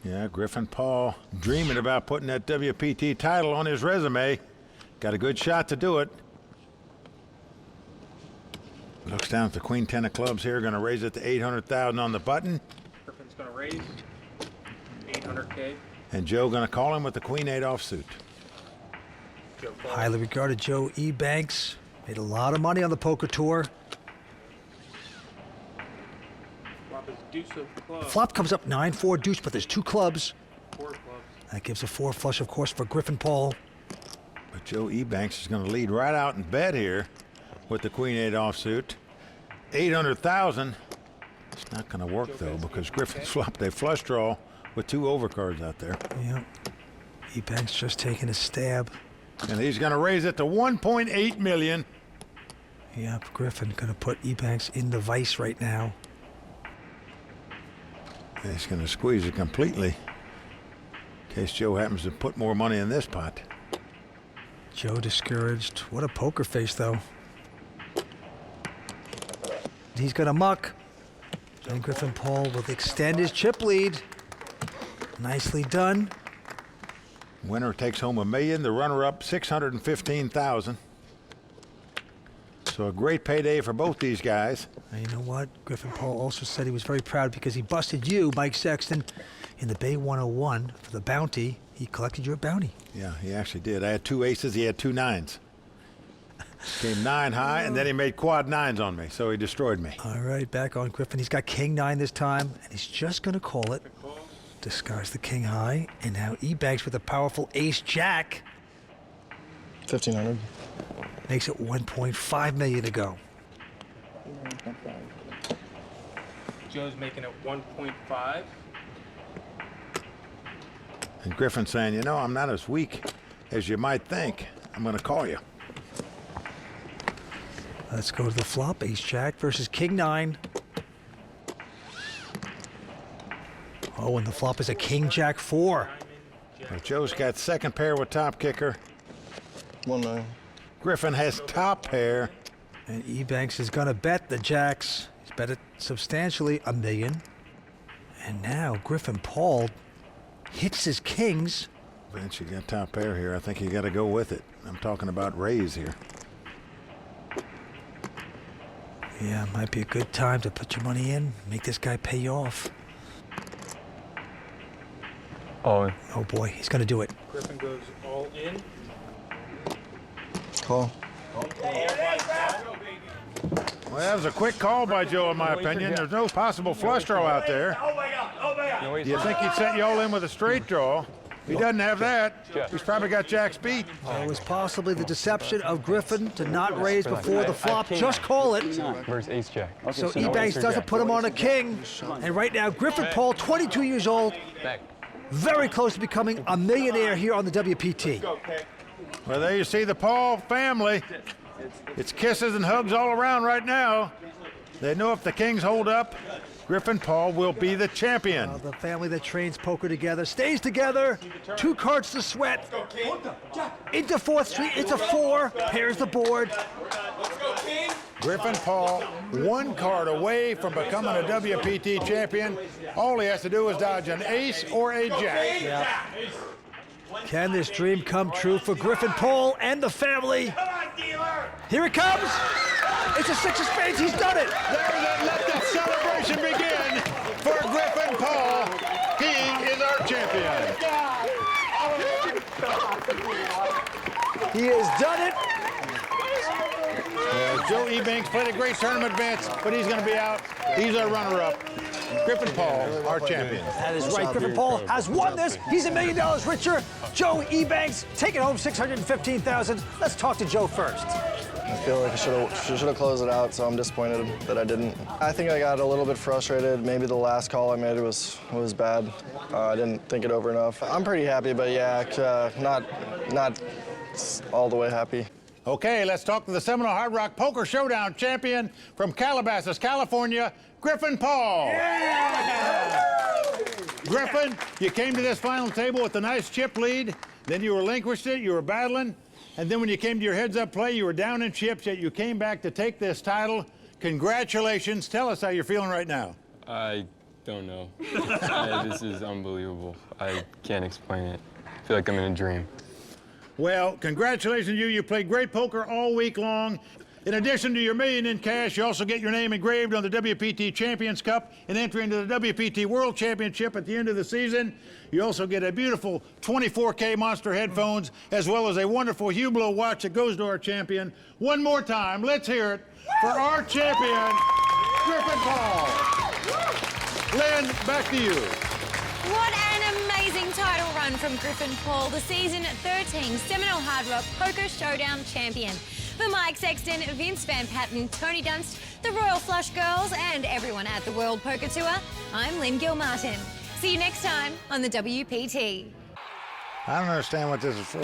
Yeah, Griffin Paul dreaming about putting that WPT title on his resume. Got a good shot to do it. Looks down at the queen 10 of clubs here, going to raise it to $800,000 on the button. Griffin's going to raise $800K. And Joe going to call him with the queen 8 offsuit. Highly regarded Joe Ebanks. Made a lot of money on the poker tour. Flop is deuce of clubs. Flop comes up 9-4 deuce, but there's 2 clubs. 4 clubs. That gives a 4 flush, of course, for Griffin Paul. But Joe Ebanks is going to lead right out in bed here with the queen 8 offsuit. $800,000. It's not going to work, though, because Griffin's flopped a flush draw with 2 overcards out there. Yep. Ebanks just taking a stab. And he's going to raise it to $1.8 million. Yep, Griffin going to put Ebanks in the vice right now. And he's going to squeeze it completely in case Joe happens to put more money in this pot. Joe discouraged. What a poker face, though. He's going to muck. And Griffin Paul will extend his chip lead. Nicely done. Winner takes home $1 million. The runner-up, $615,000. So a great payday for both these guys. And you know what? Griffin Paul also said he was very proud because he busted you, Mike Sexton, in the Bay 101 for the bounty. He collected your bounty. Yeah, he actually did. I had 2 aces. He had 2 9s. Came 9 high, and then he made quad 9s on me, so he destroyed me. All right, back on Griffin. He's got king 9 this time, and he's just going to call it. Discards the king high, and now Ebanks with a powerful ace jack. 1,500. Makes it $1.5 million to go. Joe's making it 1.5. And Griffin's saying, you know, I'm not as weak as you might think. I'm going to call you. Let's go to the flop. Ace jack versus king 9. Oh, and the flop is a king jack 4. Well, Joe's got second pair with top kicker. 1-9. Griffin has top pair. And Ebanks is going to bet the jacks. He's bet it substantially, $1 million. And now Griffin Paul hits his kings. Vince, you got top pair here. I think you got to go with it. I'm talking about raise here. Yeah, might be a good time to put your money in. Make this guy pay you off. All in. Oh boy, he's going to do it. Griffin goes all in. Call. Well, that was a quick call by Joe, in my opinion. There's no possible flush draw out there. Do you think he'd set you all in with a straight draw? If he doesn't have that, he's probably got jacks beat. It was possibly the deception of Griffin to not raise before the flop. Just call it. Versus ace jack. So Ebanks doesn't put him on a king. And right now, Griffin Paul, 22 years old, very close to becoming a millionaire here on the WPT. Well, there you see the Paul family. It's kisses and hugs all around right now. They know if the Kings hold up, Griffin Paul will be the champion. The family that trains poker together stays together. 2 cards to sweat. Into 4th Street, it's a 4. Pairs the board. Griffin Paul, 1 card away from becoming a WPT champion. All he has to do is dodge an ace or a jack. Yep. Can this dream come true for Griffin Paul and the family? Here it comes. It's a 6 of spades. He's done it. Let the celebration begin for Griffin Paul. He is our champion. He has done it. Joe Ebanks played a great tournament, Vince, but he's going to be out. He's our runner-up. Griffin Paul, our champion. That is right. Griffin Paul has won this. He's $1 million richer. Joe Ebanks taking home $615,000. Let's talk to Joe first. I feel like I should have closed it out, so I'm disappointed that I didn't. I think I got a little bit frustrated. Maybe the last call I made was bad. I didn't think it over enough. I'm pretty happy, but yeah, not all the way happy. Okay, let's talk to the Seminole Hard Rock Poker Showdown champion from Calabasas, California, Griffin Paul. Yeah! Griffin, you came to this final table with a nice chip lead, then you relinquished it, you were battling, and then when you came to your heads-up play, you were down in chips, yet you came back to take this title. Congratulations. Tell us how you're feeling right now. I don't know. This is unbelievable. I can't explain it. I feel like I'm in a dream. Well, congratulations to you. You played great poker all week long. In addition to your $1 million in cash, you also get your name engraved on the WPT Champions Cup and entry into the WPT World Championship at the end of the season. You also get a beautiful 24K Monster headphones, as well as a wonderful Ublow watch that goes to our champion. One more time, let's hear it for our champion, Griffin Paul. Lynn, back to you. What an amazing title run from Griffin Paul, the season 13 Seminole Hard Rock Poker Showdown champion. For Mike Sexton, Vince Van Patten, Tony Dunst, the Royal Flush Girls, and everyone at the World Poker Tour, I'm Lynn Gilmartin. See you next time on the WPT. I don't understand what this is for.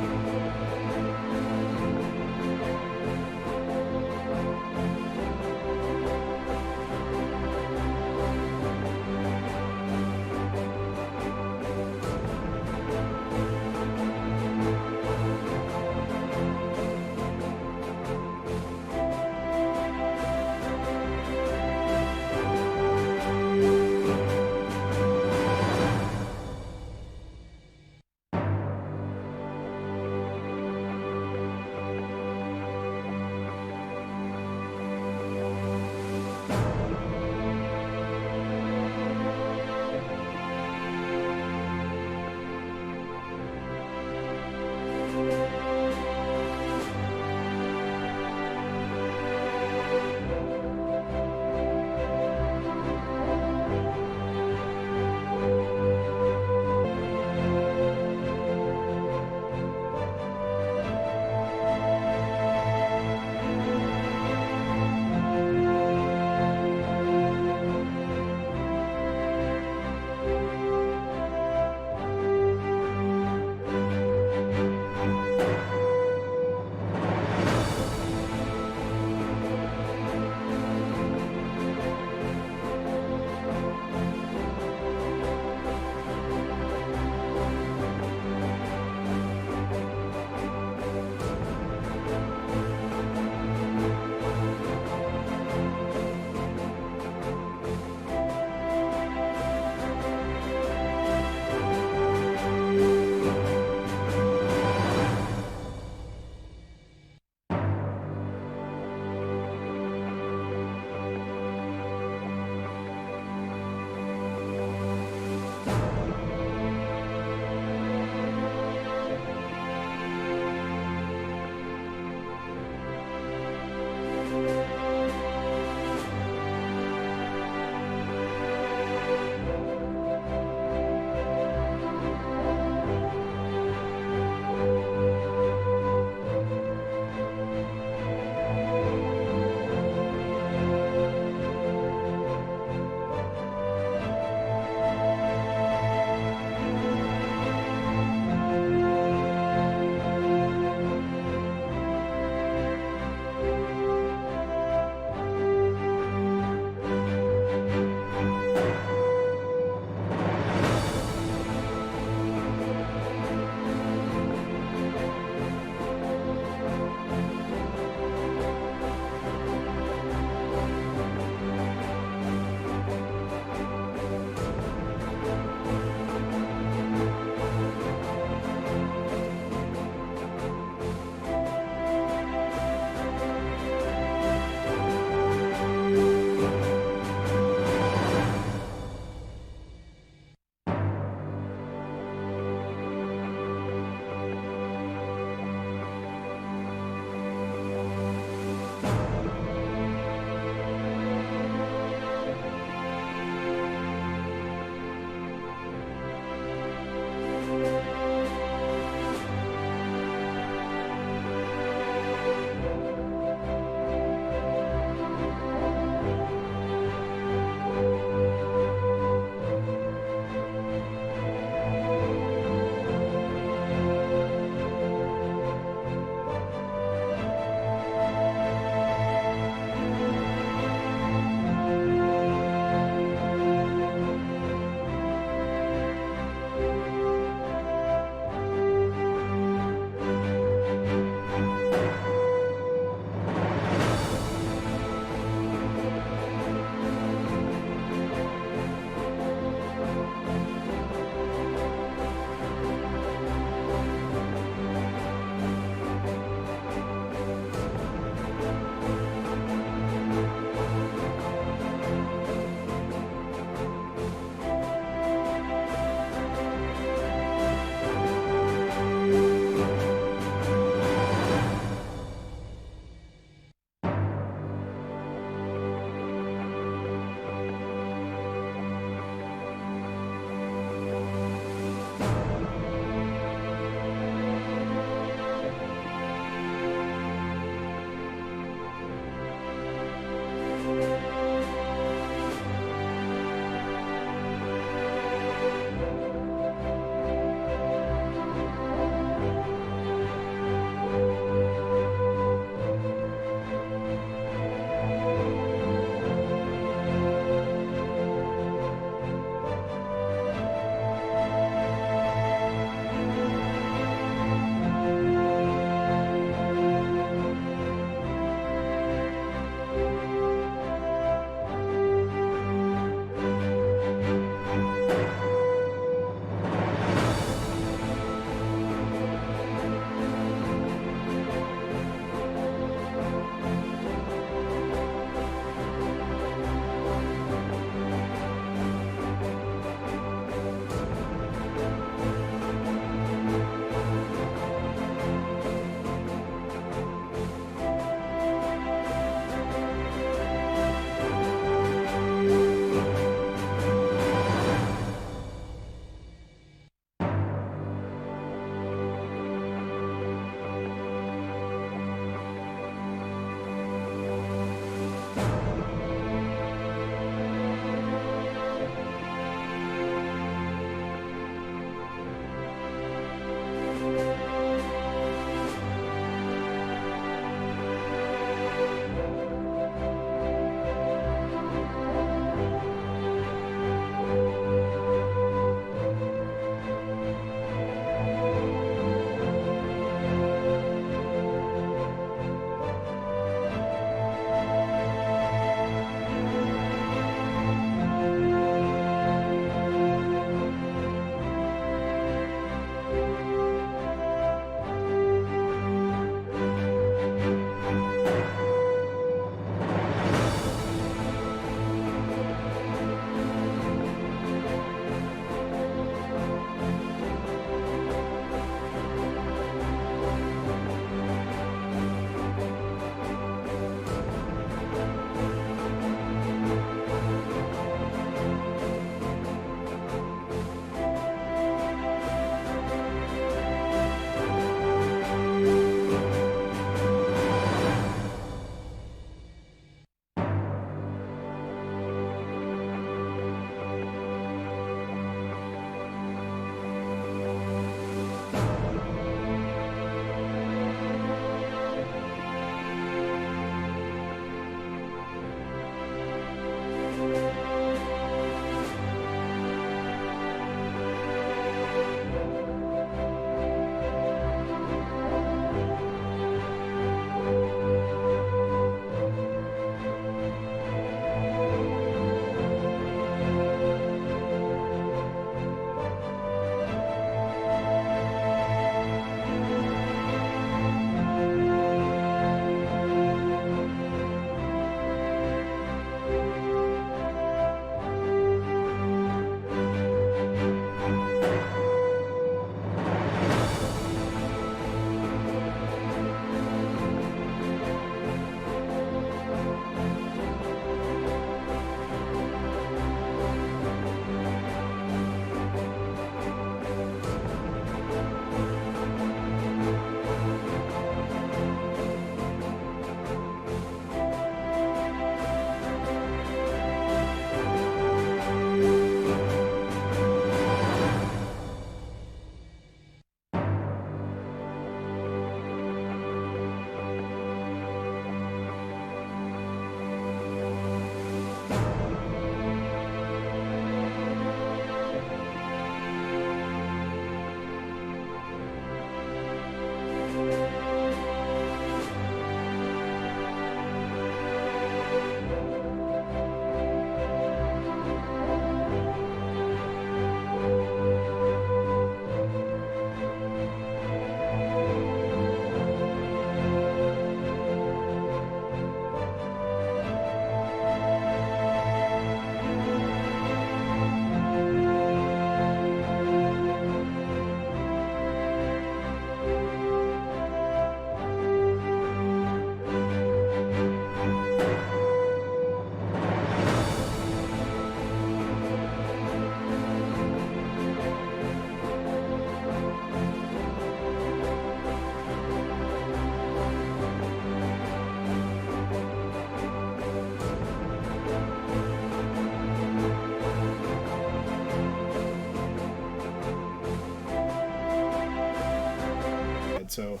So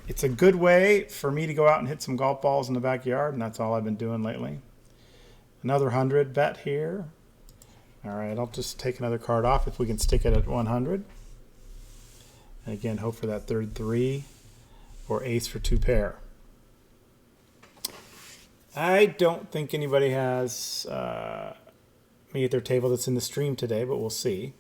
it's a good way for me to go out and hit some golf balls in the backyard, and that's all I've been doing lately. Another 100 bet here. All right, I'll just take another card off if we can stick it at 100. And again, hope for that third 3 or ace for 2 pair. I don't think anybody has me at their table that's in the stream today, but we'll see.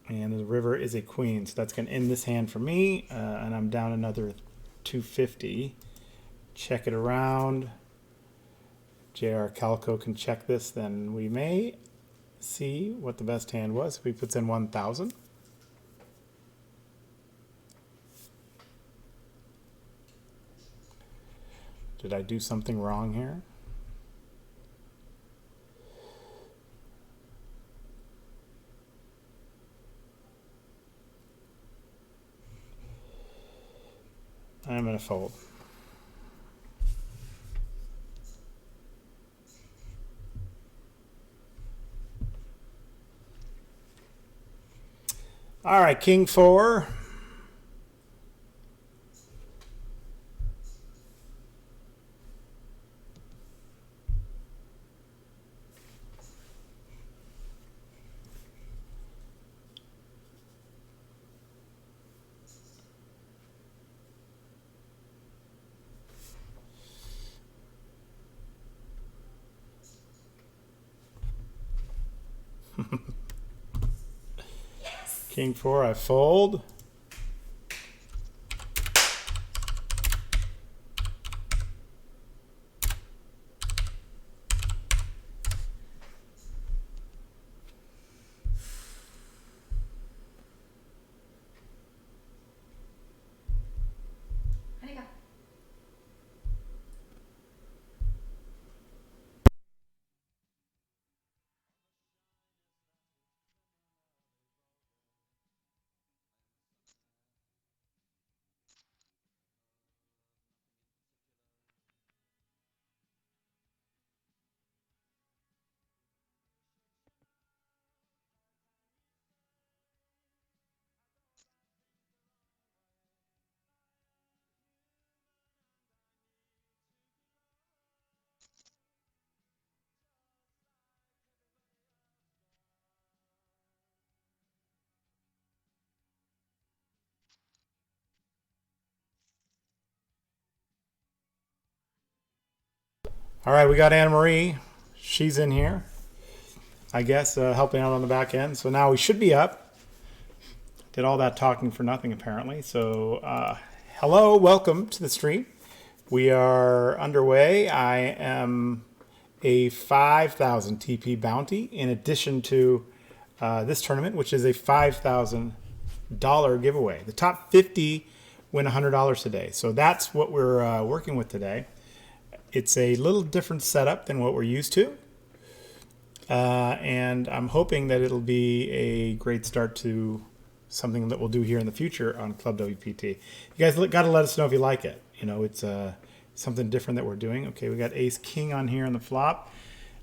And the river is a queen, so that's going to end this hand for me, and I'm down another 250. Check it around. JR Calico can check this, then we may see what the best hand was if he puts in 1,000. Did I do something wrong here? I'm going to fold. All right, King 4. King 4, I fold. All right, we got Anna Marie. She's in here, I guess, helping out on the back end. So now we should be up. Did all that talking for nothing, apparently. So hello, welcome to the stream. We are underway. I am a 5,000 TP bounty in addition to this tournament, which is a $5,000 giveaway. The top 50 win $100 today. So that's what we're working with today. It's a little different setup than what we're used to. And I'm hoping that it'll be a great start to something that we'll do here in the future on Club WPT. You guys got to let us know if you like it. You know, it's something different that we're doing. Okay, we got ace king on here on the flop.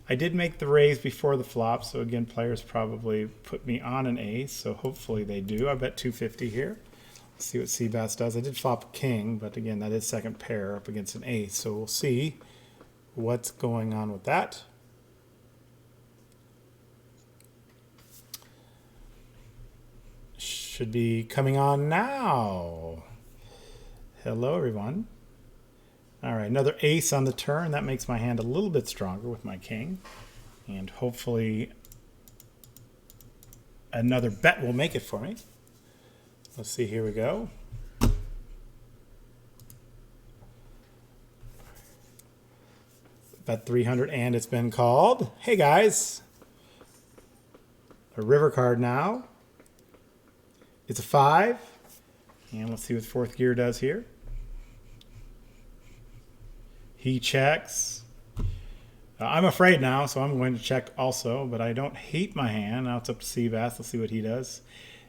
I did make the raise before the flop, so again, players probably put me on an ace, so hopefully they do. I bet 250 here. Let's see what Seabass does. I did flop a king, but again, that is second pair up against an ace, so we'll see what's going on with that. Should be coming on now. Hello, everyone. All right, another ace on the turn. That makes my hand a little bit stronger with my king. And hopefully another bet will make it for me. Let's see, here we go. Bet 300 and it's been called. Hey guys. A river card now. It's a 5. And let's see what fourth gear does here. He checks. I'm afraid now, so I'm going to check also, but I don't hate my hand. Now it's up to Seabass. Let's see what he does.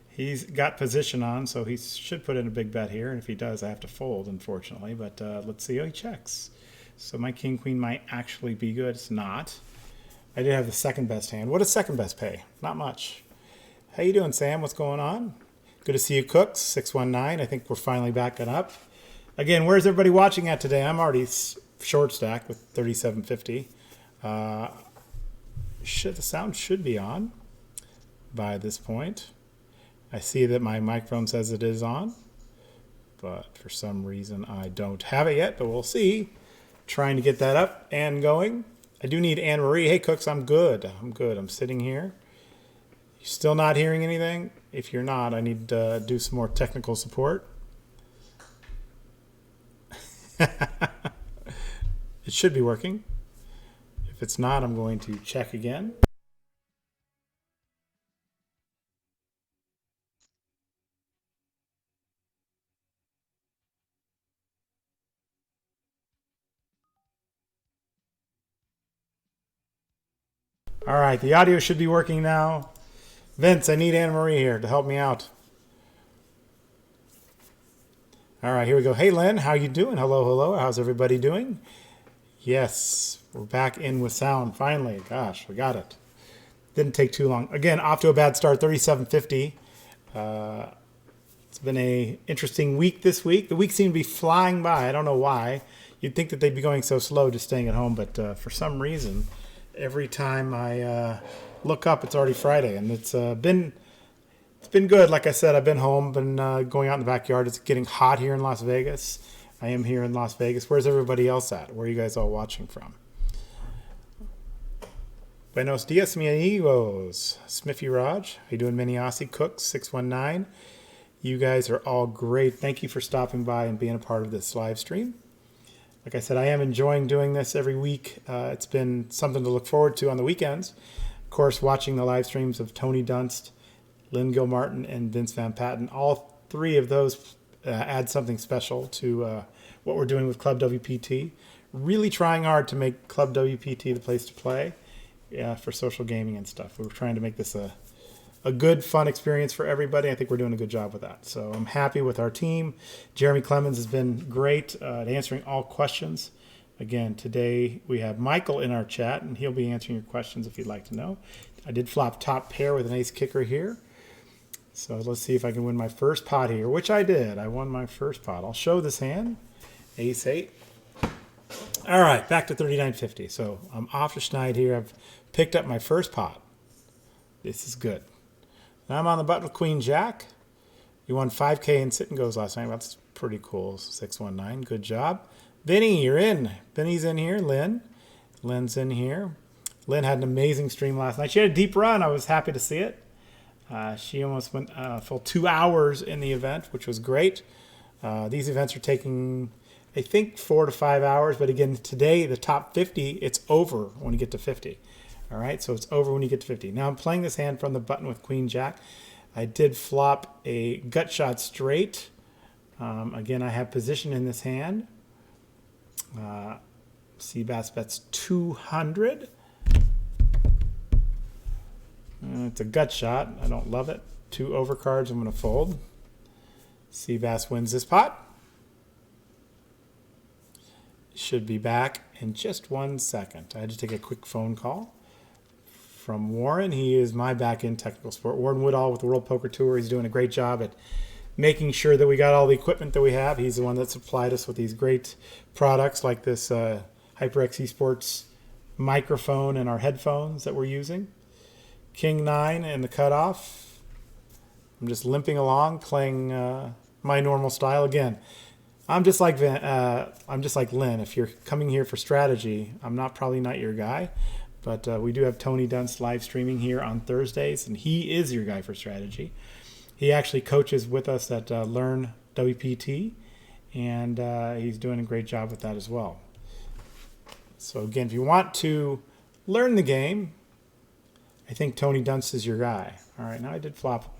He's got position on, so he should put in a big bet here. And if he does, I have to fold, unfortunately. But let's see how he checks. So my king queen might actually be good. It's not. I did have the second best hand. What does second best pay? Not much. How you doing, Sam? What's going on? Good to see you, Cooks. 619. I think we're finally backing up. Again, where's everybody watching at today? I'm already short stacked with 3750. The sound should be on by this point. I see that my microphone says it is on, but for some reason I don't have it yet, but we'll see. Trying to get that up and going. I do need Anne Marie. Hey, Cooks, I'm good. I'm sitting here. You still not hearing anything? If you're not, I need to do some more technical support. It should be working. If it's not, I'm going to check again. All right, the audio should be working now. Vince, I need Anna Marie here to help me out. All right, here we go. Hey, Lynn, how you doing? Hello, hello. How's everybody doing? Yes, we're back in with sound finally. Gosh, we got it. Didn't take too long. Again, off to a bad start, 3750. It's been an interesting week this week. The week seemed to be flying by. I don't know why. You'd think that they'd be going so slow just staying at home, but for some reason, every time I look up, it's already Friday, and it's been good. Like I said, I've been home, been going out in the backyard. It's getting hot here in Las Vegas. I am here in Las Vegas. Where's everybody else at? Where are you guys all watching from? Buenos dias, mi amigos. Smiffy Raj. How you doing, Miniasi? Cooks, 619. You guys are all great. Thank you for stopping by and being a part of this live stream. Like I said, I am enjoying doing this every week. It's been something to look forward to on the weekends. Of course, watching the live streams of Tony Dunst, Lynn Gilmartin, and Vince Van Patten. All three of those add something special to what we're doing with Club WPT. Really trying hard to make Club WPT the place to play for social gaming and stuff. We're trying to make this a good, fun experience for everybody. I think we're doing a good job with that. So I'm happy with our team. Jeremy Clemens has been great at answering all questions. Again, today we have Michael in our chat, and he'll be answering your questions if you'd like to know. I did flop top pair with an ace kicker here. So let's see if I can win my first pot here, which I did. I won my first pot. I'll show this hand. Ace 8. All right, back to 39.50. So I'm off to Schneid here. I've picked up my first pot. This is good. Now I'm on the button with Queen Jack. You won 5K in sit and goes last night. That's pretty cool. 619. Good job. Vinny, you're in. Vinny's in here. Lynn's in here. Lynn had an amazing stream last night. She had a deep run. I was happy to see it. She almost went full 2 hours in the event, which was great. These events are taking, I think, 4 to 5 hours. But again, today, the top 50, it's over when you get to 50. All right, so it's over when you get to 50. Now I'm playing this hand from the button with Queen Jack. I did flop a gut shot straight. Again, I have position in this hand. Seabass bets 200. It's a gut shot. I don't love it. 2 overcards. I'm going to fold. Seabass wins this pot. Should be back in just 1 second. I had to take a quick phone call from Warren. He is my back-end technical support. Warren Woodall with the World Poker Tour. He's doing a great job at making sure that we got all the equipment that we have. He's the one that supplied us with these great products like this HyperX Esports microphone and our headphones that we're using. King 9 and the cutoff. I'm just limping along, playing my normal style. Again, I'm just like Lynn. If you're coming here for strategy, I'm probably not your guy. But we do have Tony Dunst live streaming here on Thursdays, and he is your guy for strategy. He actually coaches with us at Learn WPT, and he's doing a great job with that as well. So again, if you want to learn the game, I think Tony Dunst is your guy. All right, now I did flop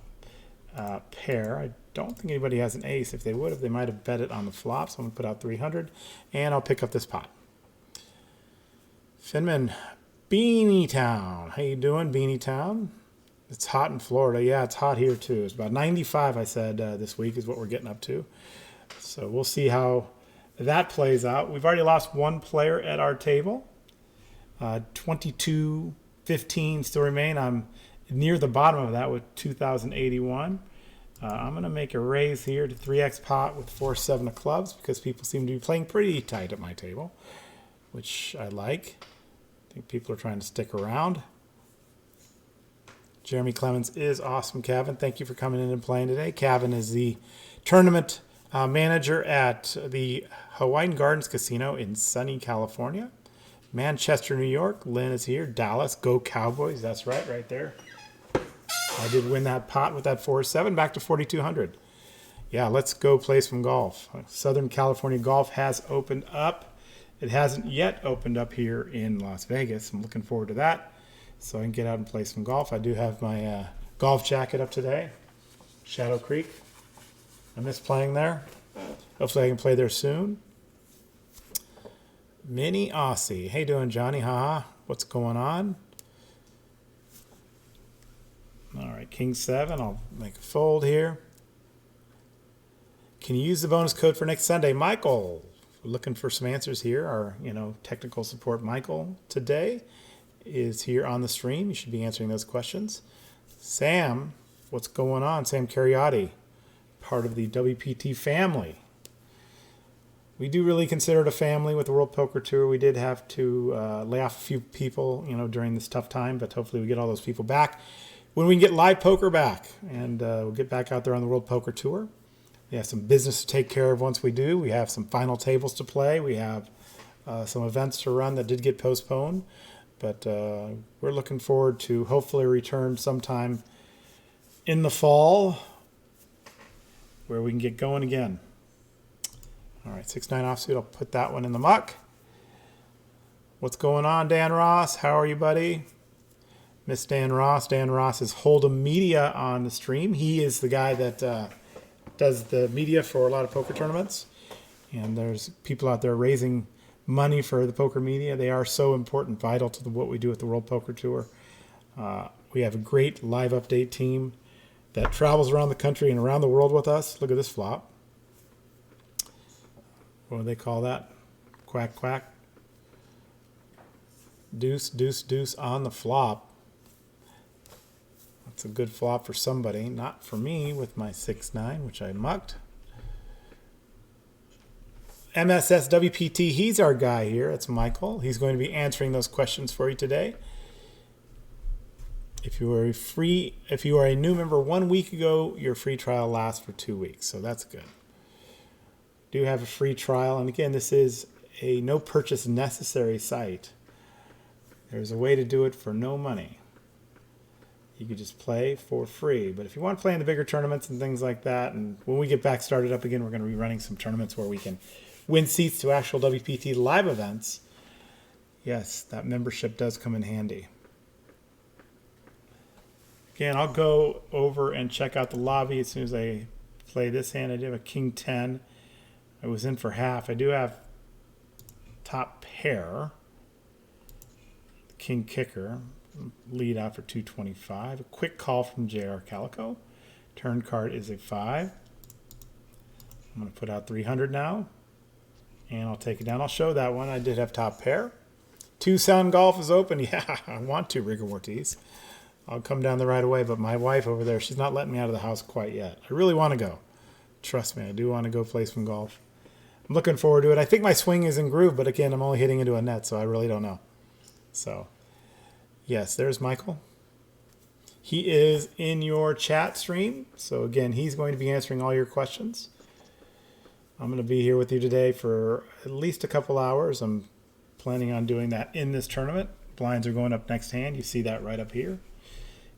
pair. I don't think anybody has an ace. If they would have, they might have bet it on the flop. So I'm going to put out 300, and I'll pick up this pot. Finman, Beanie Town. How you doing, Beanie Town? It's hot in Florida. Yeah, it's hot here too. It's about 95, I said, this week is what we're getting up to. So we'll see how that plays out. We've already lost one player at our table. 22-15 still remain. I'm near the bottom of that with 2,081. I'm going to make a raise here to 3x pot with 4-7 of clubs because people seem to be playing pretty tight at my table, which I like. I think people are trying to stick around. Jeremy Clemens is awesome, Kevin. Thank you for coming in and playing today. Kevin is the tournament manager at the Hawaiian Gardens Casino in sunny California. Manchester, New York. Lynn is here. Dallas, go Cowboys. That's right there. I did win that pot with that 4-7, back to 4,200. Yeah, let's go play some golf. Southern California golf has opened up. It hasn't yet opened up here in Las Vegas. I'm looking forward to that, so I can get out and play some golf. I do have my golf jacket up today. Shadow Creek. I miss playing there. Hopefully I can play there soon. Mini Aussie. Hey, doing, Johnny? Haha. What's going on? All right, King 7. I'll make a fold here. Can you use the bonus code for next Sunday? Michael, we're looking for some answers here. Our, technical support Michael today is here on the stream. You should be answering those questions. Sam, what's going on? Sam Cariotti, part of the WPT family. We do really consider it a family with the World Poker Tour. We did have to lay off a few people, during this tough time, but hopefully we get all those people back when we can get live poker back, and we'll get back out there on the World Poker Tour. We have some business to take care of once we do. We have some final tables to play. We have some events to run that did get postponed, but we're looking forward to hopefully return sometime in the fall where we can get going again. All right, 6-9 offsuit. I'll put that one in the muck. What's going on, Dan Ross? How are you, buddy? Miss Dan Ross. Dan Ross is Hold'em Media on the stream. He is the guy that does the media for a lot of poker tournaments. And there's people out there raising money for the poker media. They are so important, vital to what we do at the World Poker Tour. We have a great live update team that travels around the country and around the world with us. Look at this flop. What do they call that? Quack, quack. Deuce, deuce, deuce on the flop. That's a good flop for somebody, not for me with my 6-9, which I mucked. MSS WPT, he's our guy here. That's Michael. He's going to be answering those questions for you today. If you are a new member 1 week ago, your free trial lasts for 2 weeks, so that's good. Do have a free trial, and again, this is a no purchase necessary site. There's a way to do it for no money. You could just play for free. But if you want to play in the bigger tournaments and things like that, and when we get back started up again, we're going to be running some tournaments where we can win seats to actual WPT live events. Yes, that membership does come in handy. Again, I'll go over and check out the lobby as soon as I play this hand. I do have a King 10. I was in for half. I do have top pair. King kicker. Lead out for 225. A quick call from JR Calico. Turn card is a 5. I'm going to put out 300 now. And I'll take it down. I'll show that one. I did have top pair. Tucson Golf is open. Yeah, I want to, Rigor Mortis. I'll come down the right away, but my wife over there, she's not letting me out of the house quite yet. I really want to go. Trust me, I do want to go play some golf. I'm looking forward to it. I think my swing is in groove, but again, I'm only hitting into a net, so I really don't know. So, yes, there's Michael. He is in your chat stream. So again, he's going to be answering all your questions. I'm going to be here with you today for at least a couple hours. I'm planning on doing that in this tournament. Blinds are going up next hand. You see that right up here.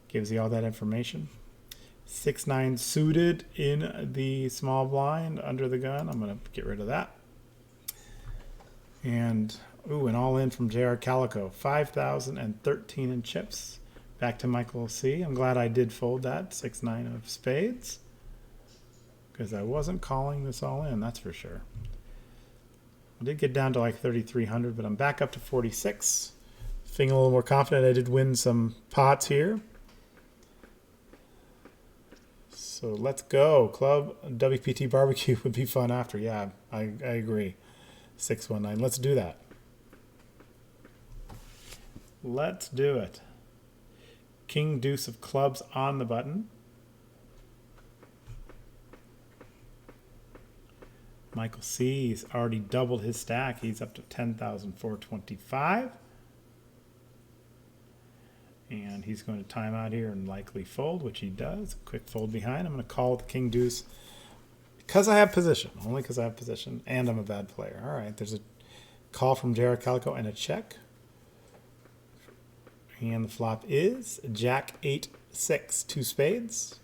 Gives you all that information. 6-9 suited in the small blind under the gun. I'm going to get rid of that. And, ooh, an all in from JR Calico. 5,013 in chips. Back to Michael C. I'm glad I did fold that. 6-9 of spades. Because I wasn't calling this all in, that's for sure. I did get down to like 3,300, but I'm back up to 46. Feeling a little more confident. I did win some pots here. So let's go. Club WPT barbecue would be fun after. Yeah, I agree. 619. Let's do that. Let's do it. king deuce of clubs on the button. Michael C. has already doubled his stack. He's up to 10,425. And he's going to time out here and likely fold, which he does. Quick fold behind. I'm going to call with the king deuce because I have position. Only because I have position and I'm a bad player. All right, there's a call from Jared Calico and a check. And the flop is Jack 8-6, 2 spades.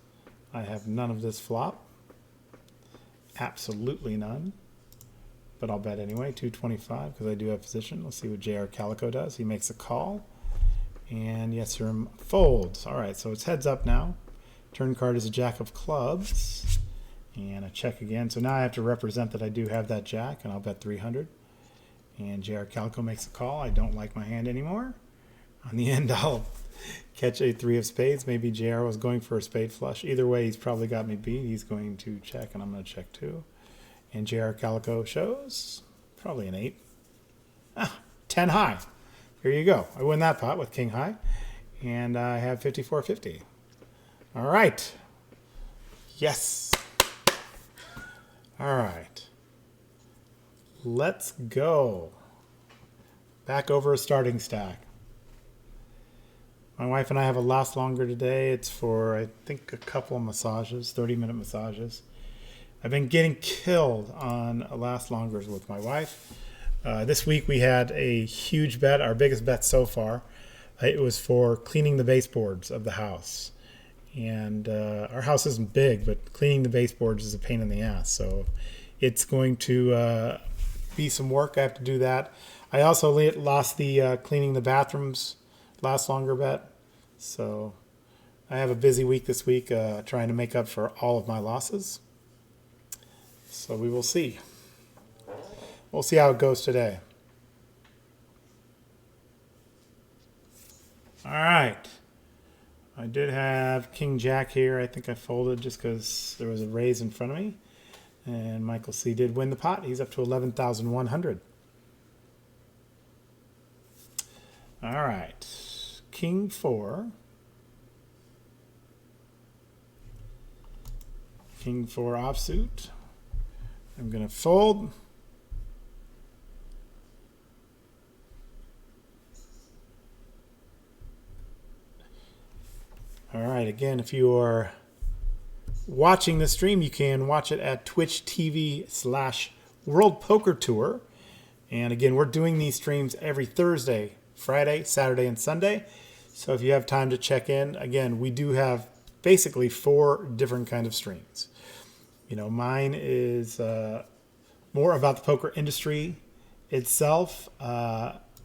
I have none of this flop. Absolutely none. But I'll bet anyway, 225 because I do have position. Let's see what J.R. Calico does. He makes a call. And yes, sir, folds. All right, so it's heads up now. Turn card is a jack of clubs. And a check again. So now I have to represent that I do have that jack, and I'll bet 300. And J.R. Calico makes a call. I don't like my hand anymore. On the end, I'll catch a 3 of spades. Maybe JR was going for a spade flush. Either way, he's probably got me beat. He's going to check, and I'm going to check too. And JR Calico shows probably an 8. 10 high. Here you go. I win that pot with king high, and I have 54.50. All right. Yes. All right. Let's go. Back over a starting stack. My wife and I have a last longer today. It's for, I think, a couple of massages, 30-minute massages. I've been getting killed on last longers with my wife. This week we had a huge bet, our biggest bet so far. It was for cleaning the baseboards of the house. And our house isn't big, but cleaning the baseboards is a pain in the ass. So it's going to be some work. I have to do that. I also lost the cleaning the bathrooms last longer bet. So I have a busy week this week trying to make up for all of my losses. So we will see. We'll see how it goes today. All right. I did have King Jack here. I think I folded just because there was a raise in front of me. And Michael C. did win the pot. He's up to 11,100. All right. King 4. King 4 offsuit. I'm going to fold. All right, again, if you are watching the stream, you can watch it at Twitch TV/World Poker Tour. And again, we're doing these streams every Thursday, Friday, Saturday, and Sunday. So if you have time to check in, again, we do have basically 4 different kinds of streams. You know, mine is more about the poker industry itself.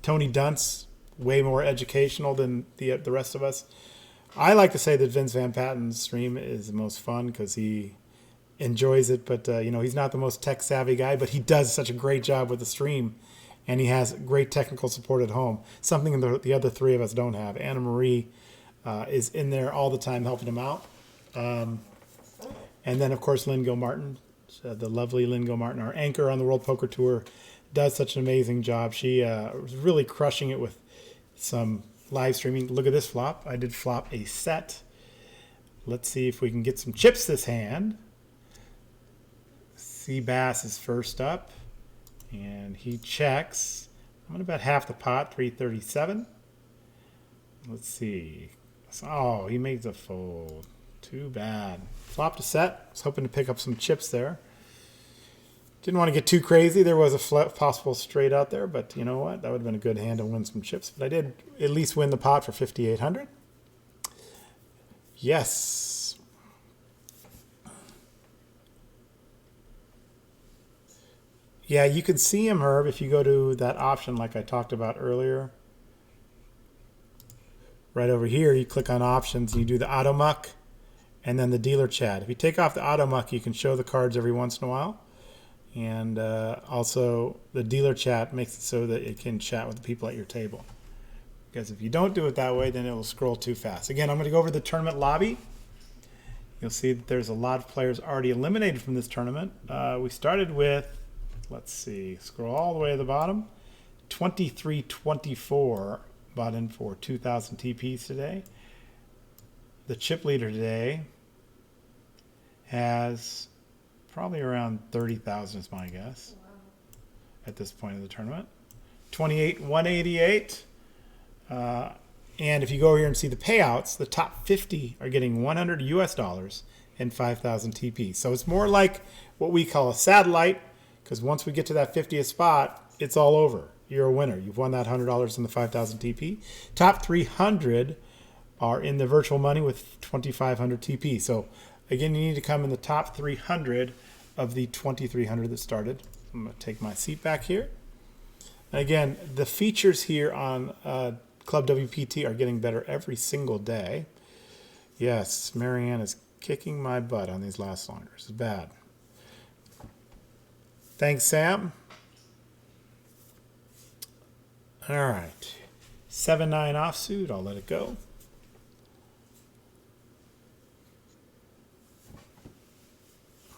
Tony Dunt's way more educational than the rest of us. I like to say that Vince Van Patten's stream is the most fun because he enjoys it, but you know, he's not the most tech savvy guy, but he does such a great job with the stream, and he has great technical support at home, something the other 3 of us don't have. Anna Marie is in there all the time helping him out. And then, of course, Lynn Gilmartin, the lovely Lynn Gilmartin, our anchor on the World Poker Tour, does such an amazing job. She was really crushing it with some live streaming. Look at this flop. I did flop a set. Let's see if we can get some chips this hand. Seabass is first up, and he checks. I'm going to bet half the pot, 337. Let's see. Oh, he makes a fold. Too bad. Flopped a set. Was hoping to pick up some chips there. Didn't want to get too crazy. There was a possible straight out there, but you know what? That would have been a good hand to win some chips. But I did at least win the pot for 5,800. Yes. Yeah, you can see him, Herb, if you go to that option like I talked about earlier. Right over here, you click on options and you do the auto muck and then the dealer chat. If you take off the auto muck, you can show the cards every once in a while. And also the dealer chat makes it so that it can chat with the people at your table. Because if you don't do it that way, then it will scroll too fast. Again, I'm going to go over the tournament lobby. You'll see that there's a lot of players already eliminated from this tournament. We started with, let's see, scroll all the way to the bottom. 2324 bought in for 2,000 TPs today. the chip leader today has probably around 30,000 is my guess at this point of the tournament. 28,188. And if you go here and see the payouts, the top 50 are getting 100 US dollars and 5,000 TP. So it's more like what we call a satellite, because once we get to that 50th spot, it's all over. You're a winner. You've won that $100 and the 5,000 TP. Top 300 are in the virtual money with 2,500 TP. So again, you need to come in the top 300 of the 2,300 that started. I'm going to take my seat back here. And again, the features here on ClubWPT are getting better every single day. Yes, Marianne is kicking my butt on these last longers. It's bad. Thanks, Sam. All right. 7-9 offsuit. I'll let it go.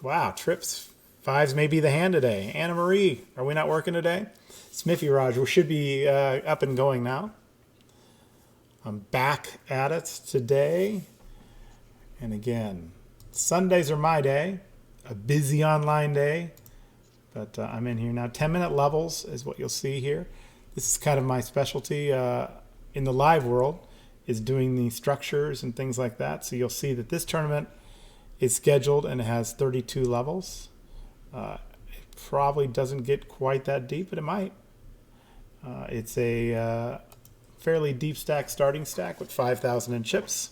Wow, trips. Fives may be the hand today. Anna Marie, are we not working today? Smithy Roger, we should be up and going now. I'm back at it today. And again, Sundays are my day. A busy online day. But I'm in here now. 10-minute levels is what you'll see here. This is kind of my specialty in the live world, is doing the structures and things like that. So you'll see that this tournament is scheduled and it has 32 levels. It probably doesn't get quite that deep, but it might. It's a fairly deep stack starting stack with 5,000 in chips.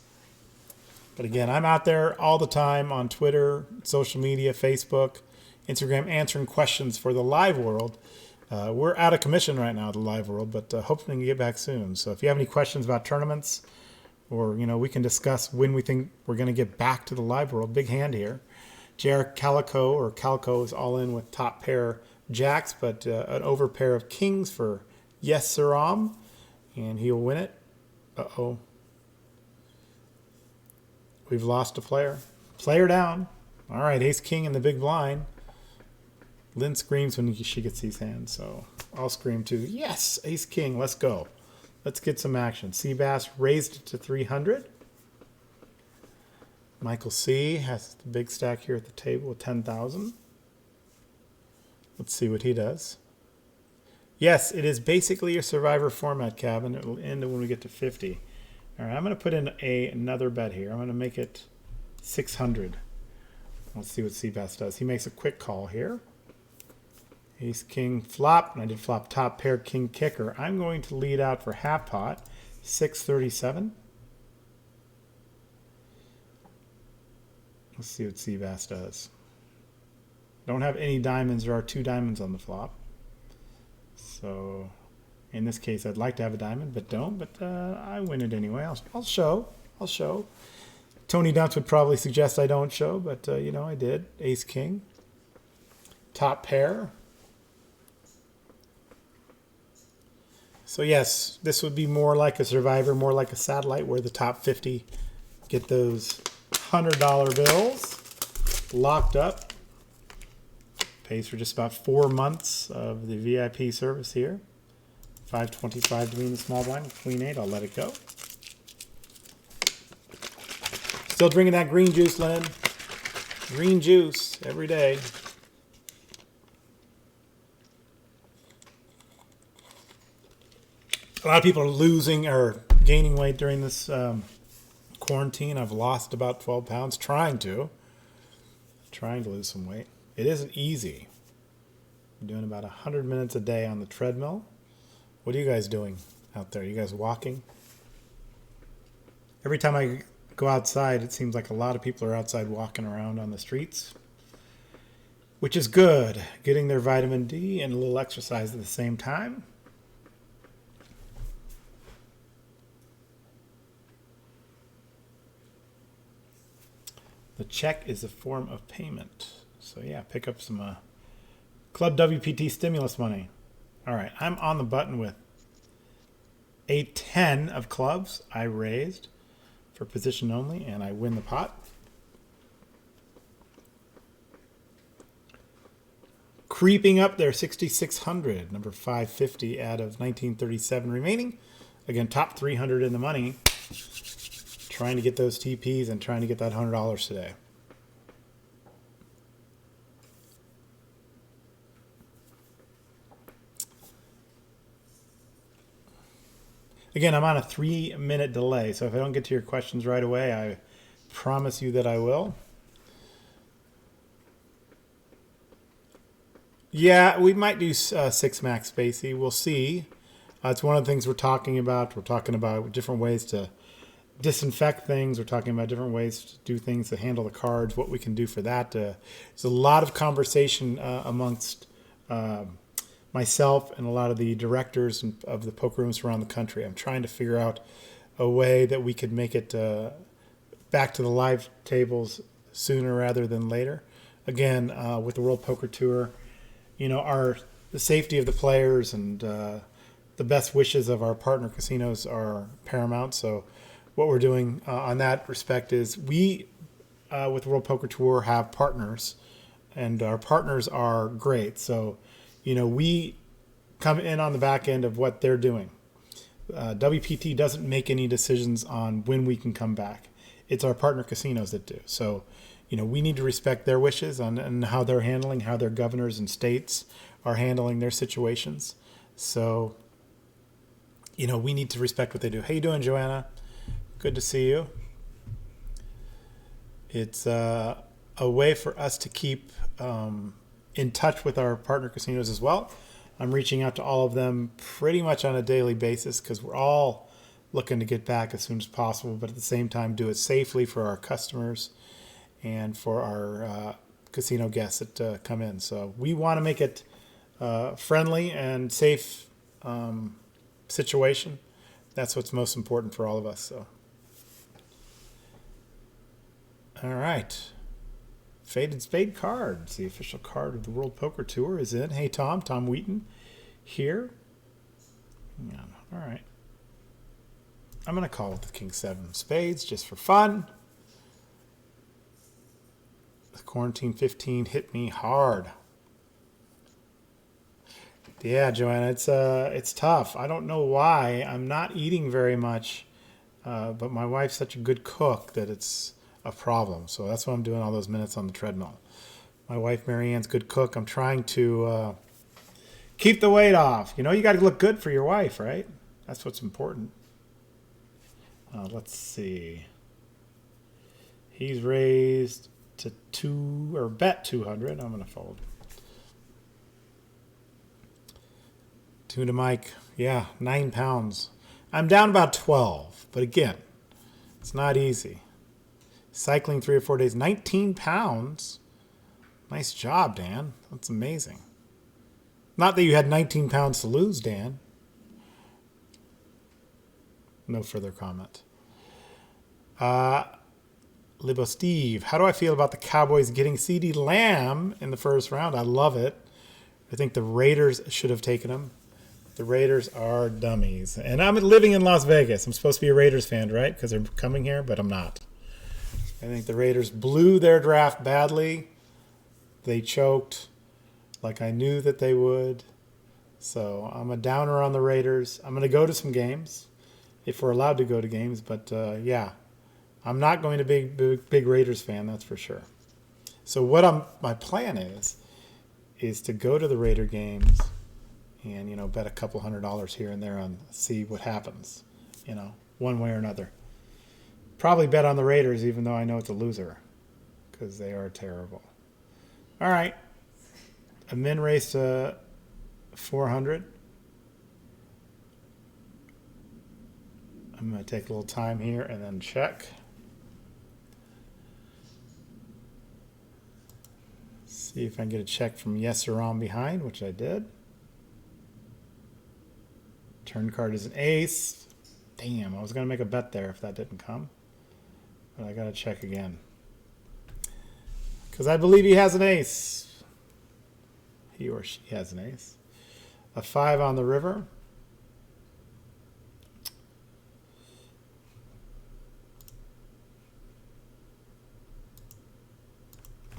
But again, I'm out there all the time on Twitter, social media, Facebook, Instagram, answering questions for the live world. We're out of commission right now, the live world, but hoping to get back soon. So if you have any questions about tournaments, or we can discuss when we think we're going to get back to the live world. Big hand here. JR Calico is all in with top pair jacks, but an over pair of kings for Yes Saram, and he'll win it. Uh-oh. We've lost a player. Player down. All right, ace king in the big blind. Lynn screams when she gets these hands, so I'll scream too. Yes, ace king, let's go. Let's get some action. Seabass raised it to 300. Michael C. has the big stack here at the table with 10,000. Let's see what he does. Yes, it is basically a survivor format, Cabin. It will end when we get to 50. All right, I'm going to put in another bet here. I'm going to make it 600. Let's see what Seabass does. He makes a quick call here. Ace king flop, and I did flop top pair king kicker. I'm going to lead out for half pot, 637. Let's see what Seabass does. Don't have any diamonds. There are 2 diamonds on the flop. So in this case, I'd like to have a diamond, but don't. But I win it anyway. I'll show. Tony Dunce would probably suggest I don't show, but I did. Ace king. Top pair. So yes, this would be more like a survivor, more like a satellite, where the top 50 get those $100 bills locked up. Pays for just about 4 months of the VIP service here. 525 to me in the small blind. Queen 8, I'll let it go. Still drinking that green juice, Lynn. Green juice every day. A lot of people are losing or gaining weight during this quarantine. I've lost about 12 pounds trying to lose some weight. It isn't easy. I'm doing about 100 minutes a day on the treadmill. What are you guys doing out there? You guys walking? Every time I go outside, it seems like a lot of people are outside walking around on the streets, which is good. Getting their vitamin D and a little exercise at the same time. The check is a form of payment. So yeah, pick up some ClubWPT stimulus money. All right, I'm on the button with a 10 of clubs. I raised for position only, and I win the pot. Creeping up there, 6,600, number 550 out of 1937 remaining. Again, top 300 in the money. trying to get those TPs and trying to get that $100 today. Again, I'm on a 3-minute delay, so if I don't get to your questions right away, I promise you that I will. Yeah, we might do 6 max Spacey. We'll see. It's one of the things we're talking about. We're talking about different ways to disinfect things. We're talking about different ways to do things to handle the cards, what we can do for that. There's a lot of conversation amongst myself and a lot of the directors of the poker rooms around the country. I'm trying to figure out a way that we could make it back to the live tables sooner rather than later. Again, with the World Poker Tour, you know, the safety of the players and the best wishes of our partner casinos are paramount. So what we're doing on that respect is we, with the World Poker Tour, have partners, and our partners are great. So, you know, we come in on the back end of what they're doing. WPT doesn't make any decisions on when we can come back. It's our partner casinos that do. So, you know, we need to respect their wishes and how they're handling, how their governors and states are handling their situations. So, you know, we need to respect what they do. How you doing, Joanna? Good to see you. It's a way for us to keep in touch with our partner casinos as well. I'm reaching out to all of them pretty much on a daily basis because we're all looking to get back as soon as possible, but at the same time do it safely for our customers and for our casino guests that come in. So we want to make it friendly and safe situation. That's what's most important for all of us. So, all right. Faded Spade cards. The official card of the World Poker Tour is in. Hey, Tom Wheaton here. Yeah, all right. I'm going to call with the King 7 Spades just for fun. The Quarantine 15 hit me hard. Yeah, Joanna, it's tough. I don't know why. I'm not eating very much, but my wife's such a good cook that it's a problem. So that's why I'm doing all those minutes on the treadmill. My wife, Marianne's good cook. I'm trying to keep the weight off. You know, you got to look good for your wife, right? That's what's important. Let's see. He's raised to bet 200. I'm going to fold. Tuna Mike, yeah, 9 pounds. I'm down about 12, but again, it's not easy. Cycling 3 or 4 days, 19 pounds. Nice job, Dan. That's amazing. Not that you had 19 pounds to lose, Dan. No further comment. Libo Steve, how do I feel about the Cowboys getting CeeDee Lamb in the first round? I love it. I think the Raiders should have taken him. The Raiders are dummies. And I'm living in Las Vegas. I'm supposed to be a Raiders fan, right? Because they're coming here, but I'm not. I think the Raiders blew their draft badly. They choked like I knew that they would. So I'm a downer on the Raiders. I'm going to go to some games if we're allowed to go to games. But, yeah, I'm not going to be a big Raiders fan, that's for sure. So what my plan is to go to the Raider games and, you know, bet a couple $100 here and there on see what happens, you know, one way or another. Probably bet on the Raiders, even though I know it's a loser, because they are terrible. All right. A min race to 400. I'm going to take a little time here and then check. See if I can get a check from Yes or On behind, which I did. Turn card is an ace. Damn, I was going to make a bet there if that didn't come. But I got to check again. Because I believe he has an ace. He or she has an ace. A 5 on the river.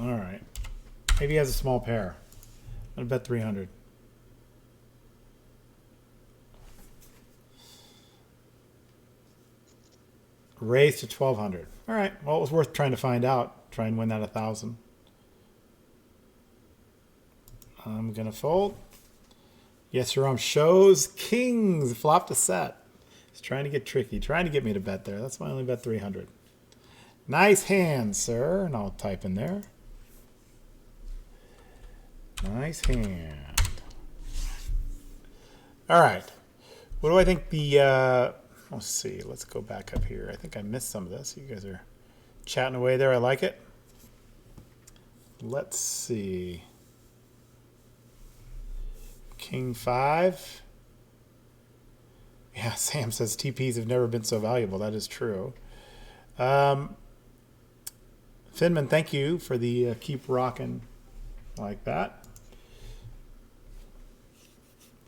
All right. Maybe he has a small pair. I'm going to bet 300. Raise to 1,200. All right. Well, it was worth trying to find out. Try and win that 1,000. I'm going to fold. Yes, Jerome shows kings. Flop to set. He's trying to get tricky. Trying to get me to bet there. That's my only bet 300. Nice hand, sir. And I'll type in there. Nice hand. All right. What do I think the... let's see. Let's go back up here. I think I missed some of this. You guys are chatting away there. I like it. Let's see. King 5. Yeah, Sam says TPs have never been so valuable. That is true. Finman, thank you for the keep rocking like that.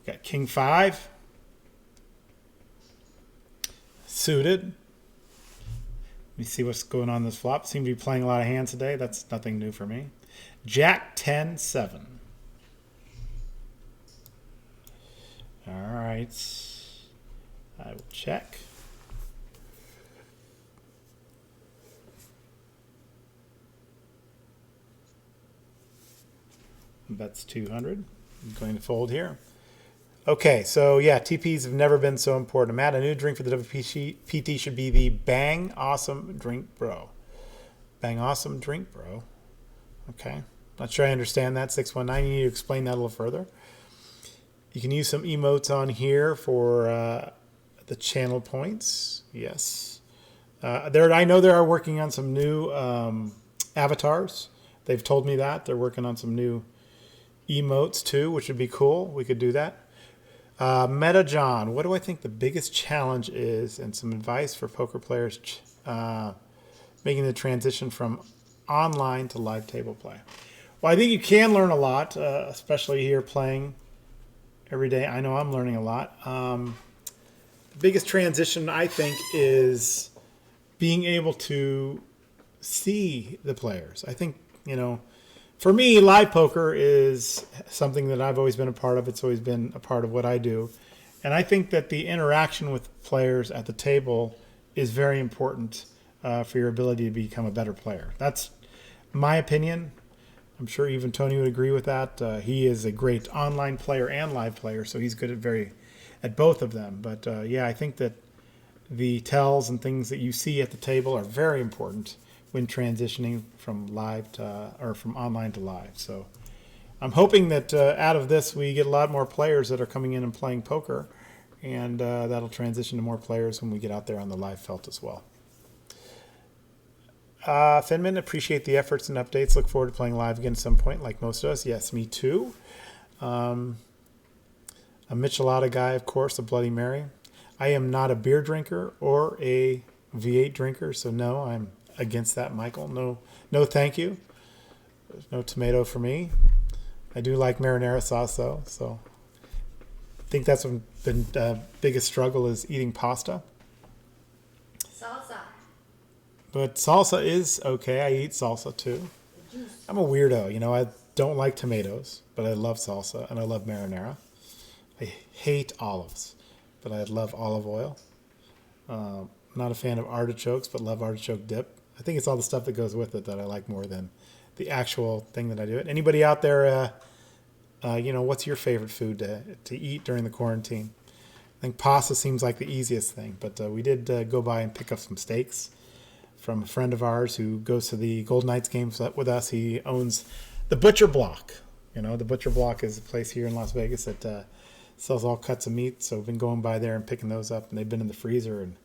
Got King 5. Suited. Let me see what's going on this flop. Seem to be playing a lot of hands today. That's nothing new for me. Jack 10, 7. All right. I will check. That's 200. I'm going to fold here. Okay, so yeah, TPs have never been so important. Matt, a new drink for the WPT should be the Bang Awesome Drink Bro. Bang Awesome Drink Bro. Okay. Not sure I understand that. 619, you need to explain that a little further. You can use some emotes on here for the channel points. Yes. I know they are working on some new avatars. They've told me that. They're working on some new emotes too, which would be cool. We could do that. Meta John, what do I think the biggest challenge is, and some advice for poker players making the transition from online to live table play? Well, I think you can learn a lot, especially here playing every day. I know I'm learning a lot. The biggest transition, I think, is being able to see the players. I think, for me, live poker is something that I've always been a part of. It's always been a part of what I do. And I think that the interaction with players at the table is very important for your ability to become a better player. That's my opinion. I'm sure even Tony would agree with that. He is a great online player and live player, so he's good at both of them. But yeah, I think that the tells and things that you see at the table are very important when transitioning from from online to live. So I'm hoping that out of this we get a lot more players that are coming in and playing poker, and that'll transition to more players when we get out there on the live felt as well. Finman, appreciate the efforts and updates. Look forward to playing live again at some point, like most of us. Yes, me too. A Michelada guy, of course, a Bloody Mary. I am not a beer drinker or a V8 drinker, so no, I'm against that, Michael. No, thank you. There's no tomato for me. I do like marinara sauce, though, so I think that's been the biggest struggle is eating pasta. Salsa. But salsa is okay. I eat salsa, too. I'm a weirdo. I don't like tomatoes, but I love salsa, and I love marinara. I hate olives, but I love olive oil. I'm not a fan of artichokes, but love artichoke dip. I think it's all the stuff that goes with it that I like more than the actual thing that I do. Anybody out there, what's your favorite food to eat during the quarantine? I think pasta seems like the easiest thing, but we did go by and pick up some steaks from a friend of ours who goes to the Golden Knights games with us. He owns the Butcher Block. The Butcher Block is a place here in Las Vegas that sells all cuts of meat. So we've been going by there and picking those up, and they've been in the freezer. And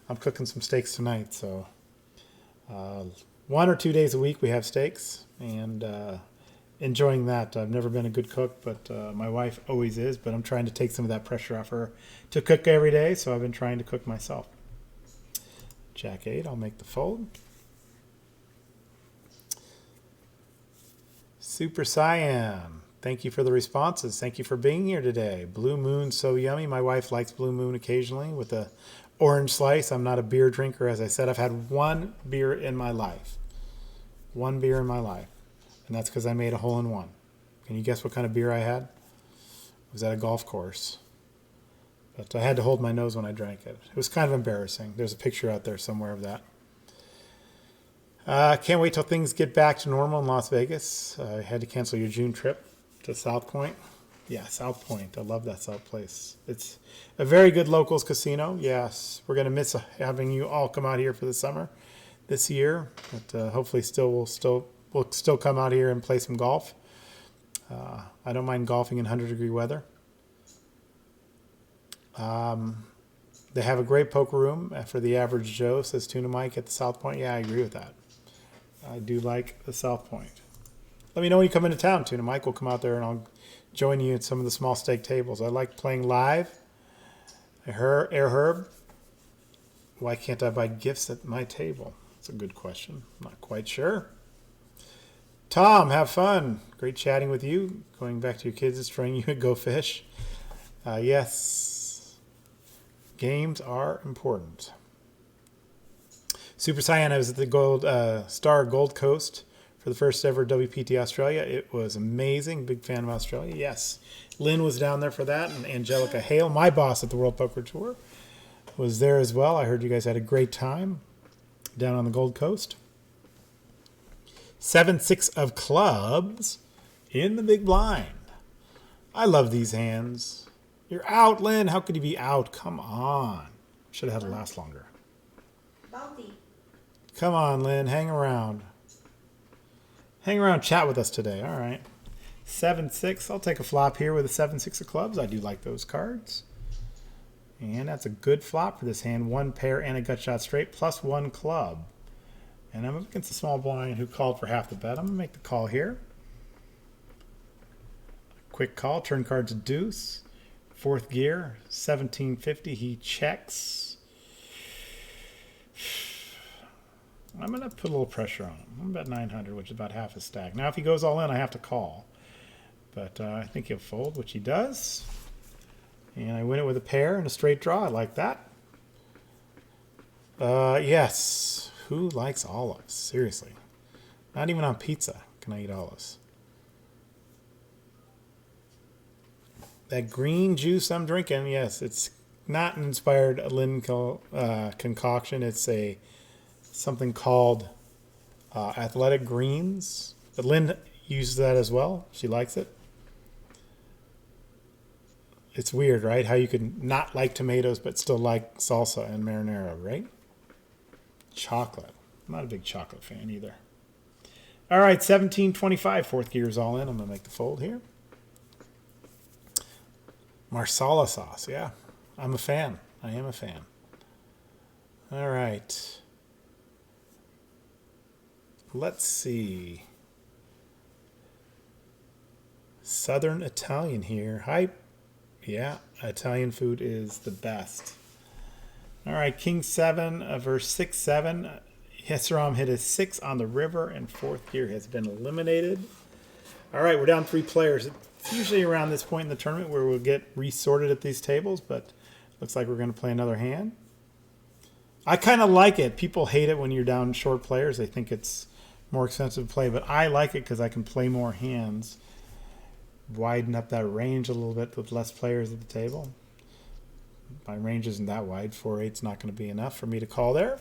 I'm cooking some steaks tonight. So 1 or 2 days a week we have steaks, and enjoying that. I've never been a good cook, but my wife always is. But I'm trying to take some of that pressure off her to cook every day. So I've been trying to cook myself. Jack 8, I'll make the fold. Super Cyan, thank you for the responses. Thank you for being here today. Blue Moon, so yummy. My wife likes Blue Moon occasionally with a orange slice. I'm not a beer drinker. As I said, I've had one beer in my life. One beer in my life. And that's because I made a hole-in-one. Can you guess what kind of beer I had? It was at a golf course. But I had to hold my nose when I drank it. It was kind of embarrassing. There's a picture out there somewhere of that. Can't wait till things get back to normal in Las Vegas. I had to cancel your June trip to South Point. Yeah, South Point. I love that South Place. It's a very good locals casino. Yes, we're going to miss having you all come out here for the summer this year. But hopefully we'll still come out here and play some golf. I don't mind golfing in 100-degree weather. They have a great poker room for the average Joe, says Tuna Mike at the South Point. Yeah, I agree with that. I do like the South Point. Let me know when you come into town, Tuna Mike. We'll come out there and I'll join you at some of the small stake tables. I like playing live. Air Herb, why can't I buy gifts at my table? That's a good question. I'm not quite sure. Tom, have fun. Great chatting with you. Going back to your kids, destroying you at Go Fish. Yes. Games are important. Super Cyan, I was at the Star Gold Coast for the first ever WPT Australia. It was amazing. Big fan of Australia. Yes. Lynn was down there for that, and Angelica Hale, my boss at the World Poker Tour, was there as well. I heard you guys had a great time down on the Gold Coast. 7-6 of clubs in the big blind. I love these hands. You're out, Lynn. How could you be out? Come on. Should have had it last longer. Bounty. Come on, Lynn. Hang around. Hang around, chat with us today. All right. 7-6. I'll take a flop here with a 7-6 of clubs. I do like those cards. And that's a good flop for this hand. One pair and a gut shot straight plus one club. And I'm up against a small blind who called for half the bet. I'm going to make the call here. Quick call. Turn card's a deuce. Fourth gear. 1750. He checks. I'm going to put a little pressure on him. I'm about 900, which is about half his stack. Now, if he goes all in, I have to call. But I think he'll fold, which he does. And I win it with a pair and a straight draw. I like that. Yes. Who likes olives? Seriously. Not even on pizza can I eat olives. That green juice I'm drinking, yes, it's not an inspired Lynn concoction. It's something called Athletic Greens. But Lynn uses that as well. She likes it. It's weird, right? How you can not like tomatoes but still like salsa and marinara, right? Chocolate. I'm not a big chocolate fan either. All right, 1725. Fourth gear is all in. I'm going to make the fold here. Marsala sauce. Yeah, I'm a fan. I am a fan. All right. Let's see. Southern Italian here. Hype. Yeah, Italian food is the best. All right, King 7 verse 6-7. Hesserom hit a 6 on the river, and fourth gear has been eliminated. All right, we're down 3 players. It's usually around this point in the tournament where we'll get resorted at these tables, but looks like we're going to play another hand. I kind of like it. People hate it when you're down short players. They think it's more expensive to play, but I like it because I can play more hands. Widen up that range a little bit with less players at the table. My range isn't that wide. 4-8's not going to be enough for me to call there.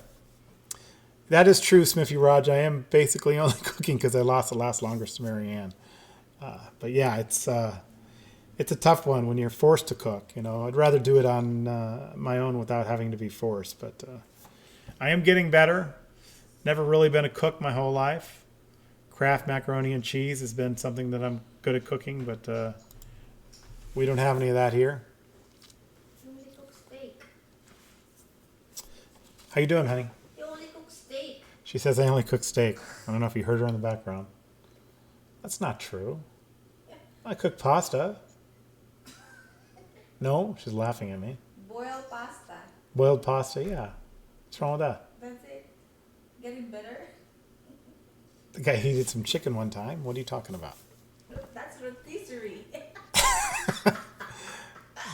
That is true, Smithy Raj. I am basically only cooking because I lost the last longest to Marianne. But yeah, it's a tough one when you're forced to cook. You know, I'd rather do it on my own without having to be forced. But I am getting better. Never really been a cook my whole life. Kraft macaroni and cheese has been something that I'm good at cooking, but we don't have any of that here. How you doing, honey? You only cook steak. She says I only cook steak. I don't know if you heard her in the background. That's not true. Yeah. I cook pasta. No, she's laughing at me. Boiled pasta. Boiled pasta, yeah. What's wrong with that? That's it. Getting better. The guy heated some chicken one time. What are you talking about? That's rotisserie.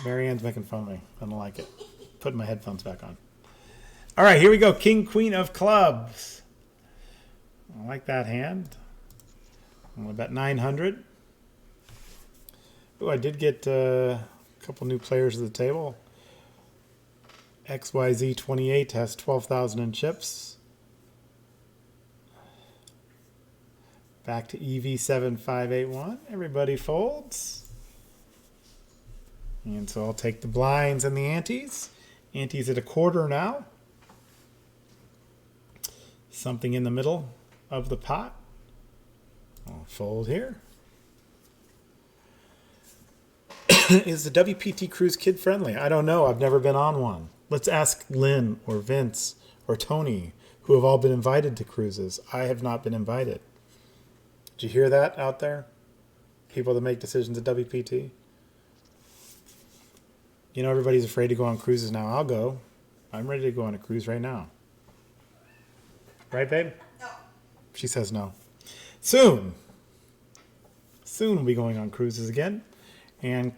Marianne's making fun of me. I don't like it. Putting my headphones back on. All right, here we go. King, Queen of Clubs. I like that hand. I'm going to bet 900. Oh, I did get a couple new players at the table. XYZ28 has 12,000 in chips. Back to EV7581. Everybody folds. And so I'll take the blinds and the antes. Antes at a quarter now. Something in the middle of the pot. I'll fold here. Is the WPT cruise kid friendly? I don't know. I've never been on one. Let's ask Lynn or Vince or Tony, who have all been invited to cruises. I have not been invited. Did you hear that out there? People that make decisions at WPT. You know, everybody's afraid to go on cruises now. I'll go. I'm ready to go on a cruise right now. Right, babe? No. She says no. Soon. Soon we'll be going on cruises again. And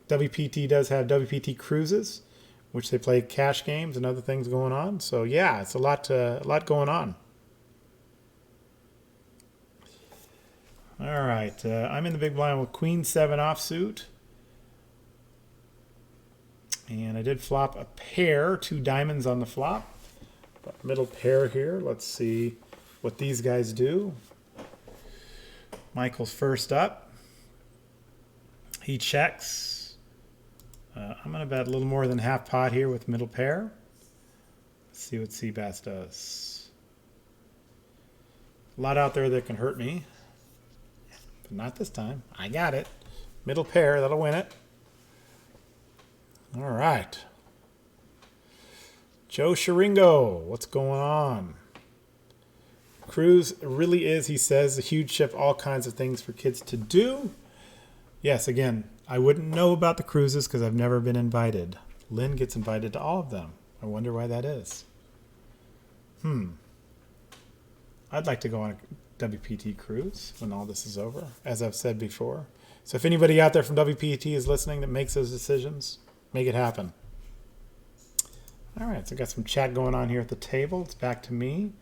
WPT does have WPT cruises, which they play cash games and other things going on. So yeah, it's a lot going on. All right, I'm in the big blind with Queen 7 offsuit. And I did flop a pair, 2 diamonds on the flop. Middle pair here. Let's see what these guys do. Michael's first up. He checks. I'm going to bet a little more than half pot here with middle pair. Let's see what Seabass does. A lot out there that can hurt me. But not this time. I got it. Middle pair, that'll win it. All right. Joe Sharingo, what's going on? Cruise really is, he says, a huge ship, all kinds of things for kids to do. Yes, again, I wouldn't know about the cruises because I've never been invited. Lynn gets invited to all of them. I wonder why that is. I'd like to go on a WPT cruise when all this is over, as I've said before. So if anybody out there from WPT is listening that makes those decisions, make it happen. All right, so I got some chat going on here at the table. It's back to me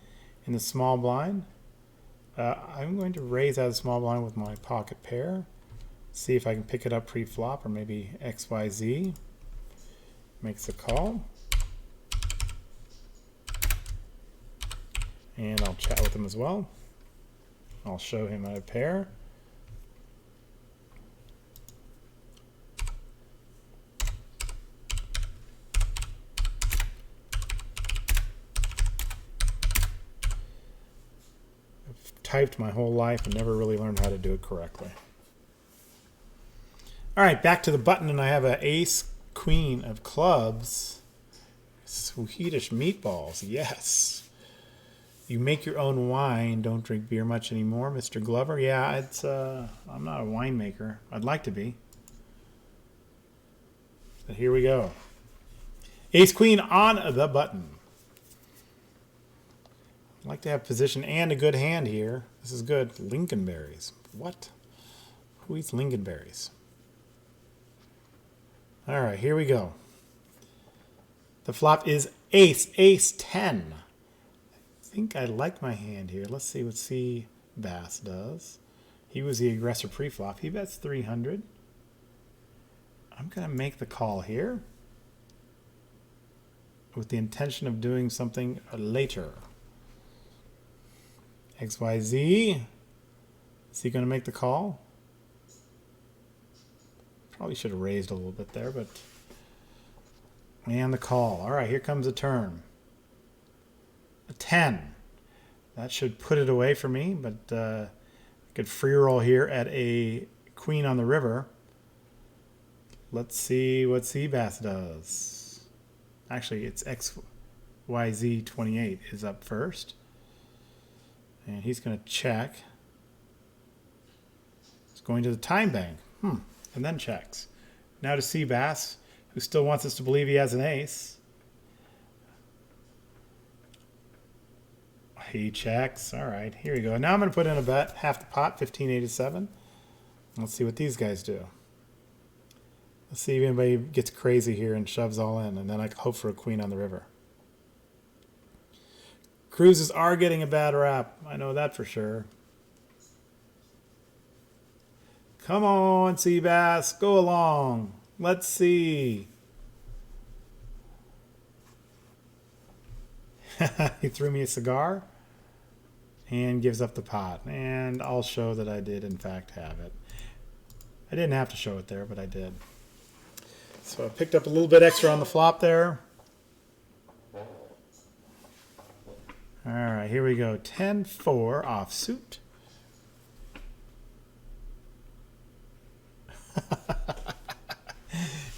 in the small blind. I'm going to raise out of the small blind with my pocket pair. See if I can pick it up pre-flop, or maybe XYZ makes a call. And I'll chat with him as well. I'll show him a pair. I've typed my whole life and never really learned how to do it correctly. All right, back to the button, and I have an ace, queen of clubs. Swedish meatballs, yes. You make your own wine, don't drink beer much anymore, Mr. Glover. Yeah, it's I'm not a winemaker. I'd like to be. But here we go. Ace, queen on the button. I'd like to have position and a good hand here. This is good. Lincolnberries. What? Who eats lingonberries? All right, here we go. The flop is ace, ace 10. I think I like my hand here. Let's see what Seabass does. He was the aggressor pre-flop. He bets 300. I'm going to make the call here with the intention of doing something later. XYZ. Is he going to make the call? Probably should have raised a little bit there, but... And the call. All right, here comes a turn. A 10. That should put it away for me, but I could free roll here at a queen on the river. Let's see what Seabass does. Actually, it's XYZ28 is up first. And he's going to check. It's going to the time bank. And then checks. Now to Seabass, who still wants us to believe he has an ace. He checks. All right, here we go. Now I'm going to put in a bet, half the pot, 1587. Let's see what these guys do. Let's see if anybody gets crazy here and shoves all in, and then I hope for a queen on the river. Cruises are getting a bad rap. I know that for sure. Come on, Seabass, go along. Let's see. He threw me a cigar and gives up the pot. And I'll show that I did, in fact, have it. I didn't have to show it there, but I did. So I picked up a little bit extra on the flop there. All right, here we go. 10-4 offsuit.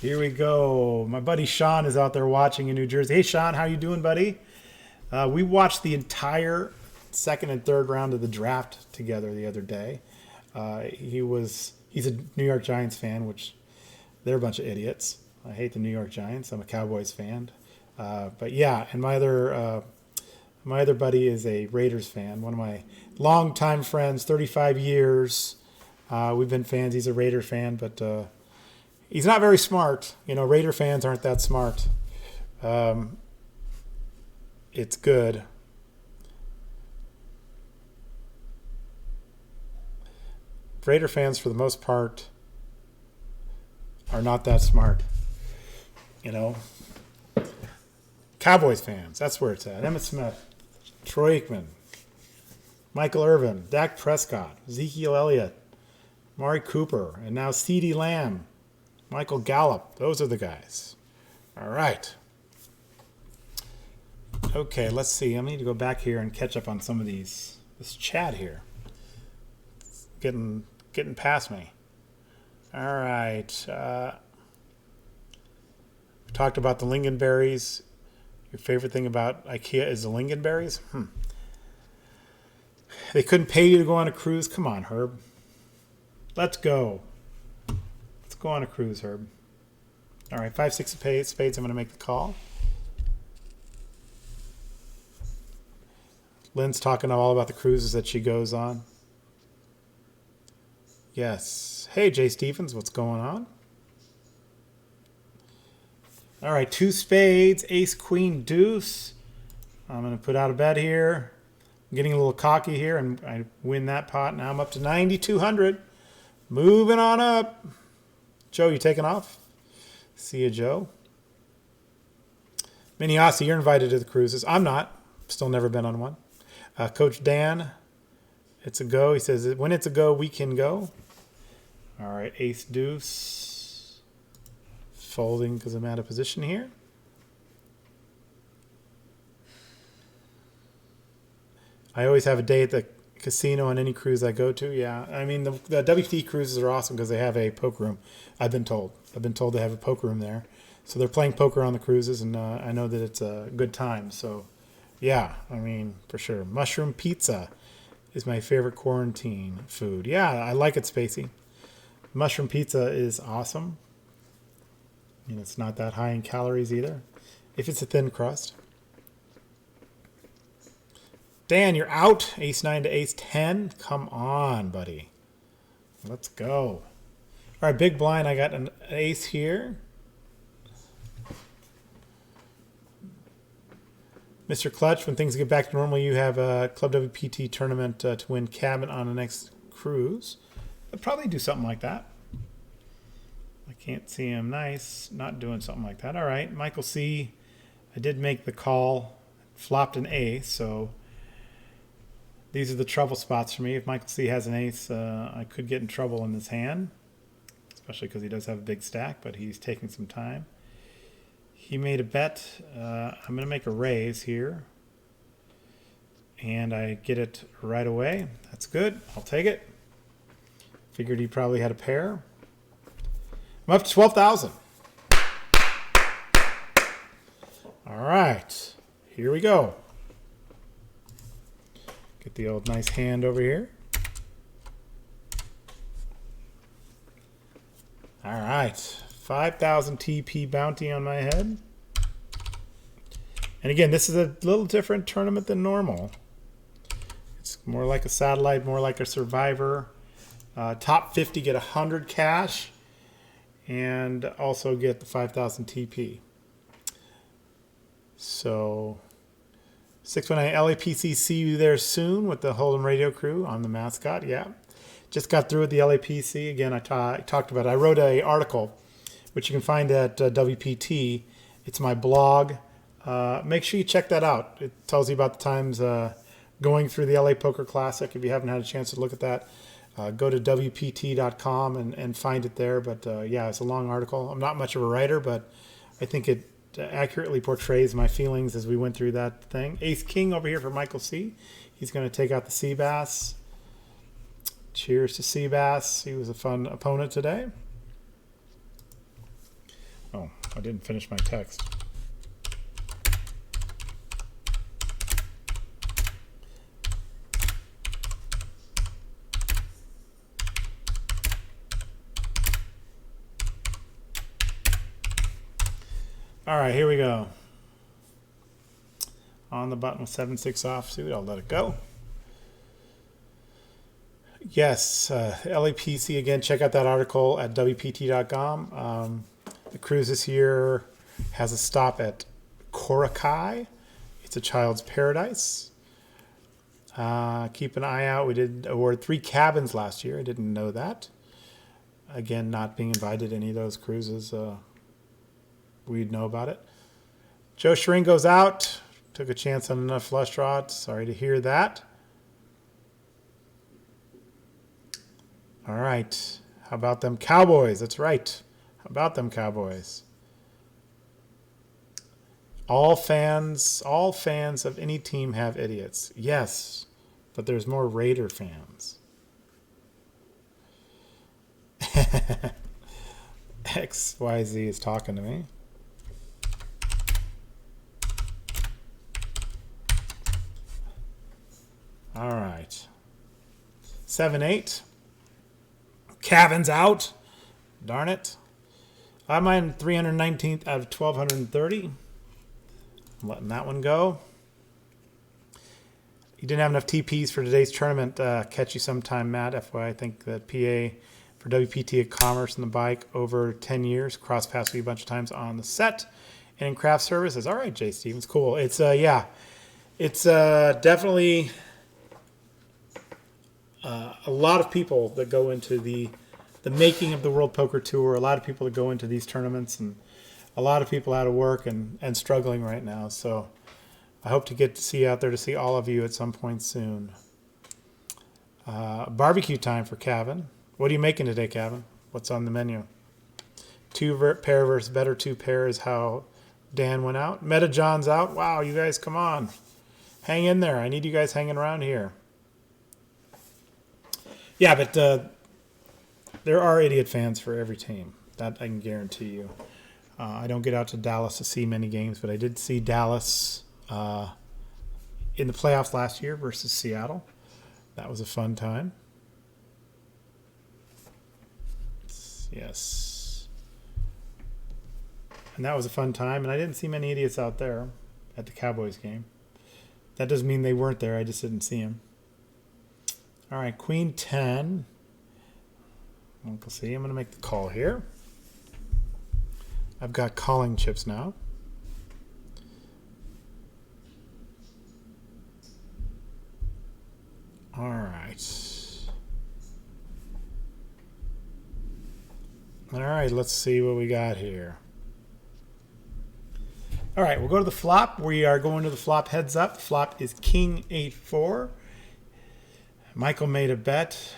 Here we go. My buddy Sean is out there watching in New Jersey. Hey, Sean, how you doing, buddy? We watched the entire second and third round of the draft together the other day. He's a New York Giants fan, which they're a bunch of idiots. I hate the New York Giants. I'm a Cowboys fan. But yeah, and my other buddy is a Raiders fan. One of my longtime friends, 35 years. We've been fans. He's a Raider fan, but he's not very smart. You know, Raider fans aren't that smart. It's good. Raider fans, for the most part, are not that smart. You know, Cowboys fans, that's where it's at. Emmitt Smith, Troy Aikman, Michael Irvin, Dak Prescott, Ezekiel Elliott, Mari Cooper, and now CeeDee Lamb, Michael Gallup. Those are the guys. All right. Okay, let's see. I need to go back here and catch up on some of this chat here. It's getting past me. All right. We talked about the lingonberries. Your favorite thing about IKEA is the lingonberries? They couldn't pay you to go on a cruise? Come on, Herb. Let's go. Let's go on a cruise, Herb. All right, 5-6 of spades. I'm going to make the call. Lynn's talking all about the cruises that she goes on. Yes. Hey, Jay Stevens, what's going on? All right, 2 spades, ace, queen, deuce. I'm going to put out a bet here. I'm getting a little cocky here, and I win that pot. Now I'm up to 9,200. Moving on up. Joe, you taking off? See you, Joe. Miniasi, you're invited to the cruises. I'm not. Still never been on one. Coach Dan, it's a go. He says, when it's a go, we can go. All right, ace, deuce. Folding because I'm out of position here. I always have a day at the casino on any cruise I go to. Yeah, I mean, the WPT cruises are awesome because they have a poker room. I've been told they have a poker room there. So they're playing poker on the cruises, and I know that it's a good time. So, yeah, I mean, for sure. Mushroom pizza is my favorite quarantine food. Yeah, I like it, Spacey. Mushroom pizza is awesome. And it's not that high in calories either, if it's a thin crust. Dan, you're out. Ace 9 to ace 10. Come on, buddy. Let's go. All right, big blind. I got an ace here. Mr. Clutch, when things get back to normal, you have a ClubWPT tournament to win cabin on the next cruise. I'll probably do something like that. I can't see him. Nice. Not doing something like that. All right. Michael C. I did make the call. Flopped an ace, so these are the trouble spots for me. If Michael C. has an ace, I could get in trouble in this hand, especially because he does have a big stack, but he's taking some time. He made a bet. I'm going to make a raise here, and I get it right away. That's good. I'll take it. Figured he probably had a pair. I'm up to 12,000. All right, here we go. Get the old nice hand over here. All right, 5,000 TP bounty on my head. And again, this is a little different tournament than normal. It's more like a satellite, more like a survivor. Top 50 get 100 cash. And also get the 5,000 TP. So, 619 LAPC, see you there soon with the Hold'em radio crew. I'm the mascot, yeah. Just got through with the LAPC. Again, I talked about it. I wrote an article, which you can find at WPT. It's my blog. Make sure you check that out. It tells you about the times going through the LA Poker Classic. If you haven't had a chance to look at that, go to WPT.com and find it there. But yeah, it's a long article. I'm not much of a writer, but I think it accurately portrays my feelings as we went through that thing. Ace King over here for Michael C. He's going to take out the Seabass. Cheers to Seabass. He was a fun opponent today. Oh, I didn't finish my text. All right, here we go. On the button with 7-6 offsuit, I'll let it go. Yes, LAPC, again, check out that article at WPT.com. The cruise this year has a stop at Korakai. It's a child's paradise. Keep an eye out. We did award 3 cabins last year. I didn't know that. Again, not being invited to any of those cruises, we'd know about it. Joe Schring goes out. Took a chance on enough flush draw. Sorry to hear that. All right. How about them Cowboys? That's right. How about them Cowboys? All fans of any team have idiots. Yes, but there's more Raider fans. XYZ is talking to me. All right. 7-8. Cavan's out. Darn it. I'm on 319th out of 1,230. I'm letting that one go. You didn't have enough TPs for today's tournament. Catch you sometime, Matt. FYI, I think that PA for WPT at Commerce and the bike over 10 years. Cross paths with you a bunch of times on the set and in craft services. All right, Jay Stevens. Cool. It's, yeah. It's definitely... a lot of people that go into the making of the World Poker Tour, a lot of people that go into these tournaments, and a lot of people out of work and struggling right now. So I hope to get to see you out there to see all of you at some point soon. Barbecue time for Kevin. What are you making today, Kevin? What's on the menu? 2 pair versus better 2 pair is how Dan went out. Meta John's out. Wow, you guys, come on. Hang in there. I need you guys hanging around here. Yeah, but there are idiot fans for every team. That I can guarantee you. I don't get out to Dallas to see many games, but I did see Dallas in the playoffs last year versus Seattle. That was a fun time. Yes. And that was a fun time, and I didn't see many idiots out there at the Cowboys game. That doesn't mean they weren't there. I just didn't see them. All right, Queen 10. Uncle C, I'm going to make the call here. I've got calling chips now. All right. All right, let's see what we got here. All right, we'll go to the flop. We are going to the flop heads up. The flop is King 8-4. Michael made a bet.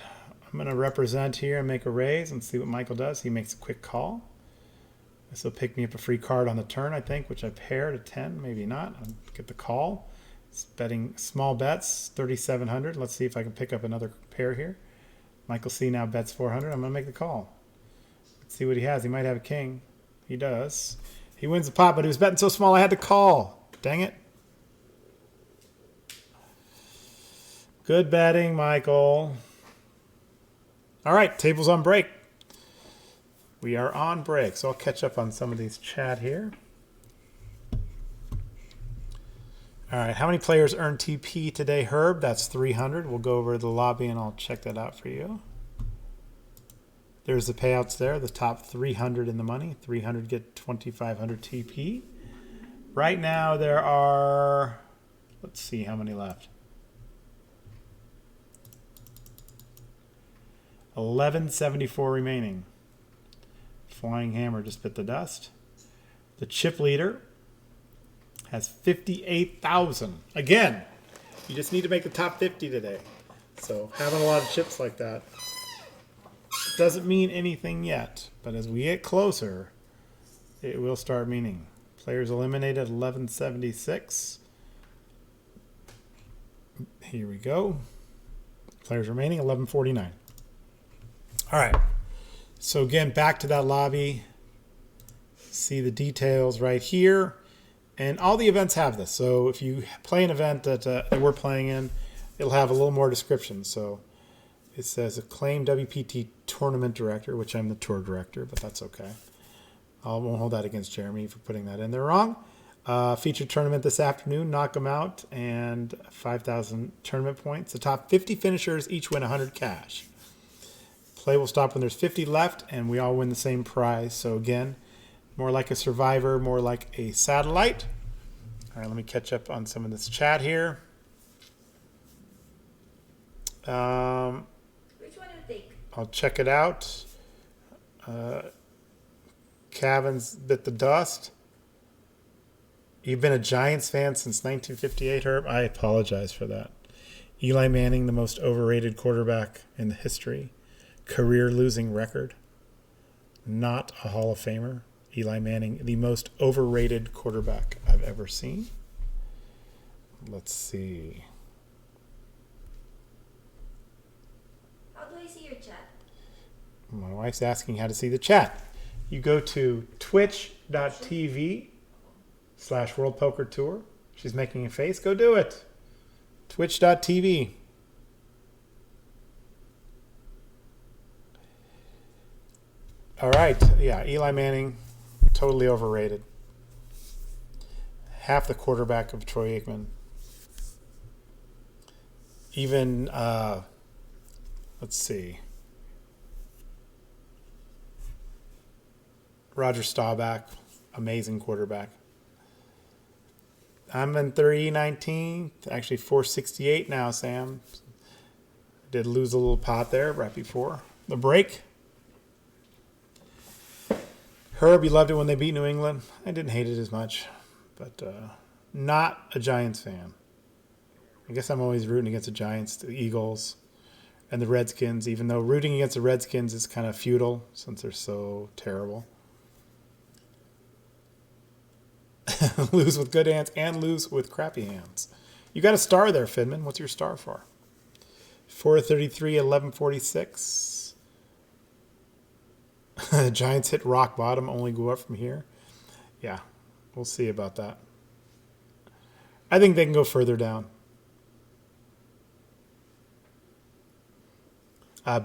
I'm going to represent here and make a raise and see what Michael does. He makes a quick call. This will pick me up a free card on the turn, I think, which I paired at 10. Maybe not. I'll get the call. It's betting small bets, 3,700. Let's see if I can pick up another pair here. Michael C now bets 400. I'm going to make the call. Let's see what he has. He might have a king. He does. He wins the pot, but he was betting so small I had to call. Dang it. Good betting, Michael. All right, table's on break. We are on break, so I'll catch up on some of these chat here. All right, how many players earned TP today, Herb? That's 300. We'll go over to the lobby and I'll check that out for you. There's the payouts there, the top 300 in the money. 300 get 2,500 TP. Right now there are, let's see how many left. 1174 remaining. Flying Hammer just bit the dust. The chip leader has 58,000. Again, you just need to make the top 50 today. So having a lot of chips like that doesn't mean anything yet. But as we get closer, it will start meaning. Players eliminated 1176. Here we go. Players remaining 1149. All right. So again, back to that lobby. See the details right here. And all the events have this. So if you play an event that we're playing in, it'll have a little more description. So it says acclaimed WPT tournament director, which I'm the tour director, but that's okay. I won't hold that against Jeremy for putting that in there wrong. Featured tournament this afternoon, knock them out, and 5,000 tournament points. The top 50 finishers each win 100 cash. Play will stop when there's 50 left, and we all win the same prize. So again, more like a survivor, more like a satellite. All right, let me catch up on some of this chat here. Which one do you take? I'll check it out. Cavan's bit the dust. You've been a Giants fan since 1958, Herb. I apologize for that. Eli Manning, the most overrated quarterback in the history. Career losing record. Not a Hall of Famer. Eli Manning, the most overrated quarterback I've ever seen. Let's see. How do I see your chat? My wife's asking how to see the chat. You go to twitch.tv/World Poker Tour. She's making a face. Go do it. Twitch.tv. All right. Yeah, Eli Manning, totally overrated. Half the quarterback of Troy Aikman. Even, let's see. Roger Staubach, amazing quarterback. I'm in 319, actually 468 now, Sam. Did lose a little pot there right before the break. Herb, you loved it when they beat New England. I didn't hate it as much, but not a Giants fan. I guess I'm always rooting against the Giants, the Eagles, and the Redskins, even though rooting against the Redskins is kind of futile since they're so terrible. Lose with good hands and lose with crappy hands. You got a star there, Fidman. What's your star for? 433, 1146. The Giants hit rock bottom, only go up from here. Yeah, we'll see about that. I think they can go further down.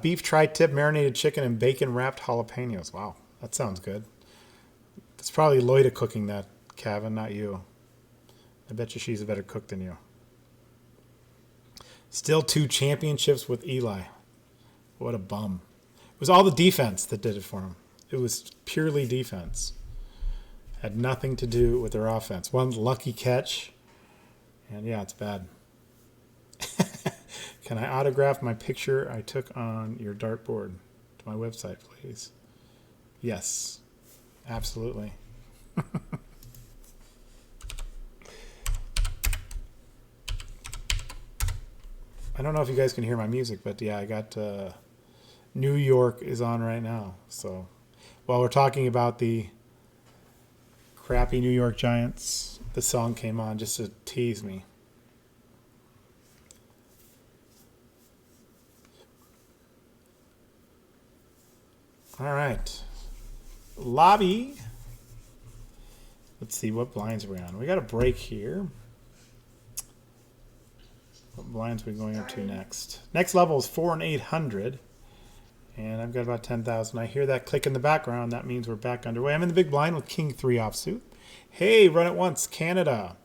Beef tri-tip, marinated chicken, and bacon-wrapped jalapenos. Wow, that sounds good. It's probably Loida cooking that, Kevin, not you. I bet you she's a better cook than you. Still 2 championships with Eli. What a bum. It was all the defense that did it for him. It was purely defense. Had nothing to do with their offense. One lucky catch. And yeah, it's bad. Can I autograph my picture I took on your dartboard to my website, please? Yes, absolutely. I don't know if you guys can hear my music, but yeah, I got New York is on right now. So while we're talking about the crappy New York Giants, the song came on just to tease me. All right. Lobby. Let's see, what blinds are we on? We got a break here. What blinds are we going up to next? Next level is 4 and 800. And I've got about 10,000. I hear that click in the background. That means we're back underway. I'm in the big blind with King 3 offsuit. Hey, run it once, Canada.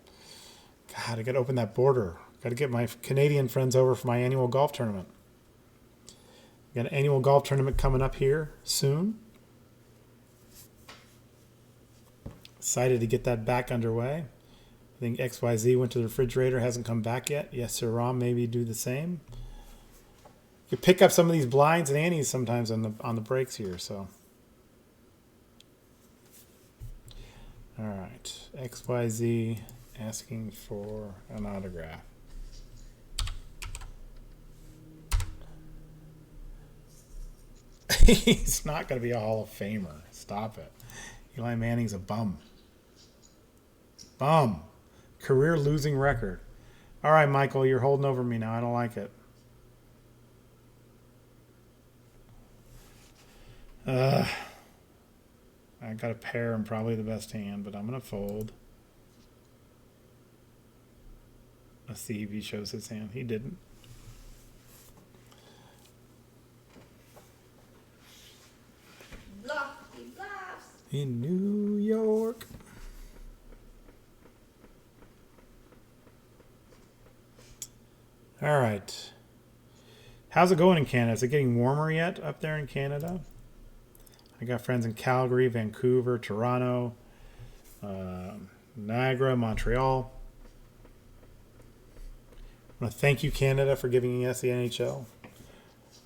God, I got to open that border. Got to get my Canadian friends over for my annual golf tournament. Got an annual golf tournament coming up here soon. Excited to get that back underway. I think XYZ went to the refrigerator, hasn't come back yet. Yes, Sir Rom, maybe do the same. You pick up some of these blinds and antes sometimes on the breaks here. So, all right, XYZ asking for an autograph. He's not going to be a Hall of Famer. Stop it. Eli Manning's a bum. Bum. Career losing record. All right, Michael, you're holding over me now. I don't like it. I got a pair and probably the best hand, but I'm going to fold. Let's see if he shows his hand. He didn't. Bluff. He bluffs. In New York. All right. How's it going in Canada? Is it getting warmer yet up there in Canada? I got friends in Calgary, Vancouver, Toronto, Niagara, Montreal. I want to thank you, Canada, for giving us the NHL.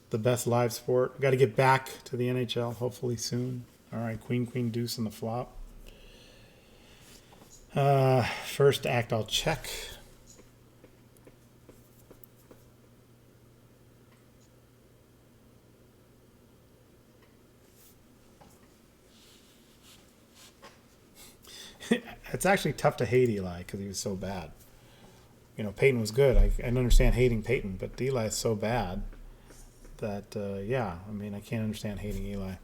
The best live sport. Got to get back to the NHL, hopefully soon. All right, Queen, Queen, Deuce on the flop. First act, I'll check. It's actually tough to hate Eli because he was so bad. You know, Peyton was good. I understand hating Peyton, but Eli is so bad that, yeah, I mean, I can't understand hating Eli.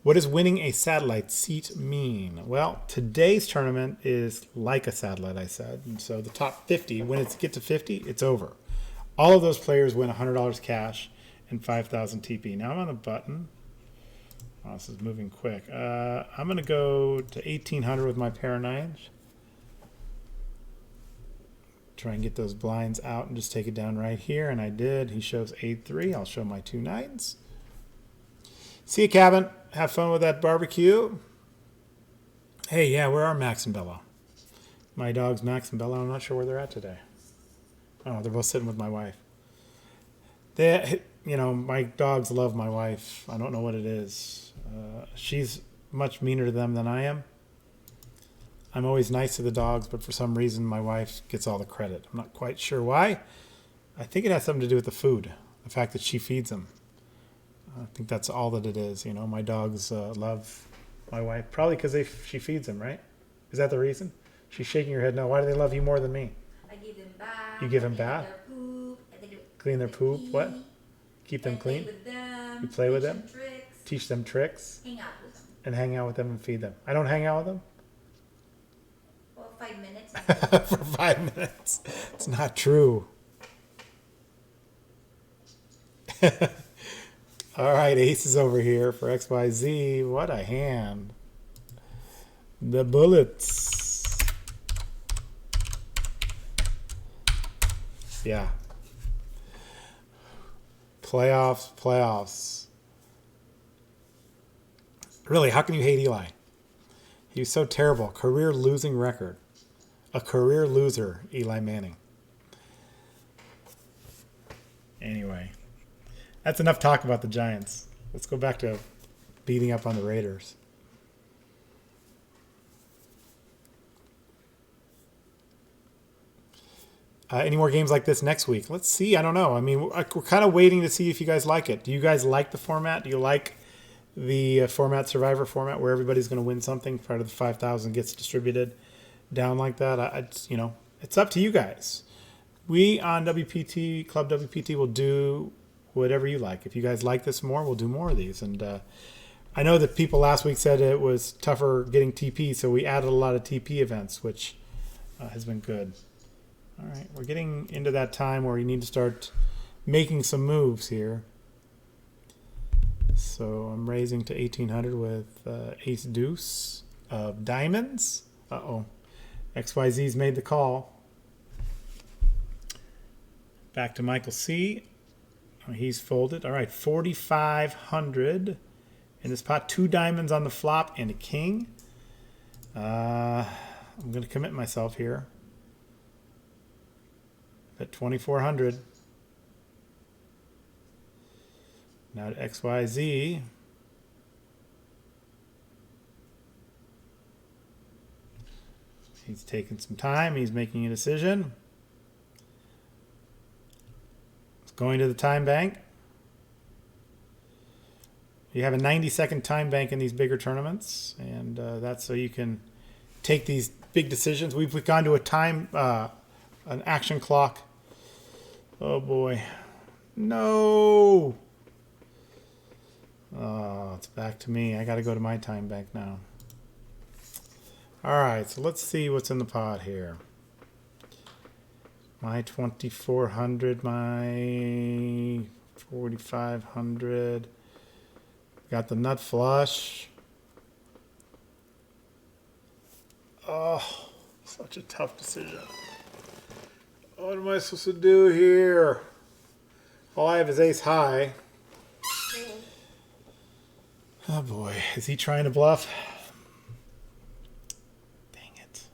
What does winning a satellite seat mean? Well, today's tournament is like a satellite, I said. And so the top 50, when it gets to 50, it's over. All of those players win $100 cash and 5,000 TP. Now I'm on a button. Oh, this is moving quick. I'm going to go to 1,800 with my pair of nines. Try and get those blinds out and just take it down right here. And I did. He shows 8-3. I'll show my 2 nines. See you, Cabin. Have fun with that barbecue. Hey, yeah, where are Max and Bella? My dogs, Max and Bella, I'm not sure where they're at today. Oh, they're both sitting with my wife. They, you know, my dogs love my wife. I don't know what it is. She's much meaner to them than I am. I'm always nice to the dogs, but for some reason my wife gets all the credit. I'm not quite sure why. I think it has something to do with the food, the fact that she feeds them. I think that's all that it is. You know, my dogs love my wife, probably because she feeds them, right? Is that the reason? She's shaking her head no. Why do they love you more than me? I give them bath. You give them bath? Clean their poop? What? Keep them clean? You play with them? Teach them tricks? Hang out with them. And hang out with them and feed them. I don't hang out with them? Well, 5 minutes. For 5 minutes. It's not true. All right, ace is over here for XYZ. What a hand. The bullets. Yeah. Playoffs. Really, how can you hate Eli? He was so terrible. Career losing record. A career loser, Eli Manning. Anyway, that's enough talk about the Giants. Let's go back to beating up on the Raiders. Any more games like this next week? Let's see. I don't know. I mean, we're kind of waiting to see if you guys like it. Do you guys like the format? Do you like the Survivor format, where everybody's going to win something? Part of the 5,000 gets distributed down like that. You know, it's up to you guys. We on WPT, Club WPT, will do whatever you like. If you guys like this more, we'll do more of these. And I know that people last week said it was tougher getting TP, so we added a lot of TP events, which has been good. All right, we're getting into that time where you need to start making some moves here. So I'm raising to 1,800 with ace deuce of diamonds. Uh-oh. XYZ's made the call. Back to Michael C. He's folded. All right, 4,500 in this pot. 2 diamonds on the flop and a king. I'm going to commit myself here at 2,400. Now to XYZ. He's taking some time. He's making a decision. He's going to the time bank. You have a 90-second time bank in these bigger tournaments, and that's so you can take these big decisions. We've gone to a time, an action clock. Oh boy, no! Oh, it's back to me. I got to go to my time bank now. All right, so let's see what's in the pot here. My 2,400, my 4,500. Got the nut flush. Oh, such a tough decision. What am I supposed to do here? All I have is ace high. Oh boy, is he trying to bluff? Dang it.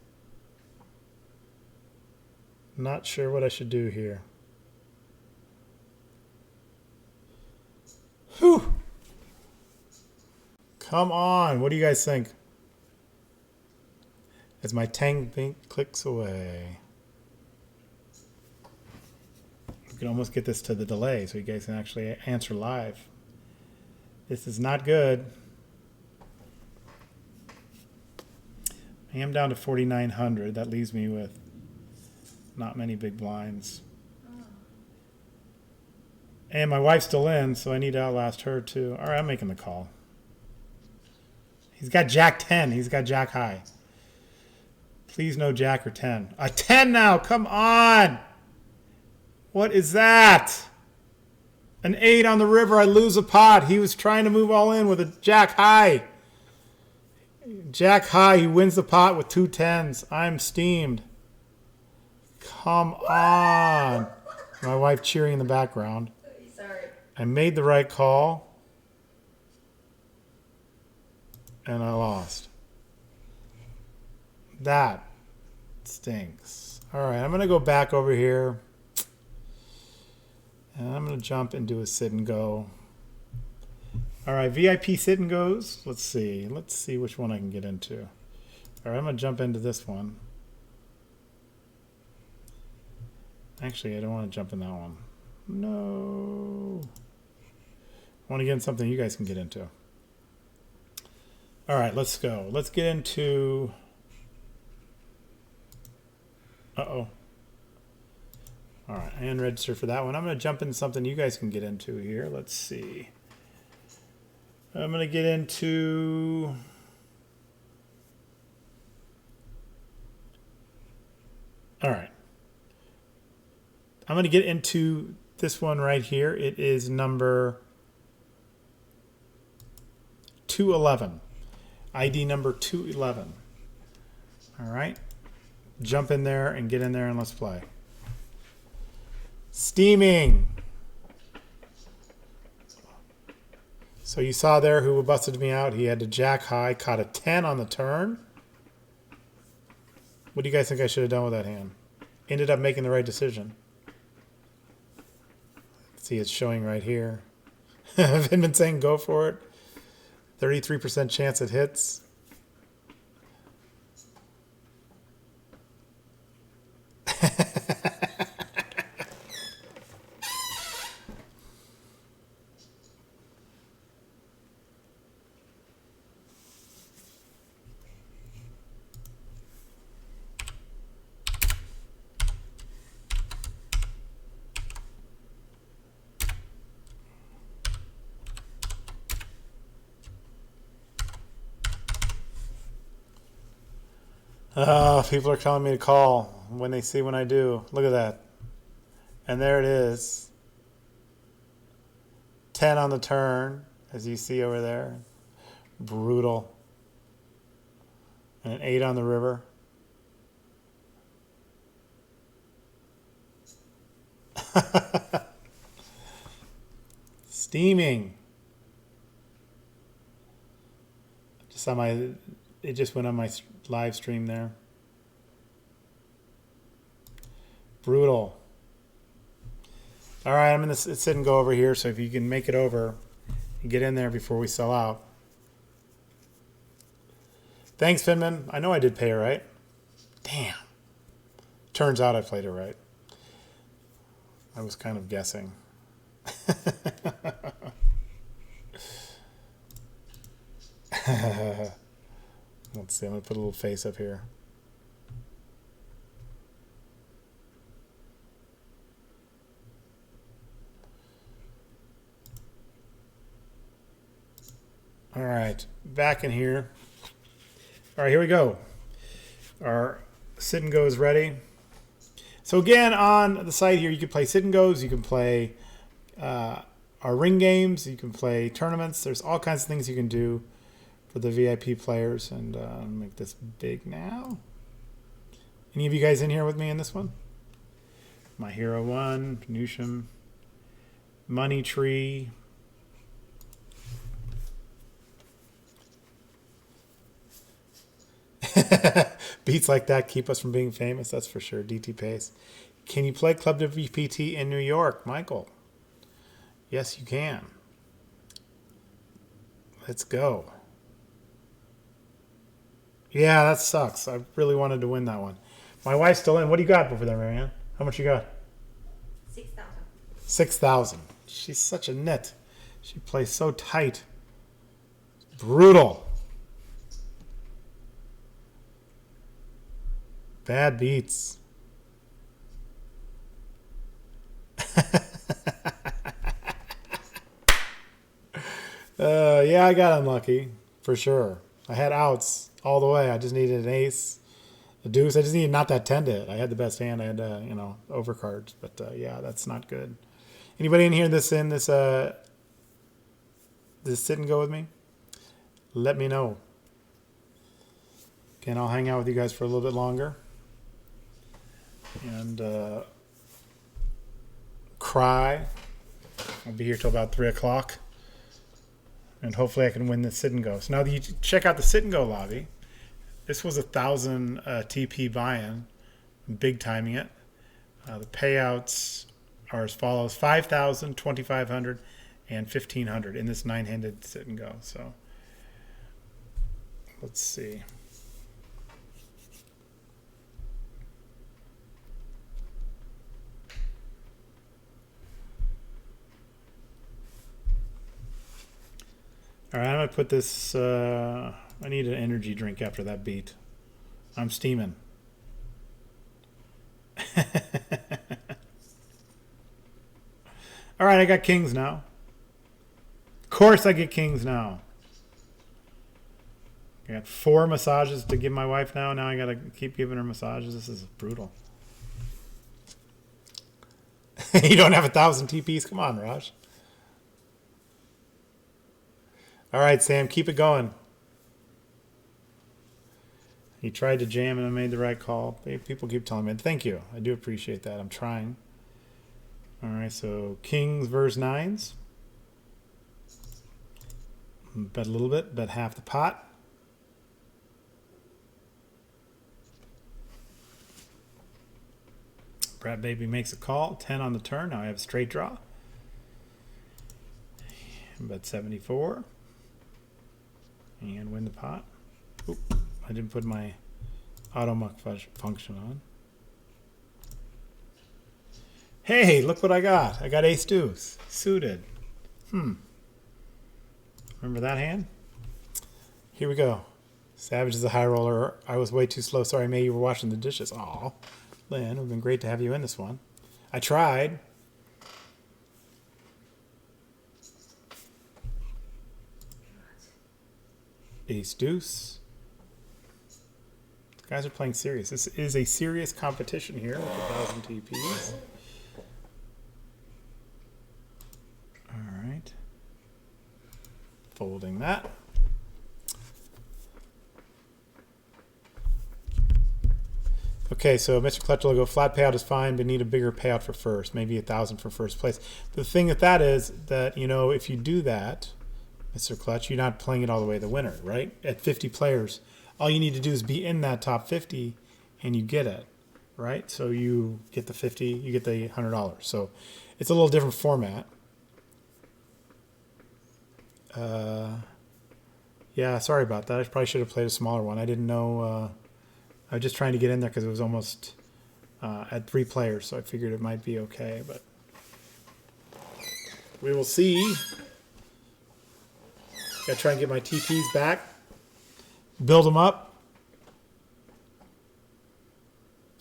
Not sure what I should do here. Whew. Come on, what do you guys think? As my tang bank clicks away. We can almost get this to the delay so you guys can actually answer live. This is not good. I am down to 4,900. That leaves me with not many big blinds. And my wife's still in, so I need to outlast her too. All right, I'm making the call. He's got Jack 10. He's got Jack high. Please no Jack or 10. A 10 now. Come on. What is that? An 8 on the river. I lose a pot. He was trying to move all in with a Jack high. Jack high. He wins the pot with 2 10s. I'm steamed. Come on. My wife cheering in the background. Sorry. I made the right call. And I lost. That stinks. All right, I'm going to go back over here. And I'm going to jump and do a sit and go. All right, VIP sit and goes. Let's see. Let's see which one I can get into. All right, I'm going to jump into this one. Actually, I don't want to jump in that one. No. I want to get in something you guys can get into. All right, let's go. Let's get into... Uh-oh. All right, and register for that one. I'm going to jump into something you guys can get into here. Let's see. I'm going to get into... All right. I'm going to get into this one right here. It is number 211. ID number 211. All right. Jump in there and get in there and let's play. Steaming. So you saw there who busted me out. He had a Jack high, caught a 10 on the turn. What do you guys think I should have done with that hand? Ended up making the right decision. See, it's showing right here. I've been saying go for it. 33% chance it hits. People are telling me to call when they see when I do. Look at that. And there it is. 10 on the turn, as you see over there. Brutal. And an 8 on the river. Steaming. Just on my, it just went on my live stream there. Brutal. All right, I'm going to sit and go over here, so if you can make it over and get in there before we sell out. Thanks, Finman. I know I did pay, right? Damn. Turns out I played it right. I was kind of guessing. Let's see, I'm going to put a little face up here. All right, back in here. All right, here we go. Our sit and go is ready. So again, on the site here, you can play sit and goes. You can play our ring games. You can play tournaments. There's all kinds of things you can do for the VIP players. And I'll make this big now. Any of you guys in here with me in this one? My Hero 1, Venusium, Money Tree. Beats like that keep us from being famous, that's for sure. DT Pace. Can you play Club WPT in New York, Michael? Yes, you can. Let's go. Yeah, that sucks. I really wanted to win that one. My wife's still in. What do you got over there, Marianne? How much you got? 6,000. 6,000. She's such a nit. She plays so tight. Brutal. Bad beats. Yeah, I got unlucky for sure. I had outs all the way. I just needed an ace, a deuce. I just needed not that 10 to hit. I had the best hand. I had overcards, but yeah, that's not good. Anybody in here this sit and go with me? Let me know. Again, I'll hang out with you guys for a little bit longer. And cry. I'll be here till about 3 o'clock. And hopefully I can win the sit and go. So now that you check out the sit and go lobby, this was 1,000 TP buy-in. I'm big timing it. The payouts are as follows: 5,000, 2,500, and 1,500 in this 9-handed sit and go. So let's see. All right, I'm going to put this, I need an energy drink after that beat. I'm steaming. All right, I got kings now. Of course I get kings now. I got 4 massages to give my wife now. Now I got to keep giving her massages. This is brutal. You don't have 1,000 TPs? Come on, Raj. All right, Sam, keep it going. He tried to jam and I made the right call. People keep telling me. Thank you. I do appreciate that. I'm trying. All right, so kings versus nines. Bet a little bit. Bet half the pot. Brad Baby makes a call. 10 on the turn. Now I have a straight draw. Bet 74. And win the pot. Oop, I didn't put my auto muck function on. Hey, look what I got. I got ace deuce. Suited. Remember that hand? Here we go. Savage is a high roller. I was way too slow. Sorry, May, you were washing the dishes. Aw. Lynn, it would have been great to have you in this one. I tried. Ace deuce. The guys are playing serious. This is a serious competition here with 1,000 TPs. All right. Folding that. Okay, so Mr. Clutch will go flat payout is fine, but need a bigger payout for first. Maybe 1,000 for first place. The thing with that is that, if you do that, Mr. Clutch, you're not playing it all the way to the winner, right? At 50 players, all you need to do is be in that top 50 and you get it, right? So you get the 50, you get the $100. So it's a little different format. Yeah, sorry about that. I probably should have played a smaller one. I didn't know I was just trying to get in there because it was almost at 3 players, so I figured it might be okay, but we will see. Gotta try and get my TPs back, build them up.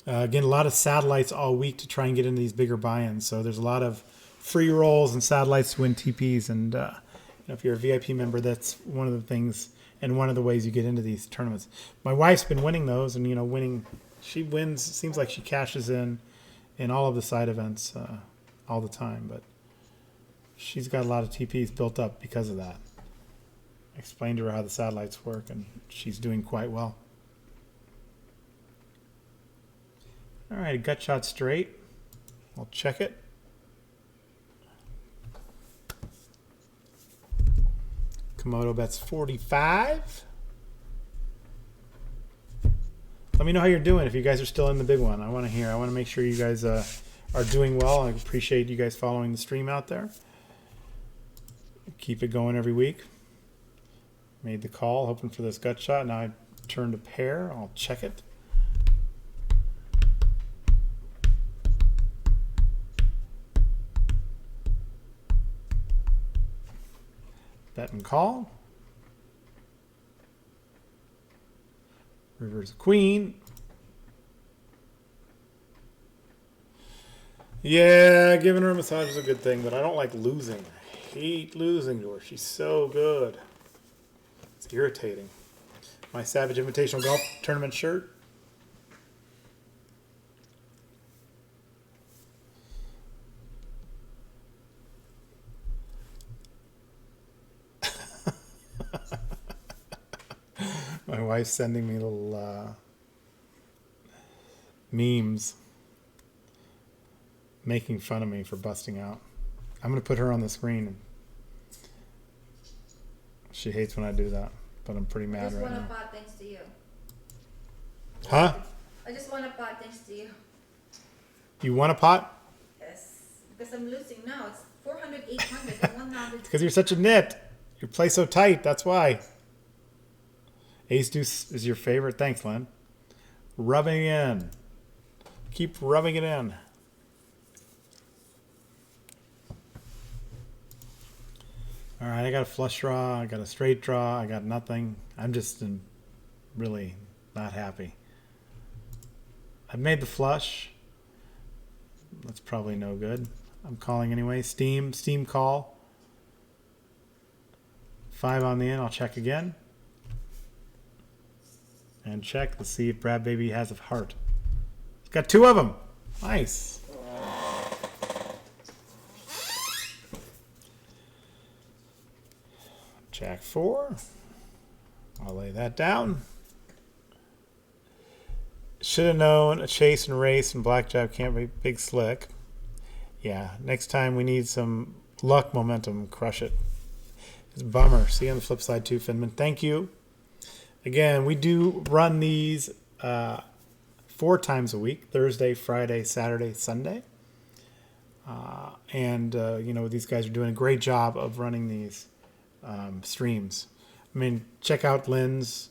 Again, a lot of satellites all week to try and get into these bigger buy-ins. So there's a lot of free rolls and satellites to win TPs. And you know, if you're a VIP member, that's one of the things and one of the ways you get into these tournaments. My wife's been winning those, and you know, she wins. Seems like she cashes in all of the side events all the time. But she's got a lot of TPs built up because of that. I explained to her how the satellites work, and she's doing quite well. All right, gut shot straight. I'll check it. Komodo bets 45. Let me know how you're doing if you guys are still in the big one. I want to hear. I want to make sure you guys are doing well. I appreciate you guys following the stream out there. Keep it going every week. Made the call, hoping for this gut shot. Now I turned a pair. I'll check it. Bet and call. River's a queen. Yeah, giving her a massage is a good thing, but I don't like losing. I hate losing to her. She's so good. It's irritating. My Savage Invitational Golf Tournament shirt. My wife's sending me little memes making fun of me for busting out. I'm going to put her on the screen. She hates when I do that, but I'm pretty mad right now. I just want to pot thanks to you. Huh? I just want to pot thanks to you. You want a pot? Yes, because I'm losing now. It's 400, 800, and 100. Because you're such a nit. You play so tight, that's why. Ace Deuce is your favorite. Thanks, Len. Rubbing in. Keep rubbing it in. All right, I got a flush draw. I got a straight draw. I got nothing. I'm just really not happy. I've made the flush. That's probably no good. I'm calling anyway. Steam call. 5 on the in. I'll check again. And check. Let's see if Brad Baby has a heart. It's got 2 of them. Nice. Jack 4. I'll lay that down. Should have known a chase and race and blackjack can't be big slick. Yeah, next time we need some luck momentum. Crush it. It's a bummer. See you on the flip side too, Finman. Thank you. Again, we do run these 4 times a week. Thursday, Friday, Saturday, Sunday. You know, these guys are doing a great job of running these streams. I mean, check out Lynn's.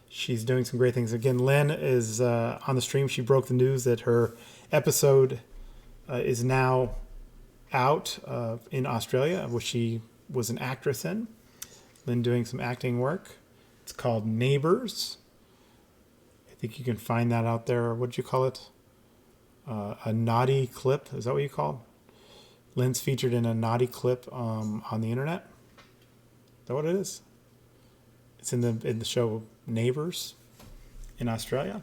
She's doing some great things. Again, Lynn is on the stream. She broke the news that her episode is now out in Australia, which she was an actress in. Lynn doing some acting work. It's called Neighbors. I think you can find that out there. What'd you call it? A naughty clip. Is that what you call it? Lynn's featured in a naughty clip on the internet. Is that what it is? It's in the show Neighbors in Australia.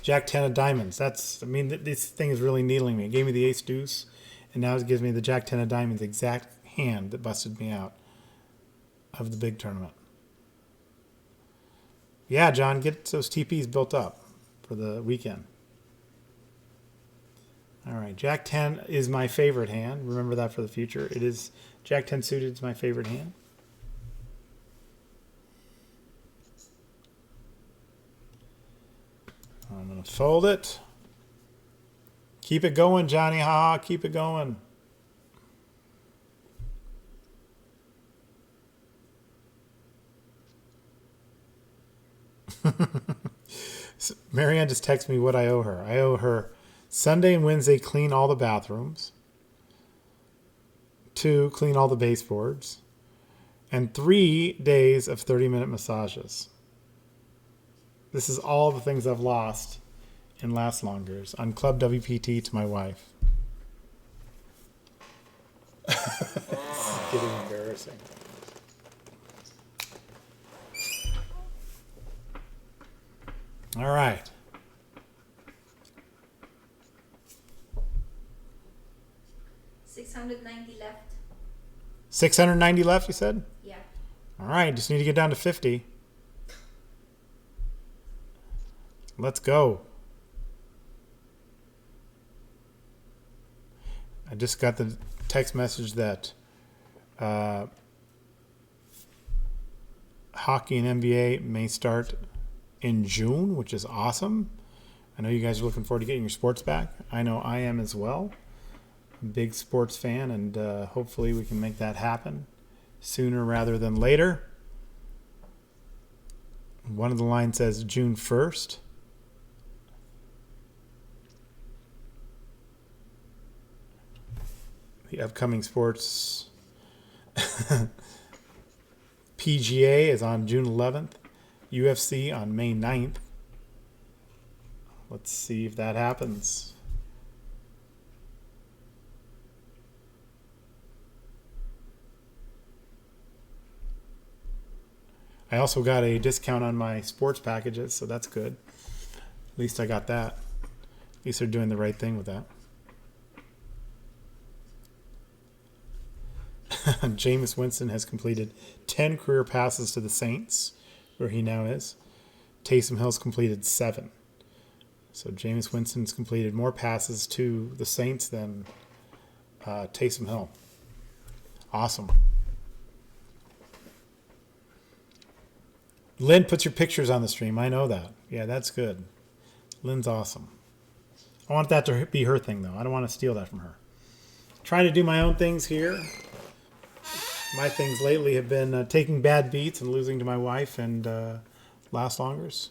Jack 10 of diamonds. This thing is really needling me. It gave me the ace deuce, and now it gives me the Jack 10 of diamonds, exact hand that busted me out of the big tournament. Yeah, John, get those TPs built up for the weekend. All right, Jack 10 is my favorite hand. Remember that for the future. It is Jack 10 suited is my favorite hand. I'm going to fold it. Keep it going, Johnny. Ha, keep it going. Marianne just texted me what I owe her. I owe her Sunday and Wednesday clean all the bathrooms. 2, clean all the baseboards. And 3 days of 30-minute massages. This is all the things I've lost in last longers on Club WPT to my wife. It's getting embarrassing. All right. $690 left. 690 left, you said? Yeah. All right, just need to get down to 50. Let's go. I just got the text message that hockey and NBA may start in June, which is awesome. I know you guys are looking forward to getting your sports back. I know I am as well. I'm a big sports fan, and hopefully we can make that happen sooner rather than later. One of the lines says June 1st. The upcoming sports PGA is on June 11th. UFC on May 9th. Let's see if that happens. I also got a discount on my sports packages, so that's good. At least I got that. At least they're doing the right thing with that. Jameis Winston has completed 10 career passes to the Saints, where he now is. Taysom Hill's completed 7. So Jameis Winston's completed more passes to the Saints than Taysom Hill. Awesome. Lynn puts your pictures on the stream. I know that. Yeah, that's good. Lynn's awesome. I want that to be her thing, though. I don't want to steal that from her. Trying to do my own things here. My things lately have been taking bad beats and losing to my wife and last longers.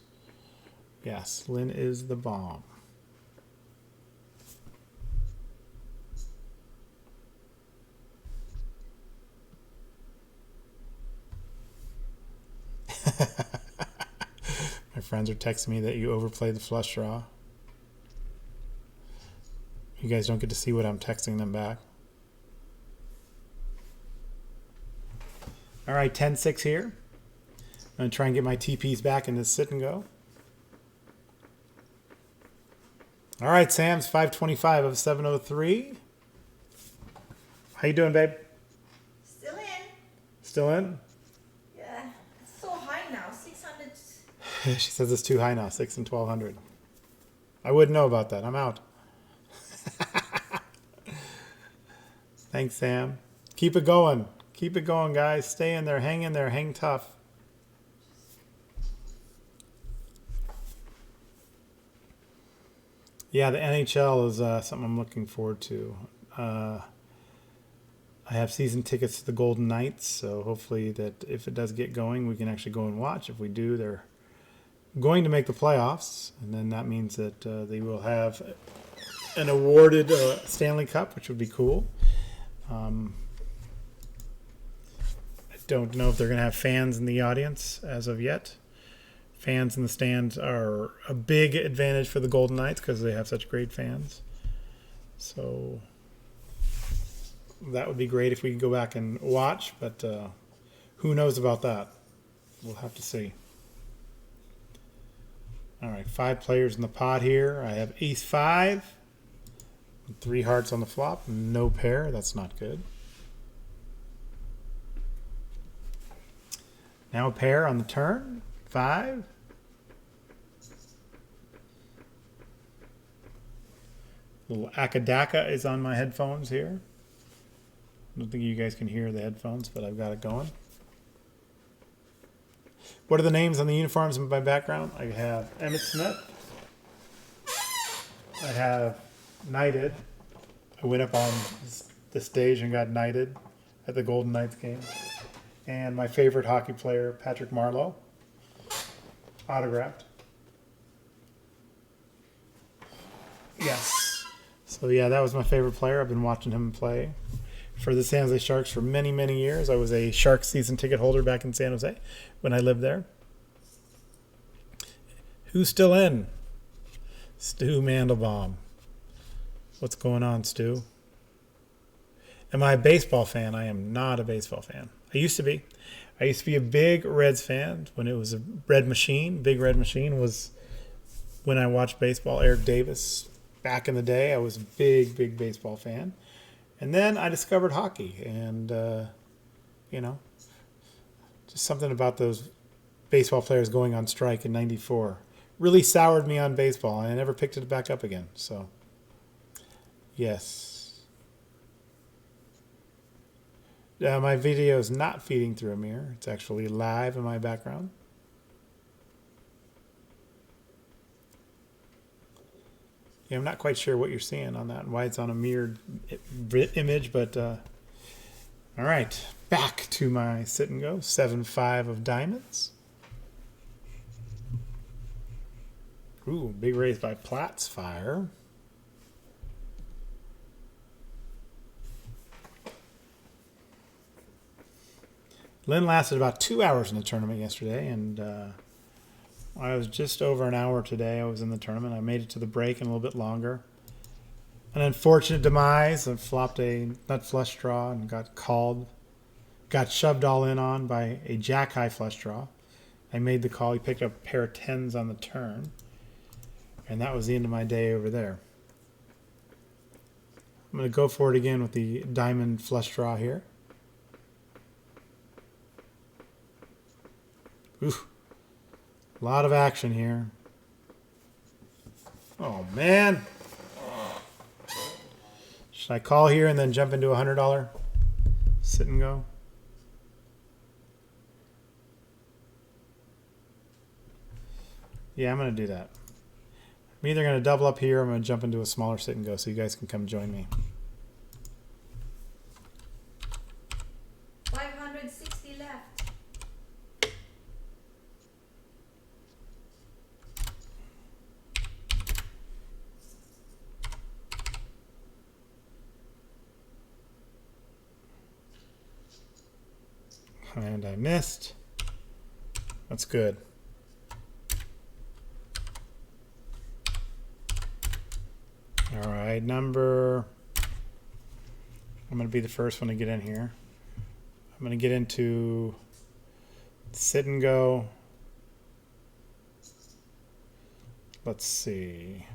Yes, Lynn is the bomb. My friends are texting me that you overplayed the flush draw. You guys don't get to see what I'm texting them back. All right, 10-6 here. I'm going to try and get my TPs back in this sit and go. All right, Sam's 525 of 703. How you doing, babe? Still in. Still in? Yeah. It's so high now. 600. She says it's too high now, 6 and 1200. I wouldn't know about that. I'm out. Thanks, Sam. Keep it going. Keep it going, guys. Stay in there. Hang in there. Hang tough. Yeah, the NHL is something I'm looking forward to. I have season tickets to the Golden Knights, so hopefully that if it does get going, we can actually go and watch. If we do, they're going to make the playoffs, and then that means that they will have an awarded Stanley Cup, which would be cool. I don't know if they're going to have fans in the audience as of yet. Fans in the stands are a big advantage for the Golden Knights because they have such great fans. So that would be great if we could go back and watch, but who knows about that? We'll have to see. All right, 5 players in the pot here. I have ace 5, 3 hearts on the flop, no pair. That's not good. Now a pair on the turn, 5. Little Akadaka is on my headphones here. I don't think you guys can hear the headphones, but I've got it going. What are the names on the uniforms in my background? I have Emmett Smith. I have Knighted. I went up on the stage and got knighted at the Golden Knights game. And my favorite hockey player, Patrick Marleau. autographed. Yes. So yeah, that was my favorite player. I've been watching him play for the San Jose Sharks for many, many years. I was a Sharks season ticket holder back in San Jose when I lived there. Who's still in? Stu Mandelbaum. What's going on, Stu? Am I a baseball fan? I am not a baseball fan. I used to be. I used to be a big Reds fan when it was a Red Machine. Big Red Machine was when I watched baseball. Eric Davis. Back in the day, I was a big, big baseball fan. And then I discovered hockey. And, you know, just something about those baseball players going on strike in '94 really soured me on baseball. And I never picked it back up again. So, yes. My video is not feeding through a mirror. It's actually live in my background. Yeah, I'm not quite sure what you're seeing on that and why it's on a mirrored image, but all right, back to my sit and go. 7-5 of diamonds. Ooh, big raise by Platts Fire. Lynn lasted about 2 hours in the tournament yesterday, and I was just over an hour today. I was in the tournament. I made it to the break and a little bit longer. An unfortunate demise. I flopped a nut flush draw and got called. Got shoved all in on by a jack high flush draw. I made the call. He picked up a pair of 10s on the turn. And that was the end of my day over there. I'm going to go for it again with the diamond flush draw here. Ooh. A lot of action here. Oh, man. Should I call here and then jump into a $100 sit and go? Yeah, I'm going to do that. I'm either going to double up here or I'm going to jump into a smaller sit and go so you guys can come join me. 560 left. And I missed. That's good. All right, I'm going to be the first one to get in here. I'm going to get into sit and go. Let's see.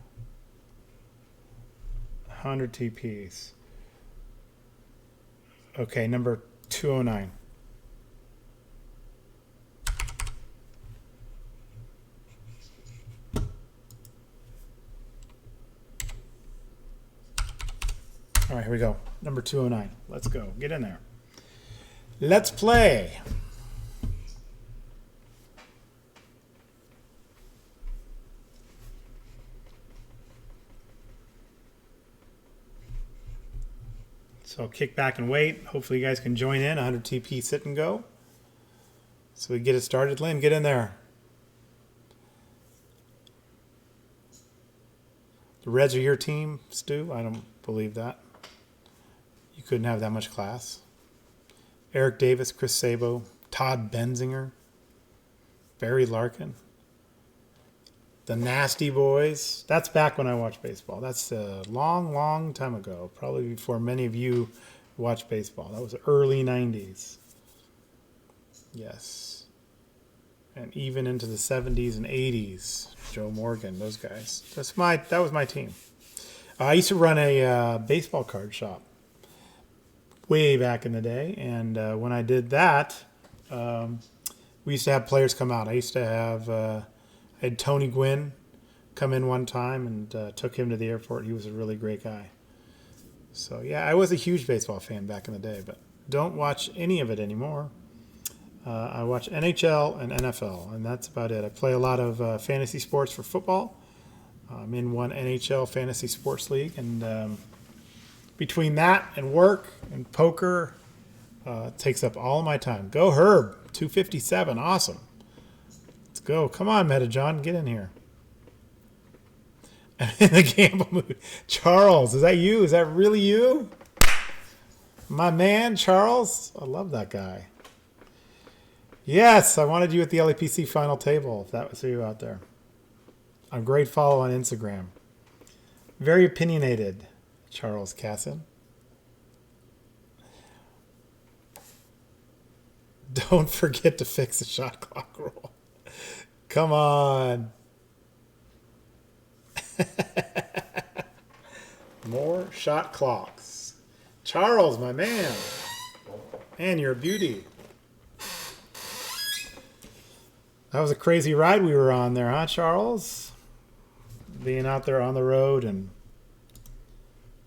100 TPs. Okay, number 209. All right, here we go. Number 209. Let's go. Get in there. Let's play. So kick back and wait. Hopefully you guys can join in. 100 TP sit and go. So we get it started. Lynn, get in there. The Reds are your team, Stu? I don't believe that. You couldn't have that much class. Eric Davis, Chris Sabo, Todd Benzinger, Barry Larkin, the Nasty Boys. That's back when I watched baseball. That's a long, long time ago. Probably before many of you watched baseball. That was early 90s. Yes. And even into the 70s and 80s. Joe Morgan, those guys. That was my team. I used to run a baseball card shop way back in the day, and when I did that, we used to have players come out. I used to have I had Tony Gwynn come in one time and took him to the airport. He was a really great guy. So yeah, I was a huge baseball fan back in the day, but don't watch any of it anymore. I watch NHL and NFL, and that's about it. I play a lot of fantasy sports for football. I'm in one NHL fantasy sports league, and between that and work and poker, it takes up all of my time. Go Herb, 257, awesome. Let's go. Come on, Meta John, get in here. I'm in the gamble mood. Charles, is that you? Is that really you? My man, Charles. I love that guy. Yes, I wanted you at the LAPC final table, if that was you out there. I'm great follow on Instagram. Very opinionated, Charles Casson. Don't forget to fix the shot clock rule. Come on. More shot clocks. Charles, my man. Man, you're a beauty. That was a crazy ride we were on there, huh, Charles? Being out there on the road and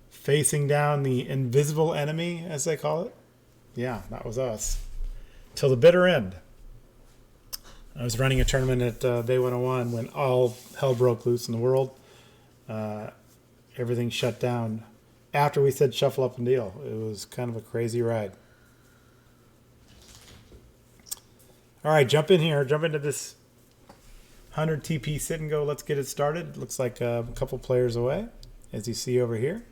facing down the invisible enemy, as they call it. Yeah, that was us. Till the bitter end. I was running a tournament at Bay 101 when all hell broke loose in the world. Everything shut down after we said shuffle up and deal. It was kind of a crazy ride. All right, jump in here. Jump into this 100 TP sit and go. Let's get it started. Looks like a couple players away, as you see over here.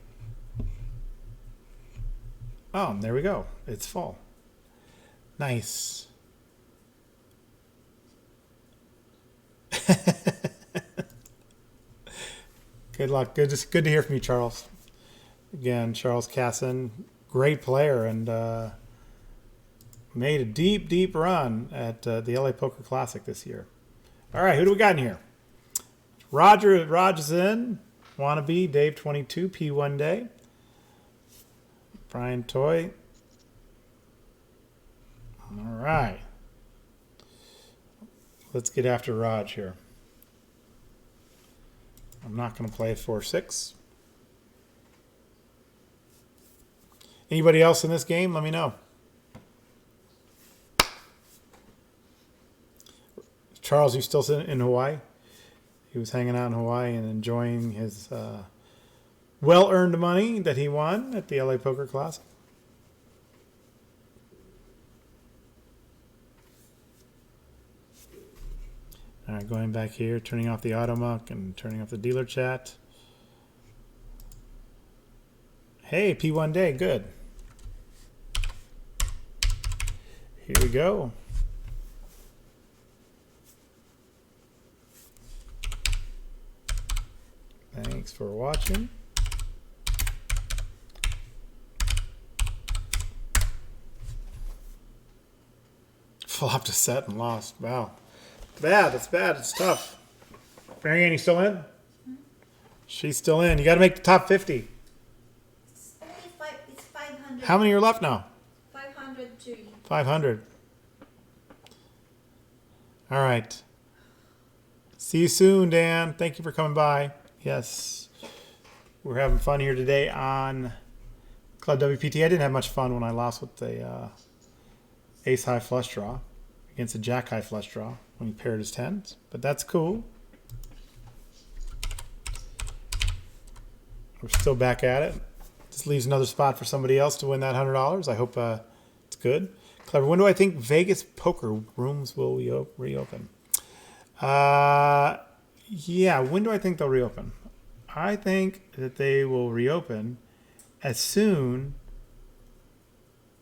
Oh, there we go. It's full. Nice. Good luck. Good to hear from you, Charles. Again, Charles Casson, great player, and made a deep run at the LA Poker Classic this year. All right, who do we got in here? Roger's in. Wannabe, Dave 22, P1 Day. Brian Toy. All right. Let's get after Raj here. I'm not going to play 4-6. Anybody else in this game? Let me know. Charles, you still in Hawaii? He was hanging out in Hawaii and enjoying his well-earned money that he won at the LA Poker Classic. All right, going back here, turning off the AutoMuck and turning off the dealer chat. Hey, P1 Day, good. Here we go. Thanks for watching. Flopped a set and lost. Wow. Bad. That's bad. It's tough. Marianne, you still in? She's still in. You got to make the top 50. It's only it's 500. How many are left now? 502. 500. All right. See you soon, Dan. Thank you for coming by. Yes. We're having fun here today on Club WPT. I didn't have much fun when I lost with the ace high flush draw against a jack high flush draw when he paired his tens, but that's cool. We're still back at it. This leaves another spot for somebody else to win that $100. I hope it's good. Clever. When do I think Vegas poker rooms will reopen? Yeah, when do I think they'll reopen? I think that they will reopen as soon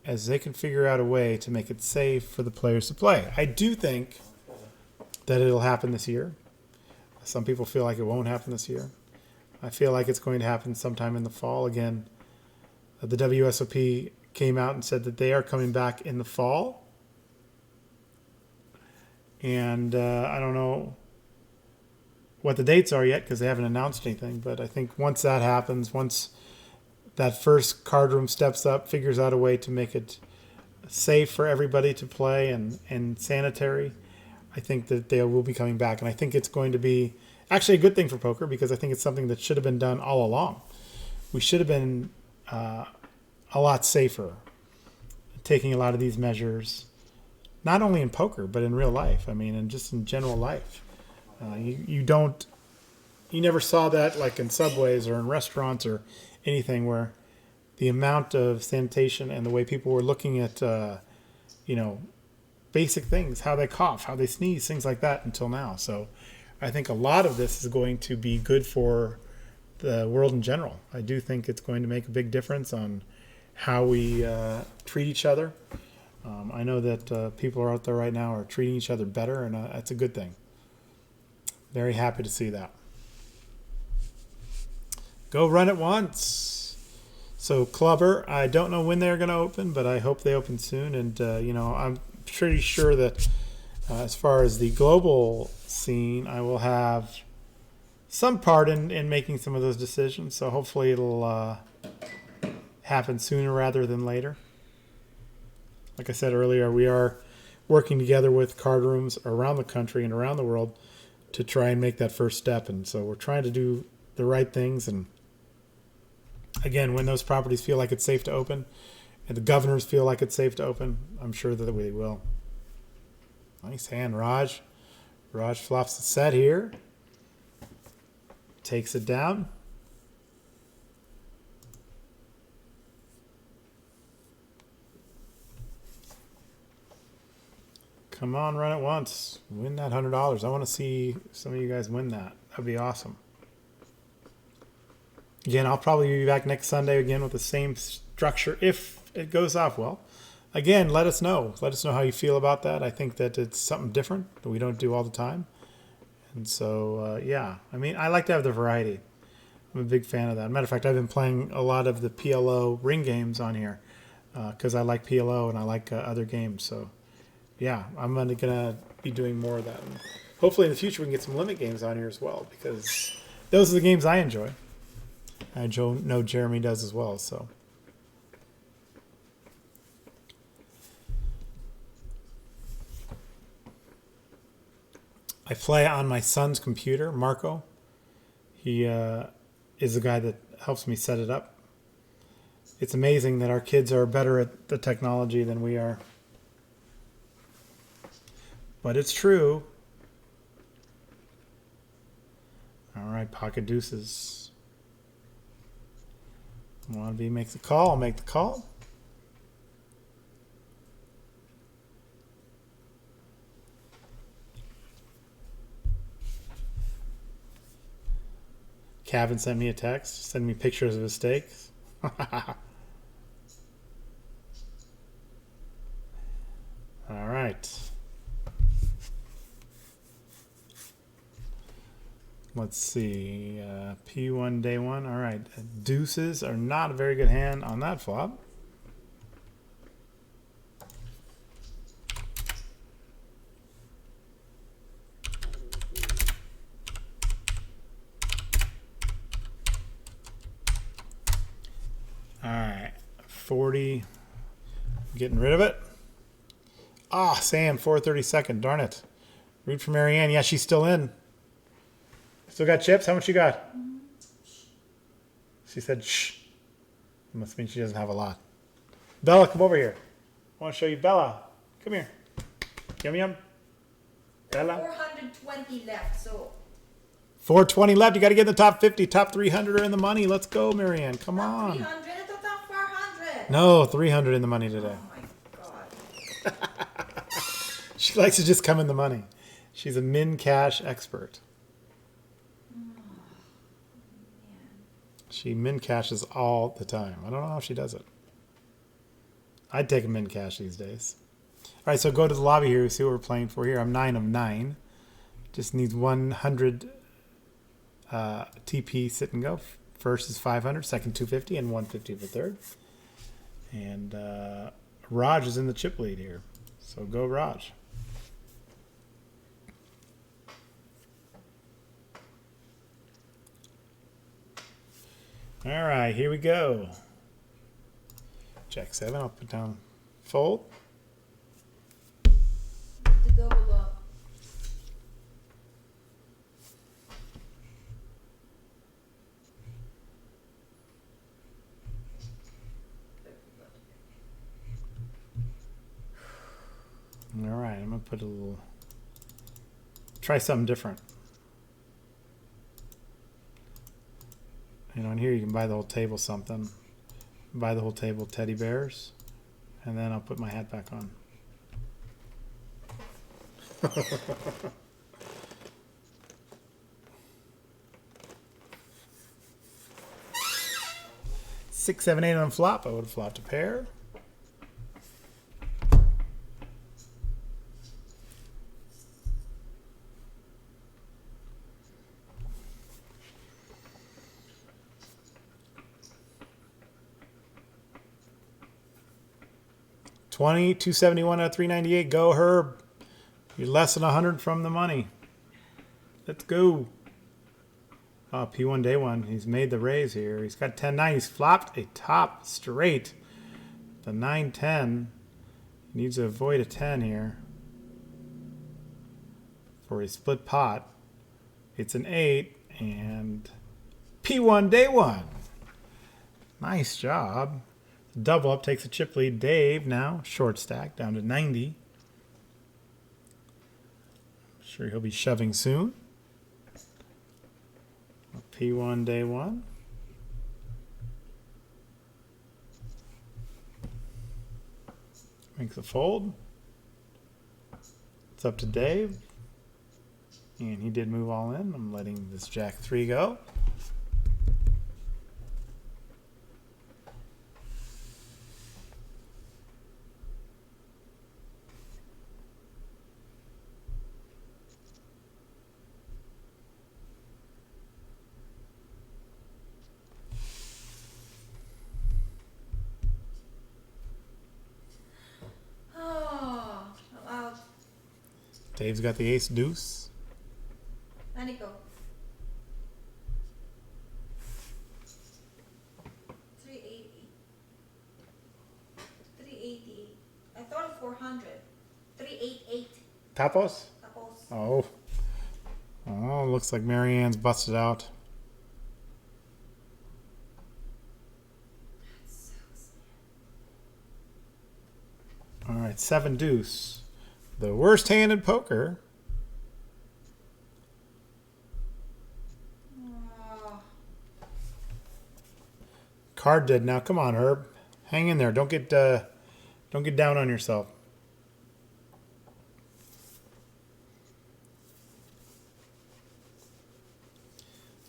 as they can figure out a way to make it safe for the players to play. I do think that it'll happen this year. Some people feel like it won't happen this year. I feel like it's going to happen sometime in the fall. Again, the WSOP came out and said that they are coming back in the fall. And I don't know what the dates are yet because they haven't announced anything. But I think once that happens, once that first card room steps up, figures out a way to make it safe for everybody to play and sanitary, I think that they will be coming back. And I think it's going to be actually a good thing for poker because I think it's something that should have been done all along. We should have been a lot safer taking a lot of these measures, not only in poker, but in real life. I mean, and just in general life. You never saw that like in subways or in restaurants or anything where the amount of sanitation and the way people were looking at, basic things, how they cough, how they sneeze, things like that until now. So I think a lot of this is going to be good for the world in general. I do think it's going to make a big difference on how we treat each other. I know that people are out there right now are treating each other better, and that's a good thing. Very happy to see that. Go run it once. So Clubber, I don't know when they're going to open, but I hope they open soon. And, I'm pretty sure that as far as the global scene, I will have some part in making some of those decisions. So hopefully it'll happen sooner rather than later. Like I said earlier, we are working together with card rooms around the country and around the world to try and make that first step. And so we're trying to do the right things. And again, when those properties feel like it's safe to open and the governors feel like it's safe to open, I'm sure that we will. Nice hand, Raj. Raj flops the set here. Takes it down. Come on, run it once. Win that $100. I want to see some of you guys win that. That'd be awesome. Again, I'll probably be back next Sunday again with the same structure if it goes off well. Again, let us know. Let us know how you feel about that. I think that it's something different that we don't do all the time. And so, yeah. I mean, I like to have the variety. I'm a big fan of that. Matter of fact, I've been playing a lot of the PLO ring games on here because I like PLO and I like other games. So, yeah, I'm going to be doing more of that. And hopefully in the future we can get some limit games on here as well because those are the games I enjoy. I know Jeremy does as well. So, I play on my son's computer, Marco. He is the guy that helps me set it up. It's amazing that our kids are better at the technology than we are. But it's true. All right, pocket deuces. Wannabe makes the call. I'll make the call. Kevin sent me a text, send me pictures of his steaks. All right. Let's see. P1 day one. All right. Deuces are not a very good hand on that flop. All right. 40. Getting rid of it. Ah, Sam, 432nd. Darn it. Root for Marianne. Yeah, she's still in. Still got chips? How much you got? She said, shh. Must mean she doesn't have a lot. Bella, come over here. I want to show you Bella. Come here. Yum, yum. Bella. 420 left, so. 420 left. You got to get in the top 50. Top 300 are in the money. Let's go, Marianne. Come on. 300? I thought top 400. No, 300 in the money today. Oh, my God. She likes to just come in the money. She's a min cash expert. She min cashes all the time. I don't know how she does it. I'd take a min cash these days. All right, so go to the lobby here. See what we're playing for here. I'm 9 of 9. Just needs 100 TP sit and go. First is 500, second 250, and 150 for third. And Raj is in the chip lead here. So go Raj. All right, here we go. Jack 7, I'll put down fold. The double up. All right, I'm going to put a little, try something different. You know, and here you can buy the whole table something. Buy the whole table teddy bears. And then I'll put my hat back on. Six, seven, eight on flop. I would have flopped a pair. $271 out of 398. Go, Herb. You're less than 100 from the money. Let's go. Oh, P1 day one. He's made the raise here. He's got 10-9. He's flopped a top straight. The 9-10. He needs to avoid a 10 here for a split pot. It's an 8 and P1 day one. Nice job. Double up takes a chip lead. Dave now short stack down to 90. I'm sure he'll be shoving soon. P1 day one. Makes a fold. It's up to Dave. And he did move all in. I'm letting this Jack 3 go. Dave's got the ace deuce. Let it go. 380. 380. I thought it was 400. 388. Tapos? Tapos. Oh. Oh, looks like Marianne's busted out. All right, 7 deuce. The worst hand in poker. Card dead now. Come on, Herb. Hang in there. Don't get down on yourself.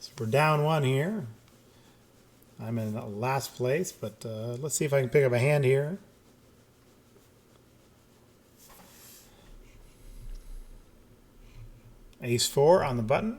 So we're down 1 here. I'm in last place, but let's see if I can pick up a hand here. Ace 4 on the button.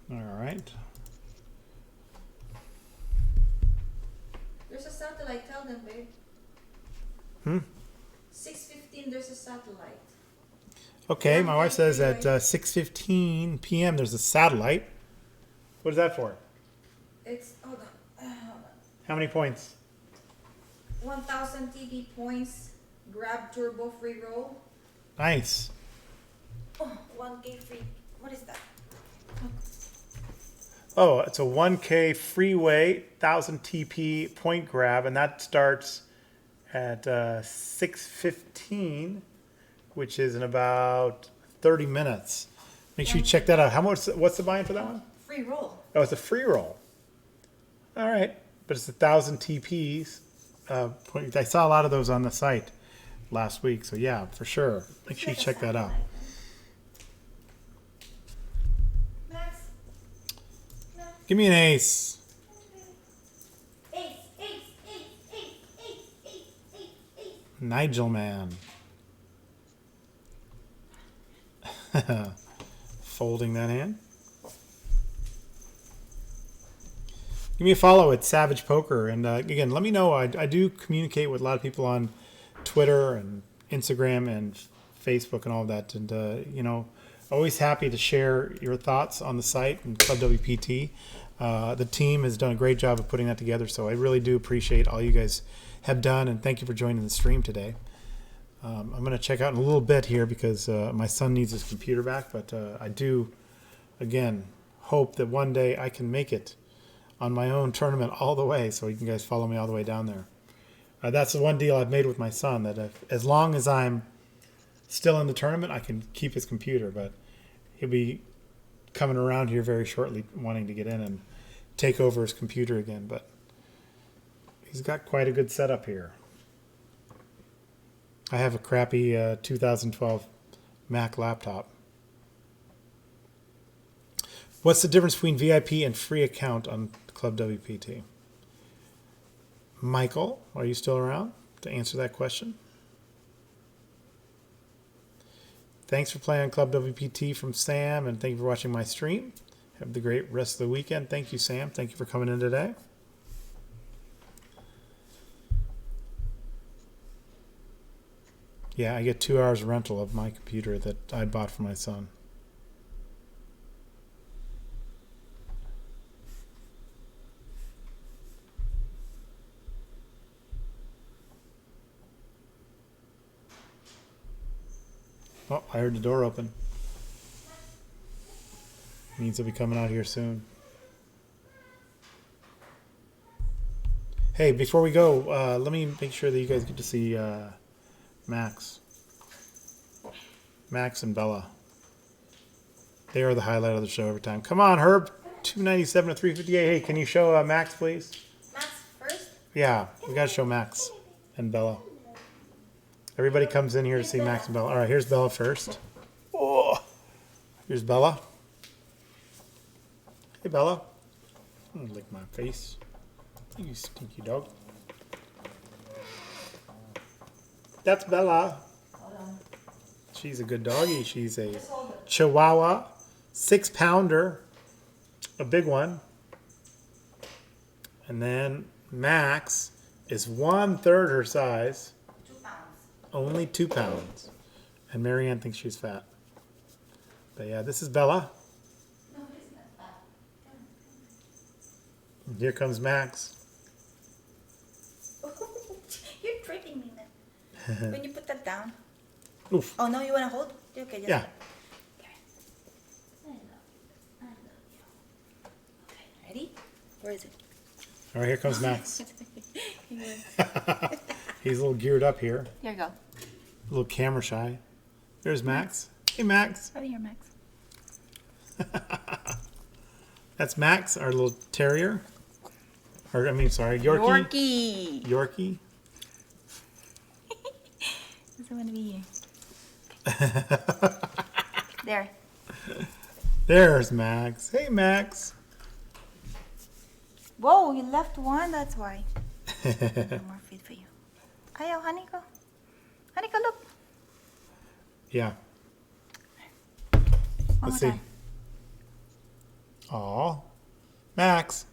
All right. There's a satellite. Tell them, babe. 6:15. There's a satellite. Okay, my wife says at 6:15 p.m. there's a satellite. What is that for? It's hold on. How many points? 1,000 TV points. Grab turbo free roll. Nice. Oh, 1K free. What is that? Oh, it's a 1K freeway 1,000 TP point grab, and that starts at 6:15. Which is in about 30 minutes. Make sure you check that out. How much? What's the buy-in for that one? Free roll. Oh, it's a free roll. All right, but it's 1,000 TPs. I saw a lot of those on the site last week, so yeah, for sure. Make sure you check that out. Give me an ace. Nigel man. Folding that hand. Give me a follow at Savage Poker. And again, let me know. I do communicate with a lot of people on Twitter and Instagram and Facebook and all that. And, you know, always happy to share your thoughts on the site and ClubWPT. The team has done a great job of putting that together. So I really do appreciate all you guys have done. And thank you for joining the stream today. I'm going to check out in a little bit here because my son needs his computer back. But I do, again, hope that one day I can make it on my own tournament all the way so you can guys follow me all the way down there. That's the one deal I've made with my son, that as long as I'm still in the tournament, I can keep his computer, but he'll be coming around here very shortly wanting to get in and take over his computer again. But he's got quite a good setup here. I have a crappy 2012 Mac laptop. What's the difference between VIP and free account on Club WPT? Michael, are you still around to answer that question? Thanks for playing on Club WPT from Sam, and thank you for watching my stream. Have the great rest of the weekend. Thank you, Sam. Thank you for coming in today. Yeah, I get 2 hours rental of my computer that I bought for my son. Oh, I heard the door open. Means he'll be coming out here soon. Hey, before we go, let me make sure that you guys get to see Max and Bella. They are the highlight of the show every time. Come on, Herb. 297 to 358. Hey, can you show Max, please? Max first? Yeah, we got to show Max and Bella. Everybody comes in here to see Max and Bella. All right, here's Bella first. Oh, here's Bella. Hey, Bella. Don't lick my face. You stinky dog. That's Bella. She's a good doggy. She's a Chihuahua, 6-pounder, a big one. And then Max is 1/3 her size. 2 pounds. Only 2 pounds. And Marianne thinks she's fat. But yeah, this is Bella. No, he's not fat. And here comes Max. You're tricking me now. When you put that down. Oof. Oh, no, you want to hold? Okay, just Yeah. I love you. Okay, ready? Where is it? All right, here comes Max. He's a little geared up here. Here you go. A little camera shy. There's Max. Hey, Max. Right here, Max. That's Max, our little terrier. Or, I mean, sorry, Yorkie. Yorkie. Yorkie. Doesn't want to be here. There. There's Max. Hey, Max. Whoa, you left one, that's why. No more feed for you. Ayaw, honey, go. Honey, go, look. Yeah. One Let's more see. Aw. Max.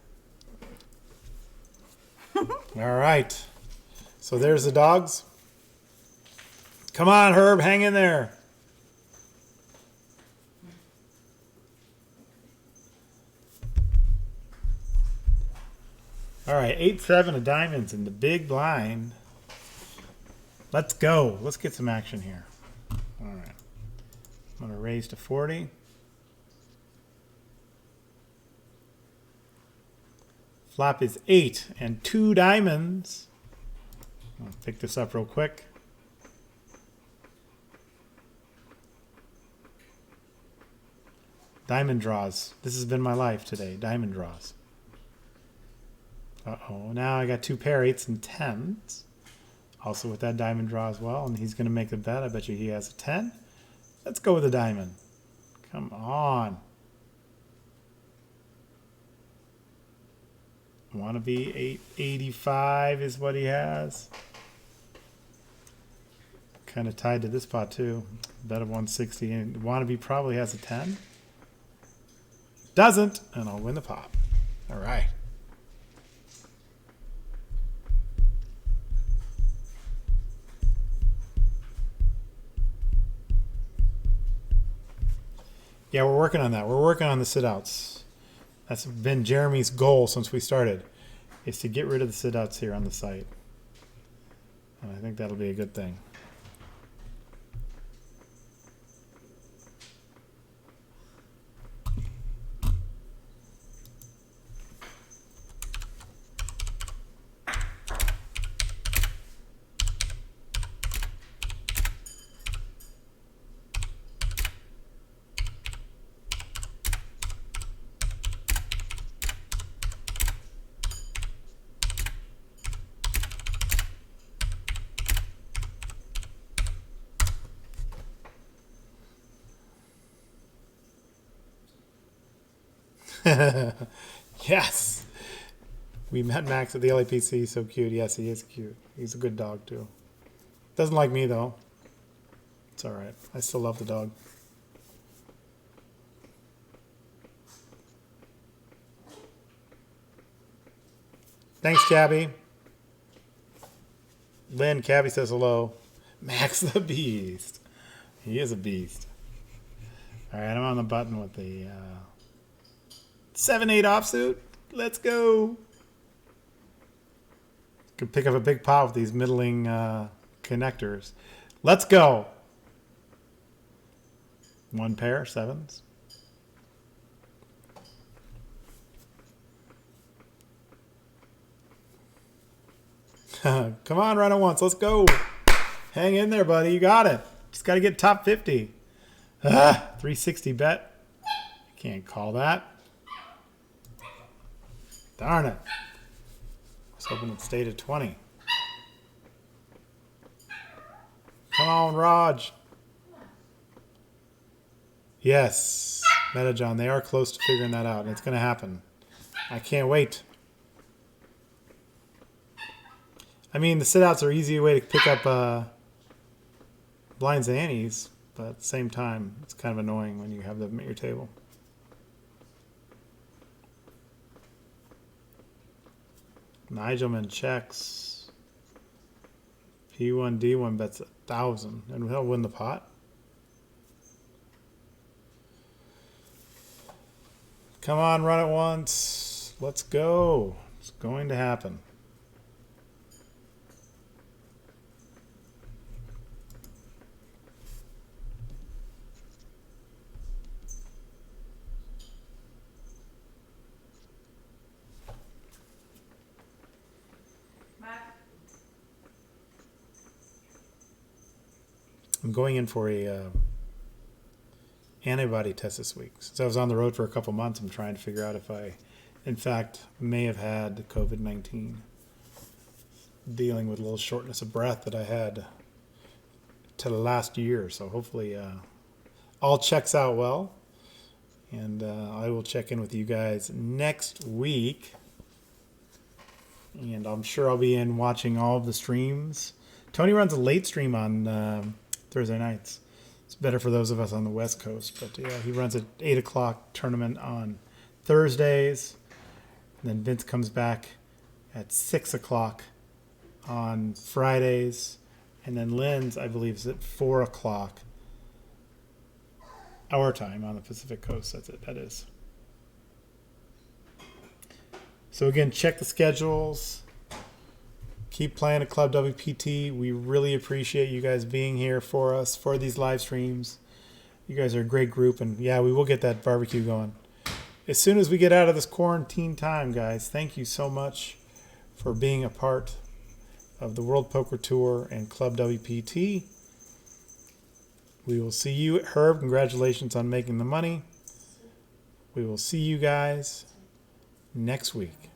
All right. So there's the dogs. Come on, Herb, hang in there. All right, 8-7 of diamonds in the big blind. Let's go. Let's get some action here. All right. I'm going to raise to 40. Flop is 8 and 2 diamonds. I'll pick this up real quick. Diamond draws. This has been my life today. Diamond draws. Uh-oh. Now I got 2 pair 8s and 10s. Also with that diamond draw as well. And he's going to make the bet. I bet you he has a 10. Let's go with a diamond. Come on. Wannabe 885 is what he has. Kind of tied to this pot too. Bet of 160. And Wannabe probably has a 10. Doesn't, and I'll win the pot. All right. Yeah, we're working on that. We're working on the sit-outs. That's been Jeremy's goal since we started, is to get rid of the sit-outs here on the site. And I think that'll be a good thing. Yes. We met Max at the LAPC. So cute. Yes, he is cute. He's a good dog, too. Doesn't like me, though. It's all right. I still love the dog. Thanks, Cabby. Lynn, Cabby says hello. Max the Beast. He is a beast. All right, I'm on the button with the 7-8 offsuit. Let's go. Could pick up a big pot with these middling connectors. Let's go. One pair, sevens. Come on, run it once. Let's go. Hang in there, buddy. You got it. Just got to get top 50. 360 bet. Can't call that. Darn it. I was hoping it stayed at 20. Come on, Raj. Yes. Metajohn, they are close to figuring that out, and it's going to happen. I can't wait. I mean, the sit-outs are an easy way to pick up blinds and antes, but at the same time, it's kind of annoying when you have them at your table. Nigelman checks. P1, D1 bets 1,000, and he'll win the pot. Come on, run it once. Let's go. It's going to happen. I'm going in for a antibody test this week. Since I was on the road for a couple months, I'm trying to figure out if I, in fact, may have had COVID-19. Dealing with a little shortness of breath that I had to the last year. So hopefully all checks out well. And I will check in with you guys next week. And I'm sure I'll be in watching all of the streams. Tony runs a late stream on Thursday nights. It's better for those of us on the West Coast. But yeah, he runs an 8 o'clock tournament on Thursdays. And then Vince comes back at 6 o'clock on Fridays. And then Lynn's, I believe, is at 4 o'clock our time on the Pacific Coast. That's it. That is. So again, check the schedules. Keep playing at Club WPT. We really appreciate you guys being here for us for these live streams. You guys are a great group, and yeah, we will get that barbecue going as soon as we get out of this quarantine time, guys. Thank you so much for being a part of the World Poker Tour and Club WPT. We will see you. Herb, congratulations on making the money. We will see you guys next week.